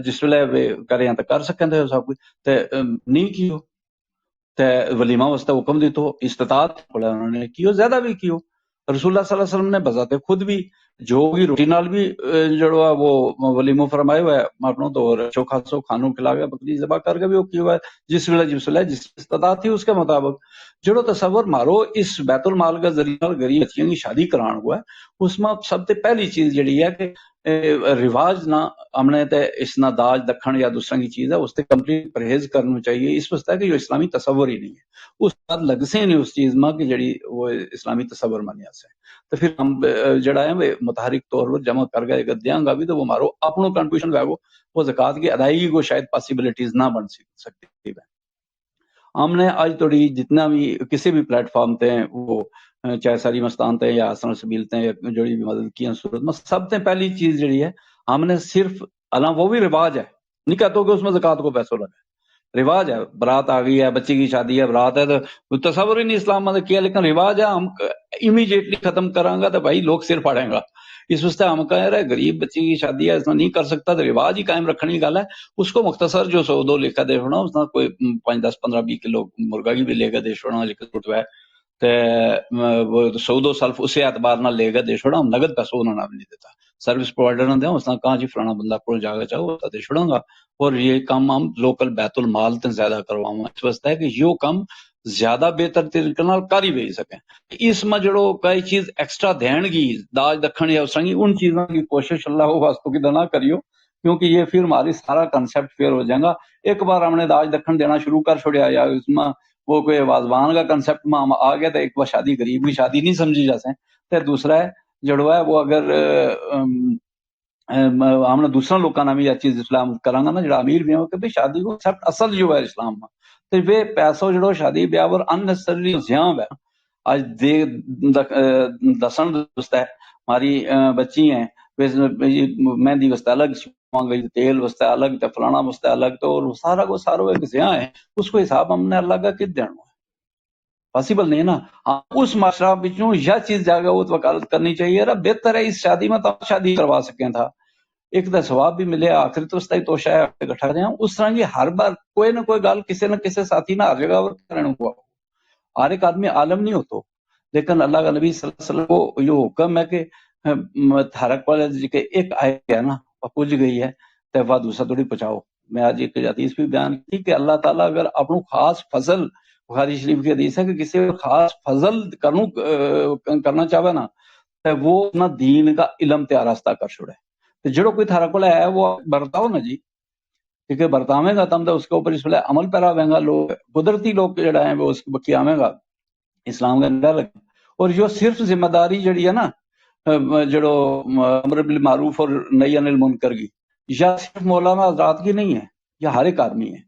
جس ویلے کریں تو کر سکیں تے سب کچھ تے نہیں کیو تے ولیمہ واسطے حکم دیتو استطاعت انہوں نے کیو زیادہ بھی کیو. رسول اللہ صلی اللہ علیہ وسلم نے بذات خود بھی جو بھی روٹی نال بھی جڑوا وہ ولیمہ فرمائے ہوئے اپنوں تو اچھو خاصو کھانوں کھلا گیا بکری ذبح کر کے بھی وہ کیو ہے جس ویلے جس استطاعت تھی اس کے مطابق. جڑو تصور مارو اس بیت المال کا ذریعہ غریب بچیاں کی شادی کران ہوا ہے اس میں سب سے پہلی چیز جڑی ہے کہ رواج نہ ہم نے تے اس نہ داج دکھن یا دوسرا کی چیز ہے اس سے کمپلیٹ پرہیز کرنا چاہیے. اس واسطے کہ جو اسلامی تصور ہی نہیں ہے اس بعد لگ سے نہیں اس چیز میں کہ جڑی وہ اسلامی تصور منیا سے تو پھر ہم جڑا ہے وہ متحرک طور پر جمع کر گئے اگر دیاں گا بھی تو وہ مارو اپنوں کنٹریبیوشن ہے وہ زکوٰۃ کی ادائیگی کو شاید پاسبلٹیز نہ بن سکتی ہے. ہم نے آج توڑی جتنا بھی کسی بھی پلیٹ فارم تے وہ چاہے ساری مستان تے یا آسان سبیل تے یا جڑی بھی مدد کی صورت میں سب سے پہلی چیز جڑی ہے ہم نے صرف اللہ وہ بھی رواج ہے نہیں کہتا کہ اس میں زکوٰۃ کو پیسوں لگا رواج ہے برات آ گئی ہے بچی کی شادی ہے برات ہے تو تصور ہی نہیں اسلام میں کیا لیکن رواج ہے ہم امیجیٹلی ختم کریں گا تو بھائی لوگ سر پاڑیں گا. اس واسطے ہم کہہ رہے غریب بچی کی شادی ہے اس میں نہیں کر سکتا تو رواج ہی قائم رکھنے کی گل ہے. اس کو مختصر جو 100-2 لکھا دے چھوڑنا اس نے کوئی 5-10-15-20 کلو مرغا بھی لے کے دے چھوڑنا لکھ چھوڑا ہے تو 100-2 سلف اسی اعتبار نہ لے کے دے چھوڑا ہم نگد پیسہ انہوں نے نہیں دیتا سروس پرووائڈر نہ دیں اس نے کہاں جی فلانا بندہ کو جا کے چاہو دے چھوڑوں گا اور یہ کام ہم لوکل بیت المال تے زیادہ کرواؤں اس واسطے ہے کہ یہ کام زیادہ بہتر طریقے نال کر ہی بھیج سکیں. اس میں جڑو کئی چیز ایکسٹرا دین گی داج دکھن یا اس طرح ان چیزوں کی کوشش اللہ واسطے کی نہ کریو کیونکہ یہ پھر ہماری سارا کنسپٹ فیل ہو جائے گا. ایک بار ہم نے داج دکھن دینا شروع کر چھوڑیا یا اس میں وہ کوئی واضوان کا کنسپٹ میں ہم آ گیا تو ایک بار شادی غریب کی شادی نہیں سمجھی جا سکیں. تو دوسرا ہے جڑوا ہے وہ اگر ہم نے دوسرا لوگوں نے بھی یہ چیز اسلام کرانگا نا جڑا امیر بھی ہو کہ شادی کو ایکسپٹ اصل جو ہے اسلام میں تے وہ پیسو جڑو شادی بیاہ پر اننیسسریلی زیاں ہے آج دے دسن دوست ہے ہماری بچی ہیں مہندی وسطے الگ گئی تیل وسطے الگ تے فلانا وسطے الگ تو سارا کو سارا ایک زیاں ہے اس کو حساب ہم نے اللہ کا کت دینا پاسبل نہیں نا. ہاں اس معاشرہ بچوں یہ چیز جاگا وہ وکالت کرنی چاہیے رہا بہتر ہے اس شادی میں تو شادی کروا سکیں تھا ایک تو ثواب بھی ملے آخر تو اس تو شاید اکٹھا دیں اس طرح کی ہر بار کوئی نہ کوئی گل کسی نہ کسی ساتھی نہ ہر جگہ اور کرنے کو ہر ایک آدمی عالم نہیں ہوتا لیکن اللہ کا نبی صلی اللہ علیہ وسلم کو یہ حکم ہے کہ تھارک والے کہ ایک آئے گیا نا اور پوج گئی ہے تو وہ دوسرا تھوڑی پہنچاؤ. میں آج ایک حدیث بھی بیان کی کہ اللہ تعالیٰ اگر اپنوں خاص فضل بخاری شریف کی حدیث ہے کہ کسی کو خاص فضل کرنا چاہے نا تو وہ اپنا دین کا علم تیار راستہ کر چھوڑے تو جڑو کوئی تھارا کو ہے وہ برتاؤ نا جی کیونکہ برتاویں گا تم تو اس کے اوپر اس ویلے عمل پیرا ہوئے گا لوگ قدرتی لوگ جڑا ہے وہ اس کی بکی آویں گا اسلام کا ڈر لگے. اور جو صرف ذمہ داری جڑی ہے نا جڑو امر بالمعروف اور نہی عن المنکر کی یا صرف مولانا حضرات کی نہیں ہے یہ ہر ایک آدمی ہے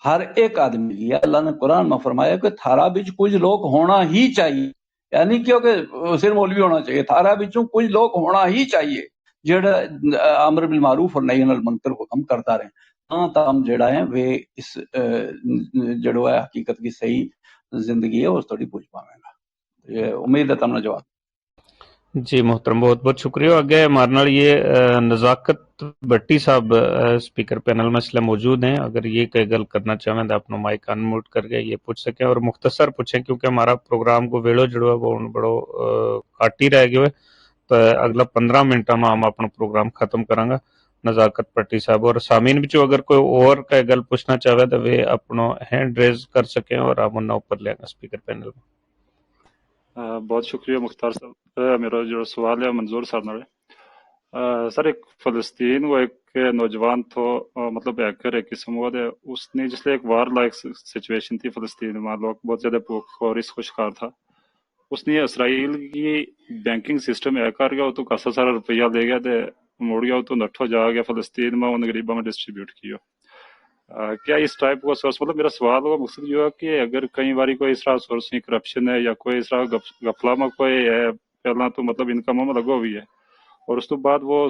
ہر ایک آدمی کی. اللہ نے قرآن میں فرمایا کہ تھارا بچ کچھ لوگ ہونا ہی چاہیے یعنی کہ صرف مولوی ہونا چاہیے تھارا بچوں کچھ لوگ ہونا ہی چاہیے جڑا امر بالمعروف اور نہی عن المنکر کو ہم کرتا رہے ہاں تام جڑا ہے وہ اس جڑو ہے حقیقت کی صحیح زندگی ہے اس تھوڑی پوچھ پاویں گا. یہ امید ہے تم نے جواب. جی محترم بہت بہت شکریہ. اگے ہمارے نال یہ نزاکت بٹی صاحب سپیکر پینل میں اس لیے موجود ہیں اگر یہ کوئی گل کرنا چاہیں تو اپنا مائک ان میوٹ کر کے یہ پوچھ سکیں اور مختصر پوچھیں کیونکہ ہمارا پروگرام کو ویڑو جڑو ہے وہ بڑو کٹ ہی رہ گیا ہے تو اگلا 15 منٹ میں ہم اپنا پروگرام ختم کریں گا. نزاکت پٹی صاحب اور سامعین بچوں اگر کوئی اور کوئی گل پوچھنا چاہے تو وہ اپنا ہینڈ ریز کر سکیں اور ہم انہیں اوپر لیں گا سپیکر پینل میں. بہت شکریہ مختار صاحب. میرا جو سوال ہے منظور صاحب نے سر ایک فلسطین وہ ایک نوجوان تو مطلب ہیکر ایک قسم ہوا ہے اس نے جس ایک وار لائک سچویشن تھی فلسطین میں لوگ بہت زیادہ بھوک اور اس کو شکار تھا اس نے اسرائیل کی بینکنگ سسٹم ہیک کر گیا تو کاسا سارا روپیہ لے گیا تے مڑ گیا تو نٹھو جا گیا فلسطین میں ان غریبوں میں ڈسٹریبیوٹ کیا. کیا اس ٹائپ کا سورس مطلب میرا سوال کا مقصد یہ ہے کہ اگر کئی باری کوئی اس طرح سورس کی کرپشن ہے یا کوئی اس طرح گفلا میں کوئی ہے پہلا تو مطلب انکم میں لگا ہوئی ہے اور اس تو بعد وہ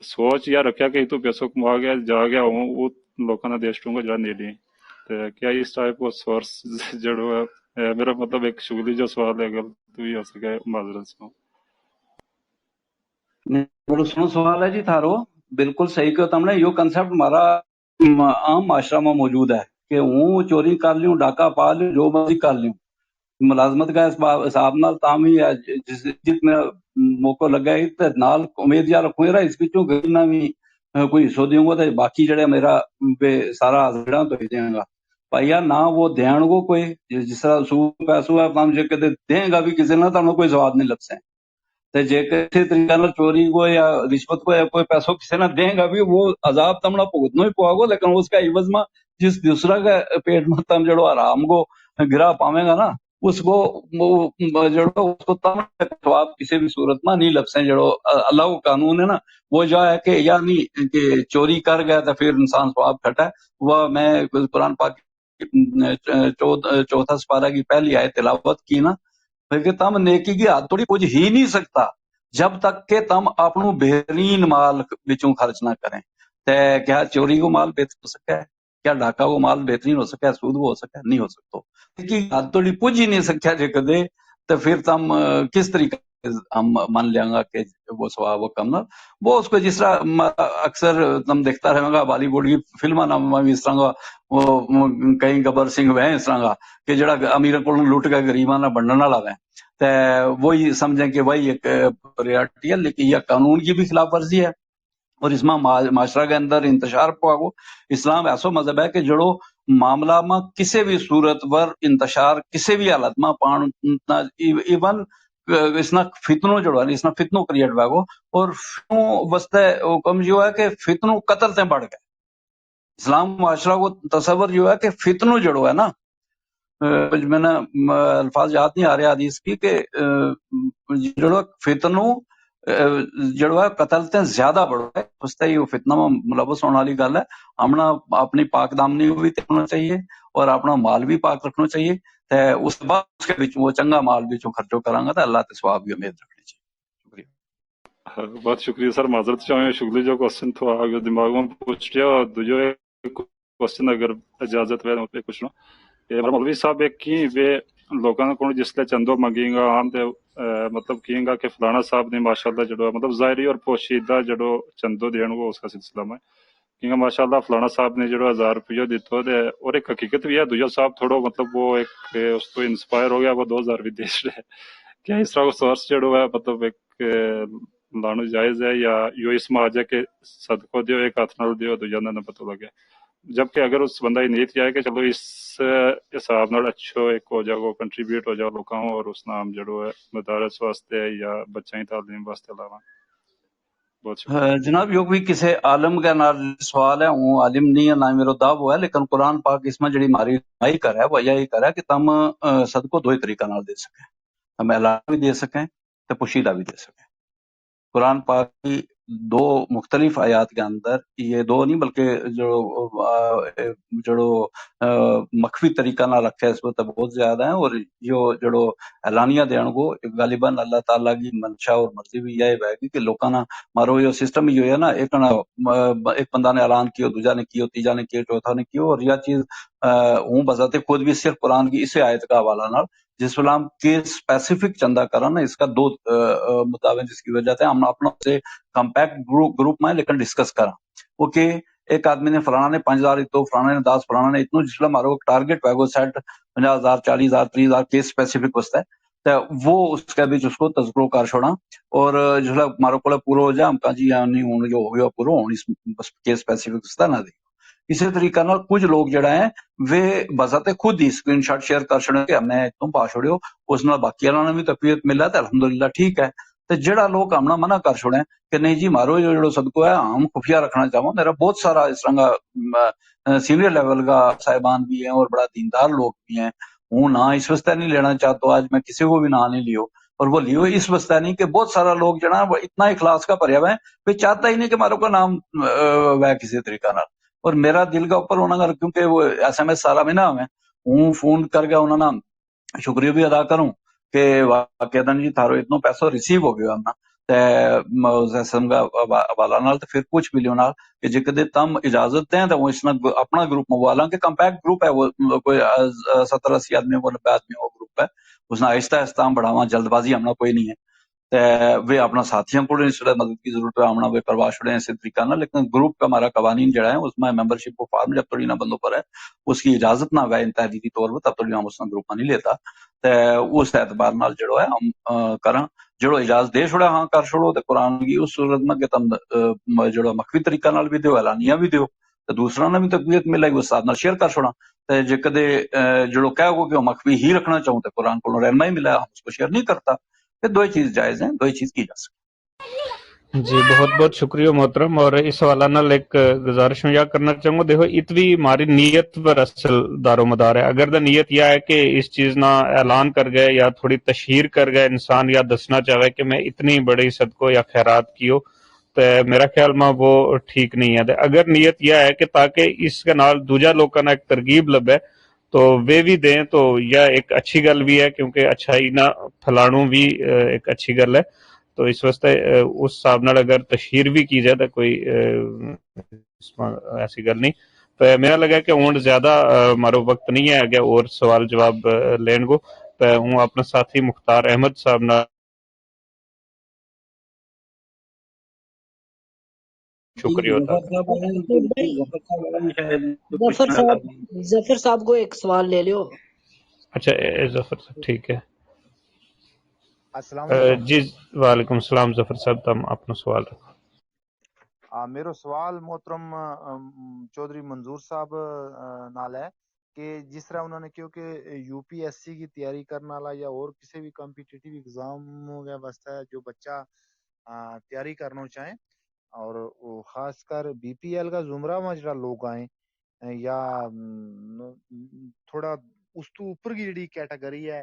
سوچ یا رکھا کہ تو پیسوں کما گیا جا گیا وہ لوگوں نے دیشٹوں کو جڑا نہیں لی تو کیا اس ٹائپ کا سورس جڑو ہے میرا مطلب ایک شغلی جو سوال ہے اگر تو یہ ہو سکے معذرت سے. بڑو سنو سوال ہے جی تھارو بالکل صحیح کہ تم نے یہ کنسپٹ ہمارا عام معاشرہ میں موجود ہے کہ ہوں چوری کر لوں ڈاکہ پا لوں جو مرضی کر لوں ملازمت کا حساب نال تام ہی جتنا موقع لگا نال امید یا رکھوں رہا اس پچوں گھرنا بھی کوئی حصہ دوں گا تو باقی جڑے میرا سارا جڑا تو ہی دیں گا بھائی نہ وہ دین کو کوئی جس طرح سود پیسو ہے کام جے کہ دیں گا بھی کسی نے تو کوئی سواد نہیں لگ سکے تے جے کسی طریقے نال چوری کو یا رشوت کو یا کوئی پیسوں کسی نے دیں گا بھی وہ عذاب تمنا بھگتنا ہی پوا گو لیکن اس کا عوض میں جس دوسرا کا پیٹ میں تم جڑو آرام کو گرا پاویں گا نا اس کو جڑو اس کو تم ثواب کسی بھی صورت میں نہیں لگ سکے. جڑو اللہ کا قانون ہے نا وہ جو ہے کہ یعنی کہ چوری کر گیا تو پھر انسان ثواب کھٹا ہے وہ میں قرآن پاک چوتھا سپارہ کی پہلی آیت تلاوت کی نا کہ تم نیکی کی ہاتھ تھوڑی کچھ ہی نہیں سکتا جب تک کہ تم اپنوں بہترین مال بچوں خرچ نہ کریں. تے کیا چوری کو مال بہتر ہو سکتا ہے کیا ڈاکہ کو مال بہترین ہو سکتا ہے سود وہ ہو سکتا ہے نہیں ہو سکتا ہاتھ تھوڑی پوج ہی نہیں سکیا جے کدے تو پھر تم کس طریقے ہم مان لیں گا کہ وہ ثواب و کم نہ وہ اس کو جس طرح اکثر تم دیکھتا رہے گا بالی ووڈ کی فلموں میں بھی اس طرح کا وہ کئی گبر سنگھ ہوئے اس طرح کا کہ جڑا امیر کو لوٹ کے غریباں نہ بنڈن والا ہے تو وہی سمجھیں کہ وہی ایک ریالٹی ہے لیکن یہ قانون کی بھی خلاف ورزی ہے اور اس میں معاشرہ کے اندر انتشار پوا گو. اسلام ایسا مذہب ہے کہ جڑو معاملہ میں کسی بھی صورت پر انتشار کسی بھی حالت میں پان ایون اس نے فتنوں جڑو ہے اس نے فتنوں کریٹ ہوا گو اور وسطے حکم جو ہے کہ فتنوں قتل سے بڑھ گئے. اسلام معاشرہ کو تصور جو ہے کہ فتنوں جڑو ہے نا میں نے الفاظ یاد نہیں آ رہے حدیث کی کہ جڑو فتنوں جڑا ہے قتل تے زیادہ بڑا ہے اس تے یہ فتنہ میں ملوث ہونے والی گل ہے. ہمنا اپنی پاک دامنی بھی تے ہونا چاہیے اور اپنا مال بھی پاک رکھنا چاہیے تے اس کے بعد اس کے وچ وہ چنگا مال بھی خرچو کرانگا تے اللہ تے ثواب بھی امید رکھنی چاہیے. شکریہ. بہت شکریہ سر. معذرت چاہوں شکریہ جو کوشچن تھا آگے دماغ میں پوچھ لیا. اور دوجو کوشچن اگر اجازت ہے تو پوچھنا مولوی صاحب ایک کی وے لوگوں کو جس لئے چندو منگیں گا عام دے مطلب کہیں گا کہ فلانا صاحب نے ماشاءاللہ جڑو مطلب ظاہری اور پوشیدہ جڑو چندو دین کو اس کا سلسلہ میں کیونکہ ماشاءاللہ فلانا صاحب نے جڑو 1000 روپیہ دیتو دے اور ایک حقیقت بھی ہے دوجا صاحب تھوڑو مطلب وہ ایک اس تو انسپائر ہو گیا وہ 2000 بھی دے رہے. کیا اس طرح کو سورس جڑو ہے مطلب ایک لانو جائز ہے یا یو اس میں آ جائے کہ صدقہ دیو ایک ہاتھ نال دیو دوجا نہ پتہ لگے جبکہ اگر اس بندہ ہی نیت یہ ہے کہ چلو اس حساب نال اچھو ایک ہو جاؤ کنٹریبیوٹ ہو جاؤ لوکاں اور اس نام جڑو ہے مدارس واسطے یا بچائیں تعلیم واسطے لاواں. بہت شکریہ. جناب یہ بھی کسی عالم کا نال سوال ہے وہ عالم نہیں ہے نہ میرا دعو ہے لیکن قرآن پاک اس میں جڑی ماری رہنمائی کر ہے وہ یہی کر ہے کہ تم صدقو دو ہی طریقہ نال دے سکیں. ہم اعلان بھی دے سکیں تو پوشیدہ بھی دے سکیں. قرآن پاک کی دو مختلف آیات کے اندر یہ دو نہیں بلکہ جڑو مخفی طریقہ نہ رکھے اس وقت بہت زیادہ ہیں اور یہ جڑو اعلانیہ دین کو غالباً اللہ تعالیٰ کی منشا اور مرضی بھی یہ ہے کہ لوکاں نہ مارو یہ سسٹم یہ ہے نا ایک بندہ نے اعلان کیا دوجا نے کیا تیجا نے کیا چوتھا نے کیا اور یہ چیز ہوں بذات خود بھی صرف قرآن کی اسی آیت کا حوالہ نال جس فلام کے اسپیسیفک چندہ کرنا اس کا دو مطابق جس کی وجہ سے ہم اپنا سے کمپیکٹ گروپ میں لیکن ڈسکس کرا وہ کہ ایک آدمی نے فلانا نے 5000 اتو فلانا نے 10 فلانا نے اتنو جس مارو ٹارگیٹ ہے وہ سیٹ 50000 40000 30000 کے اسپیسیفک وستا ہے تو وہ اس کے بیچ اس کو تذکرو کر چھوڑا اور جس مارو کو پورا ہو جائے ہم کہا جی نہیں ہوں جو ہو گیا پورا ہوں اس کے اسپیسیفک وستا نہ دے. اسی طریقہ نال کچھ لوگ جڑا ہے وہ بذات خود ہی اسکرین شاٹ شیئر کر چھڑے کہ میں تم پا چھوڑیو اس نال باقی والا نے بھی تقویت ملا تو الحمدللہ ٹھیک ہے. تو جڑا لوگ ہمنا منع کر چھوڑے کہ نہیں جی مارو یہ جڑو صدقہ ہے ہم خفیہ رکھنا چاہوں میرا بہت سارا اس طرح سینئر لیول کا صاحبان بھی ہیں اور بڑا دیندار لوگ بھی ہیں ہوں نہ اس واسطے نہیں لینا چاہتا آج میں کسی کو بھی نہ نہیں لیو اور وہ لیو اس واسطے نہیں کہ بہت سارا لوگ جڑا وہ اتنا اخلاص کا بھریا ہوا ہے وہ چاہتا ہی نہیں کہ مارو کا نام وہ کسی طریقہ نال اور میرا دل کا اوپر ہونا کر کیونکہ وہ ایس ایم ایس سارا میں نہ ہوں فون کر کے انہوں نے شکریہ بھی ادا کروں کہ واقعہ جی تھارو اتنا پیسہ ریسیو ہو گیا ہم کا حوالہ نال تو پھر کچھ ملیوں نال کہ جے کدے تم اجازت دیں تو وہ اس نے اپنا گروپ منگوا کہ کمپیکٹ گروپ ہے وہ کوئی 70-80 آدمی وہ 90 آدمی وہ گروپ ہے اس نے آہستہ آہستہ ہم بڑھاواں جلد بازی ہمنا کوئی نہیں ہے وہ اپنا ساتھیوں کو اس لیے مدد کی ضرورت ہے ہمنا وہ کروا چھوڑے اسی طریقہ نہ لیکن گروپ کا ہمارا قوانین جڑا ہے اس میں ممبرشپ کو فارم جب تک نہ بندوں پر ہے اس کی اجازت نہ ہوئے تحریری طور پر تب تک ہم اس گروپ میں نہیں لیتا اس اعتبار نال جڑو ہے ہم کراں جڑو اجازت دے چھوڑا ہاں کر چھوڑو تو قرآن کی اس صورت میں کہ تم جڑو مخفی طریقہ نال بھی دیو اعلانیہ بھی دیو تو دوسرا نے بھی تقویت ملے گی اس ساتھ نال شیئر کر چھوڑا تو جے کدے جڑو کہہ گو کہ وہ مخفی ہی رکھنا چاہوں تو قرآن کو رہنمائی ملا ہم اس کو شیئر نہیں کرتا کہ دو ہی چیز جائز ہیں دو ہی چیز کی جا سکتی. جی بہت بہت شکریہ محترم. اور اس حوالہ نال ایک گزارش میں یہ کرنا چاہوں گا دیکھو اتوی ہماری نیت پر اصل دار و مدار ہے. اگر دا نیت یہ ہے کہ اس چیز نہ اعلان کر گئے یا تھوڑی تشہیر کر گئے انسان یا دسنا چاہے کہ میں اتنی بڑی صدقہ یا خیرات کیو تو میرا خیال میں وہ ٹھیک نہیں ہے. اگر نیت یہ ہے کہ تاکہ اس کے نال دوجا لوکاں ایک ترغیب لبے تو وہ بھی دیں تو یہ ایک اچھی گل بھی ہے کیونکہ اچھائی نہ پھیلاڑوں بھی ایک اچھی گل ہے. تو اس واسطے اس حساب نال اگر تشہیر بھی کی جائے تو کوئی ایسی گل نہیں. تو میرا لگا کہ ہوں زیادہ مارو وقت نہیں ہے کہ اور سوال جواب لین کو تو ہوں اپنا ساتھی مختار احمد صاحب نال شکریہ ادا ظفر صاحب کو ایک سوال لے لیو. اچھا ظفر صاحب ٹھیک ہے. السلام علیکم. جی وعلیکم السلام ظفر صاحب تم اپنا سوال رکھو. میرا سوال محترم چودھری منظور صاحب نال ہے کہ جس طرح انہوں نے کیوں کہ یو پی ایس سی کی تیاری کرنے والا یا اور کسی بھی کمپیٹیٹیو ایگزام کے واسطے جو بچہ تیاری کرنا چاہیں اور خاص کر بی پی ایل کا زمرہ میں جڑا لوگ آئیں یا تھوڑا اس تو اوپر کی جڑی کیٹیگری ہے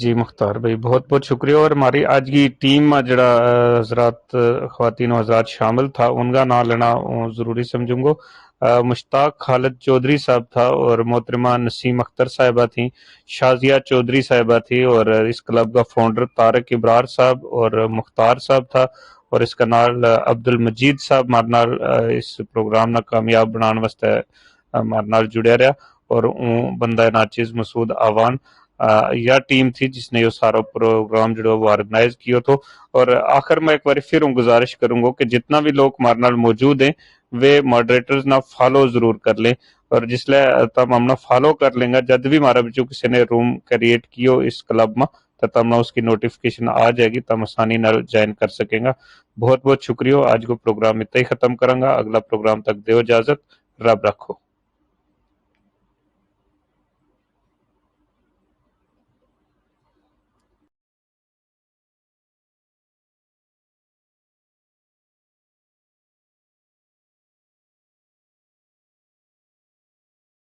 جی مختار بھائی بہت بہت شکریہ. اور ہماری آج کی ٹیم میں جڑا حضرات خواتین و حضرات شامل تھا ان کا نام لینا ضروری سمجھوں گا. مشتاق خالد چودھری صاحب تھا اور محترمہ نسیم اختر صاحبہ تھیں, شازیہ چودھری صاحبہ تھی, اور اس کلب کا فاؤنڈر طارق ابرار صاحب اور مختار صاحب تھا, اور اس کا نال عبد المجید صاحب ہمارے نال اس پروگرام نہ کامیاب بنانے واسطے ہمارے نال جڑیا رہا, اور بندہ ناچیز مسعود آوان یا ٹیم تھی جس نے یہ سارا پروگرام جو وہ آرگنائز کیا تو. اور آخر میں ایک بار پھر گزارش کروں گا کہ جتنا بھی لوگ ہمارے نال موجود ہیں وہ ماڈریٹرز نہ فالو ضرور کر لیں, اور جس لئے تم ہم نہ فالو کر لیں گا جد بھی ہمارا بچوں کسی نے روم کریٹ کیو اس کلب میں تو تم اس کی نوٹیفیکیشن آ جائے گی, تم آسانی نال جوائن کر سکیں گا. بہت بہت شکریہ. آج کو پروگرام اتنا ہی ختم کروں گا. اگلا پروگرام تک دیو اجازت. رب رکھو.